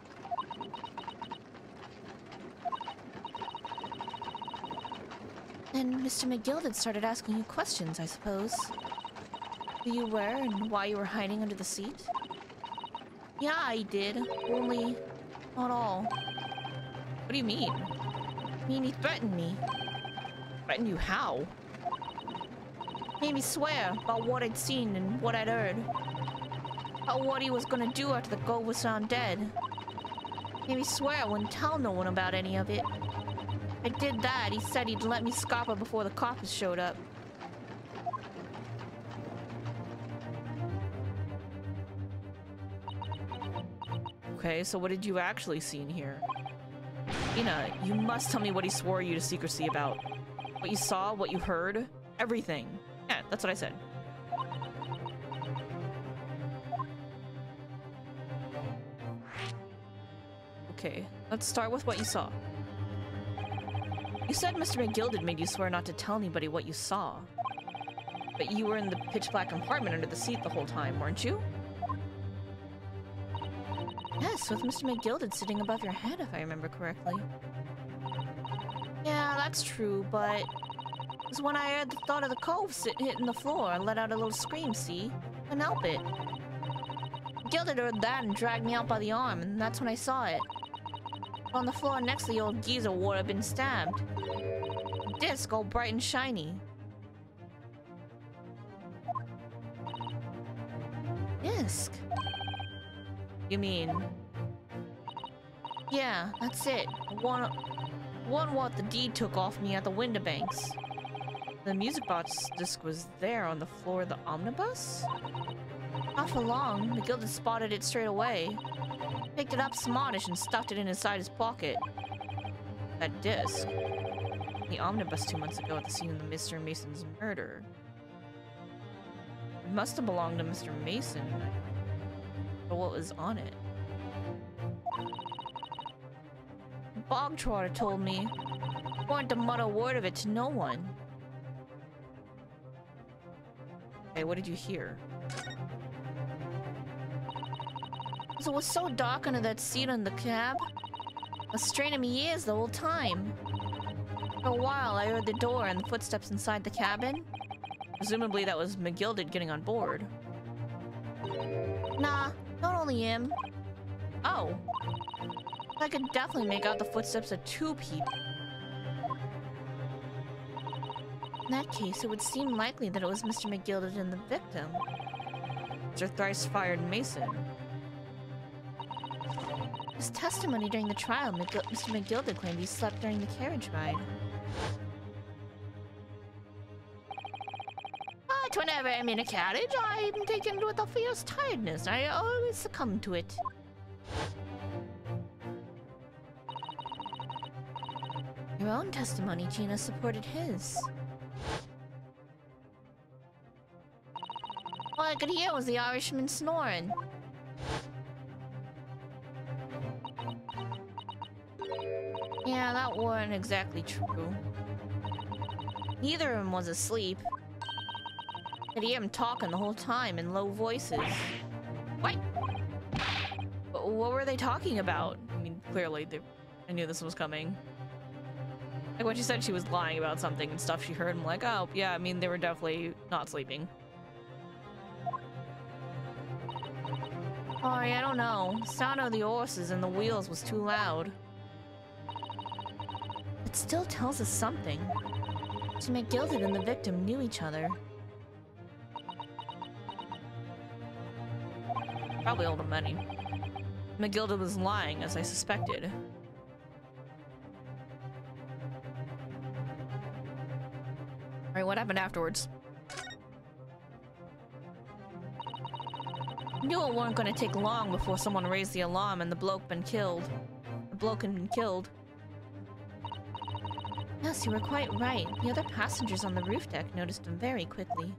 And Mr. McGilded started asking you questions, I suppose. who you were and why you were hiding under the seat? Yeah, I did. Only not all. What do you mean? I mean, he threatened me. Threaten you how? Made me swear about what I'd seen and what I'd heard. About what he was gonna do after the goat was found dead. Made me swear I wouldn't tell no one about any of it. If I did that, he said he'd let me scupper before the coppers showed up. Okay, so what did you actually see in here? Ina, you must tell me what he swore you to secrecy about. What you saw, what you heard, everything. Yeah, that's what I said. Okay, let's start with what you saw. You said Mr. McGilded made you swear not to tell anybody what you saw. But you were in the pitch black compartment under the seat the whole time, weren't you? Yes, with Mr. McGilded sitting above your head, if I remember correctly. Yeah, that's true, but... It was when I heard the thought of the cove hitting the floor, I let out a little scream, see? Couldn't help it. McGilded heard that and dragged me out by the arm, and that's when I saw it. On the floor next to the old geezer where I'd been stabbed. The disc all bright and shiny. Disc? You mean... Yeah, that's it. One what the deed took off me at the window banks. The music box disc was there on the floor of the omnibus? Not for long. McGilded spotted it straight away. Picked it up smartish and stuffed it in inside his pocket. That disc? The omnibus 2 months ago at the scene of the Mr. Mason's murder. It must have belonged to Mr. Mason. But what was on it? Bogtrotter told me. Weren't to mutter a word of it to no one. Hey, what did you hear? It was so dark under that seat in the cab. I was straining my ears the whole time. For a while, I heard the door and the footsteps inside the cabin. Presumably that was McGilded getting on board. Nah, not only him. Oh. I could definitely make out the footsteps of two people. In that case, it would seem likely that it was Mr. McGilded and the victim. Mr. Thrice-fired Mason. His testimony during the trial, Mr. McGilded claimed he slept during the carriage ride. But whenever I'm in a carriage, I'm taken with a fierce tiredness. I always succumb to it. Your own testimony, Gina, supported his. All I could hear was the Irishman snoring. Yeah, that wasn't exactly true. Neither of them was asleep. I could hear him talking the whole time in low voices. What? What were they talking about? I mean, clearly, I knew this was coming. Like when she said she was lying about something and stuff she heard, I'm like, oh, yeah, I mean, they were definitely not sleeping. Sorry, I don't know. The sound of the horses and the wheels was too loud. It still tells us something. Mr. McGilded and the victim knew each other. Probably all the money. McGilded was lying, as I suspected. Alright, what happened afterwards? Knew it weren't gonna take long before someone raised the alarm and the bloke had been killed. Yes, you were quite right. The other passengers on the roof deck noticed him very quickly.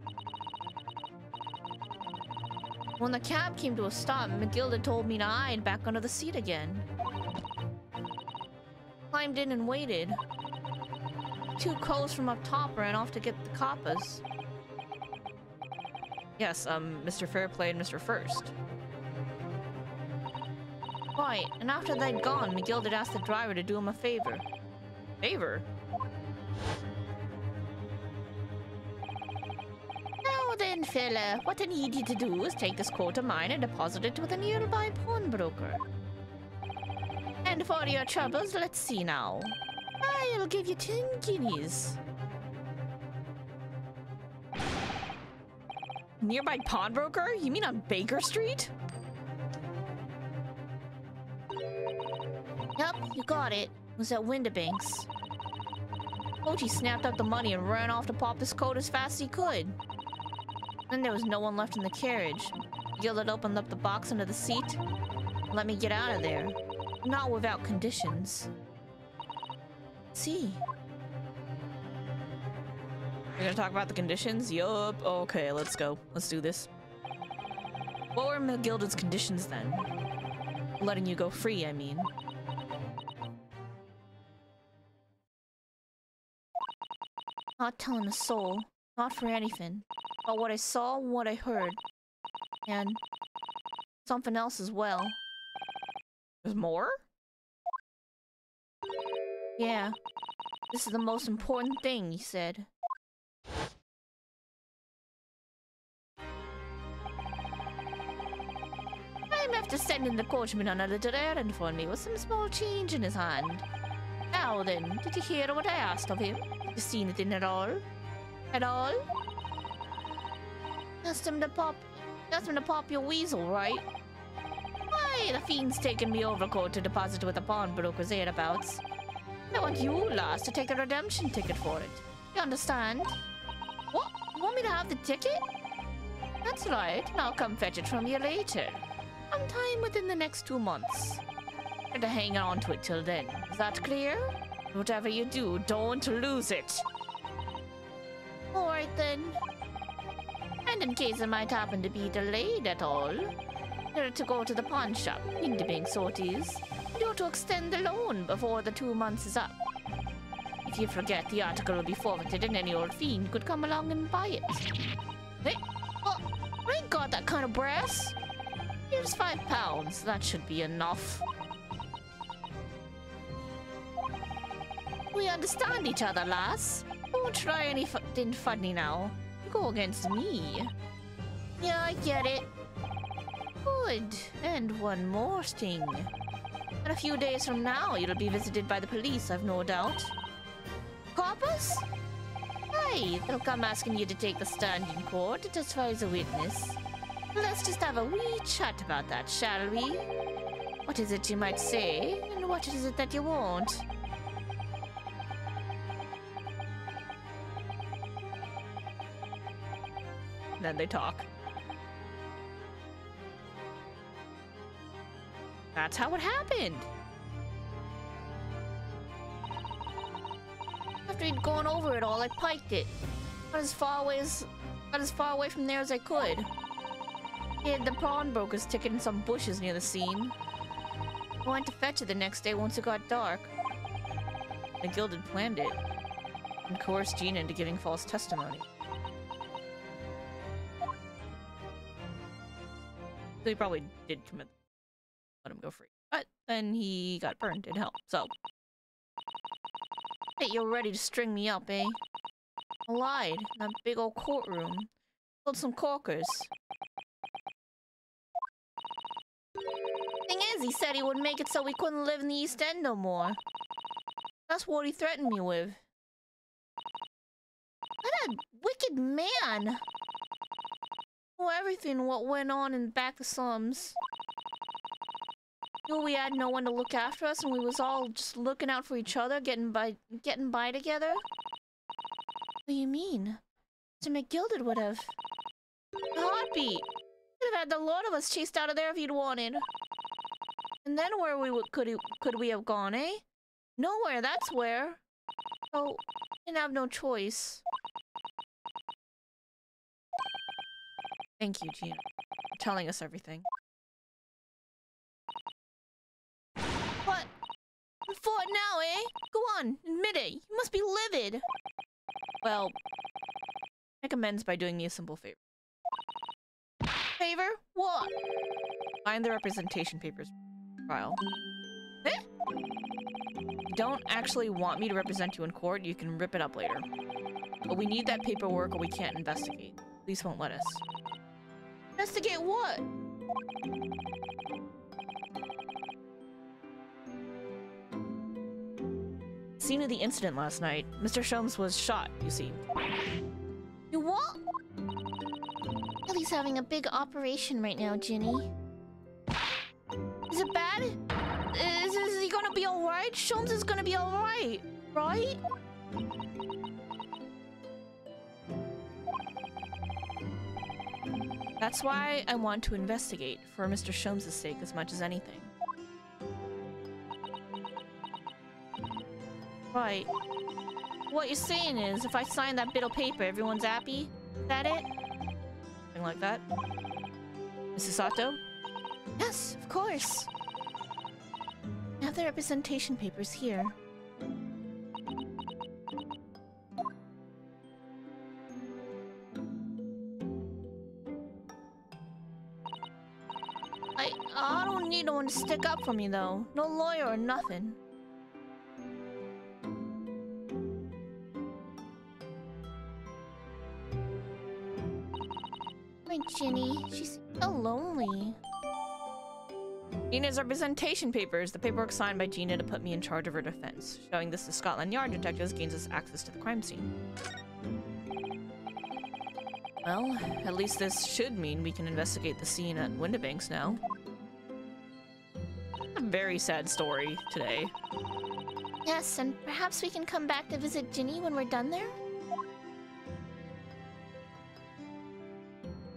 When the cab came to a stop, McGilded told me to hide back under the seat again. Climbed in and waited. Two cows from up top ran off to get the coppers. Yes, Mr. Fairplay and Mr. First. Right, and after they'd gone, McGilded asked the driver to do him a favor. Favor? No, then, fella, what I need you to do is take this coat of mine and deposit it with a nearby pawnbroker. And for your troubles, let's see now. I'll give you 10 guineas. Nearby pawnbroker? You mean on Baker Street? Yep, you got it. It was at Windibanks. Ochi snapped up the money and ran off to pop this coat as fast as he could. Then there was no one left in the carriage. Gilded opened up the box under the seat. Let me get out of there. Not without conditions. See. We're gonna talk about the conditions? Yup. Okay, let's go. Let's do this. What were McGilded's conditions then? Letting you go free, I mean. Not telling a soul. Not for anything. But what I saw, what I heard. And something else as well. There's more? Yeah. This is the most important thing, he said. I'm after sending the coachman on a little errand for me with some small change in his hand. Now then, did you hear what I asked of him? Have you seen anything at all? At all? Asked him to pop your weasel, right? Why, the fiend's taking me overcoat to deposit with a pawnbroker's thereabouts. I want you, lass, to take the redemption ticket for it. You understand? What? You want me to have the ticket? That's right, and I'll come fetch it from you later. Sometime within the next 2 months. Try to hang on to it till then. Is that clear? Whatever you do, don't lose it. Alright then. And in case it might happen to be delayed at all, you're to go to the pawn shop, in the bank sorties. You're to extend the loan before the 2 months is up. If you forget, the article will be forfeited and any old fiend could come along and buy it. Hey, oh, I ain't got that kind of brass. Here's £5. That should be enough. We understand each other, lass. Don't try anything funny now. You go against me. Yeah, I get it. Good. And one more thing. In a few days from now, you'll be visited by the police, I've no doubt. Coppers? Aye, they'll come asking you to take the stand in court to testify as a witness. Let's just have a wee chat about that, shall we? What is it you might say, and what is it that you won't? Then they talk. That's how it happened. After he'd gone over it all, I piked it. Got as far away from there as I could. Hid the pawnbroker's ticket in some bushes near the scene. I went to fetch it the next day once it got dark. The Gilded planned it and coerced Gina into giving false testimony. So he probably did let him go free. But then he got burned in hell, so. Hey, you're ready to string me up, eh? I lied in that big old courtroom. Pulled some corkers. Thing is, he said he would make it so we couldn't live in the East End no more. That's what he threatened me with. What a wicked man! Knew everything what went on in back of slums. Knew we had no one to look after us, and we was all just looking out for each other, getting by together. What do you mean? Mr. McGilded would have. A heartbeat. Could have had the lot of us chased out of there if he'd wanted. And then where could we have gone, eh? Nowhere, that's where. So, didn't have no choice. Thank you, Gina, for telling us everything. What? For it now, eh? Go on, admit it. You must be livid. Well, make amends by doing me a simple favor. Favor? What? Find the representation papers file. Eh? If you don't actually want me to represent you in court, you can rip it up later. But we need that paperwork or we can't investigate. Police won't let us. Investigate what? Scene of the incident last night. Mr. Sholmes was shot, you see. You what? Ellie's having a big operation right now, Ginny. Is it bad? Is he gonna be alright? Sholmes is gonna be alright, right? That's why I want to investigate, for Mr. Sholmes' sake as much as anything. Right. What you're saying is, if I sign that bit of paper, everyone's happy? Is that it? Something like that. Mrs. Sato? Yes, of course. I have the representation papers here. I don't need no one to stick up for me, though. No lawyer or nothing. My Ginny, she's so lonely. Gina's representation papers. The paperwork signed by Gina to put me in charge of her defense. Showing this to Scotland Yard detectives gains us access to the crime scene. Well, at least this should mean we can investigate the scene at Windibanks now. A very sad story today. Yes, and perhaps we can come back to visit Ginny when we're done there?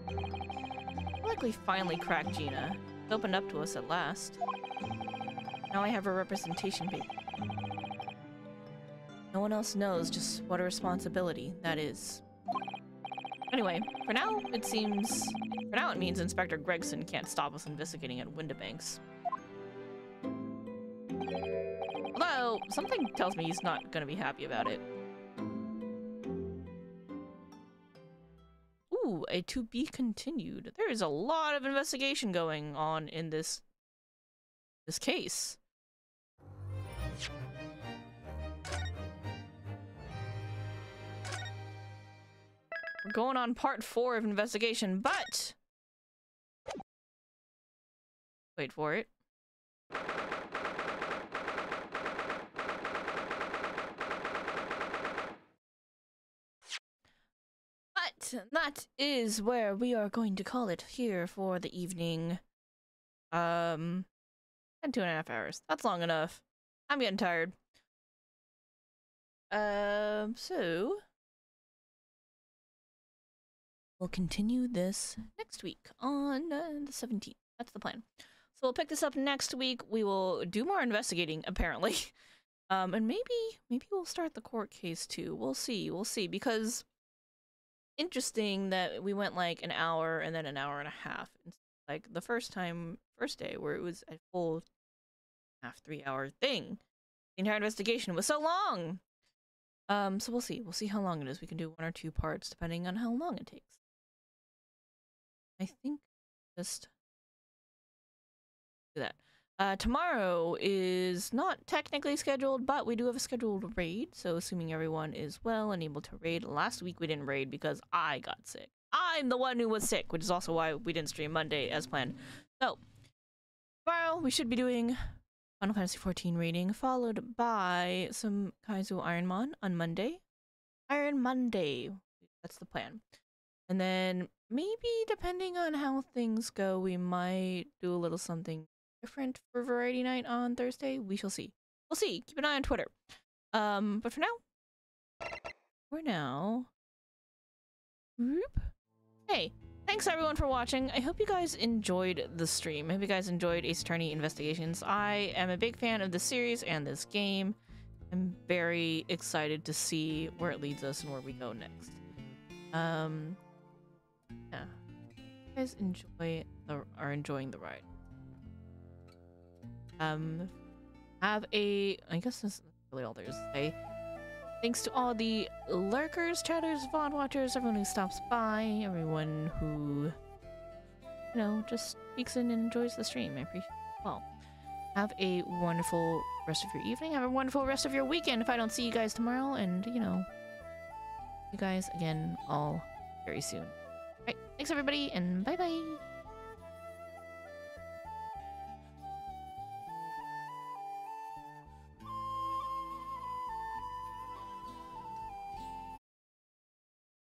I feel like we finally cracked Gina. It's opened up to us at last. Now I have her representation paper. No one else knows just what a responsibility that is. Anyway, for now it means Inspector Gregson can't stop us investigating at Windibanks. Although, something tells me he's not gonna be happy about it. Ooh, a to be continued. There is a lot of investigation going on in this case. We're going on part 4 of investigation, but wait for it. But that is where we are going to call it here for the evening. And 2.5 hours. That's long enough. I'm getting tired. So we'll continue this next week on the 17th. That's the plan. So we'll pick this up next week. We will do more investigating, apparently. And maybe we'll start the court case too. We'll see, because interesting that we went like an hour and then an hour and a half. Like the first day where it was a full 3 hour thing. The entire investigation was so long. So we'll see how long it is. We can do 1 or 2 parts depending on how long it takes. I think just do that. Tomorrow is not technically scheduled, but we do have a scheduled raid, so assuming everyone is well and able to raid. Last week we didn't raid because I got sick. I'm the one who was sick, which is also why we didn't stream Monday as planned. So, tomorrow we should be doing Final Fantasy XIV raiding, followed by some Kaizo Ironmon on Monday. Iron Monday. That's the plan. And then maybe, depending on how things go, we might do a little something different for Variety Night on Thursday. We shall see. We'll see. Keep an eye on Twitter. But for now, whoop. Hey, thanks everyone for watching. I hope you guys enjoyed the stream. I hope you guys enjoyed Ace Attorney Investigations. I am a big fan of this series and this game. I'm very excited to see where it leads us and where we go next. Yeah. You guys are enjoying the ride. I guess this is really all there is to say. Thanks to all the lurkers, chatters, VoD watchers, everyone who stops by, everyone who, you know, just peeks in and enjoys the stream. I appreciate it. Well, have a wonderful rest of your evening. Have a wonderful rest of your weekend if I don't see you guys tomorrow. And, you know, you guys again all very soon. Alright, thanks everybody, and bye-bye.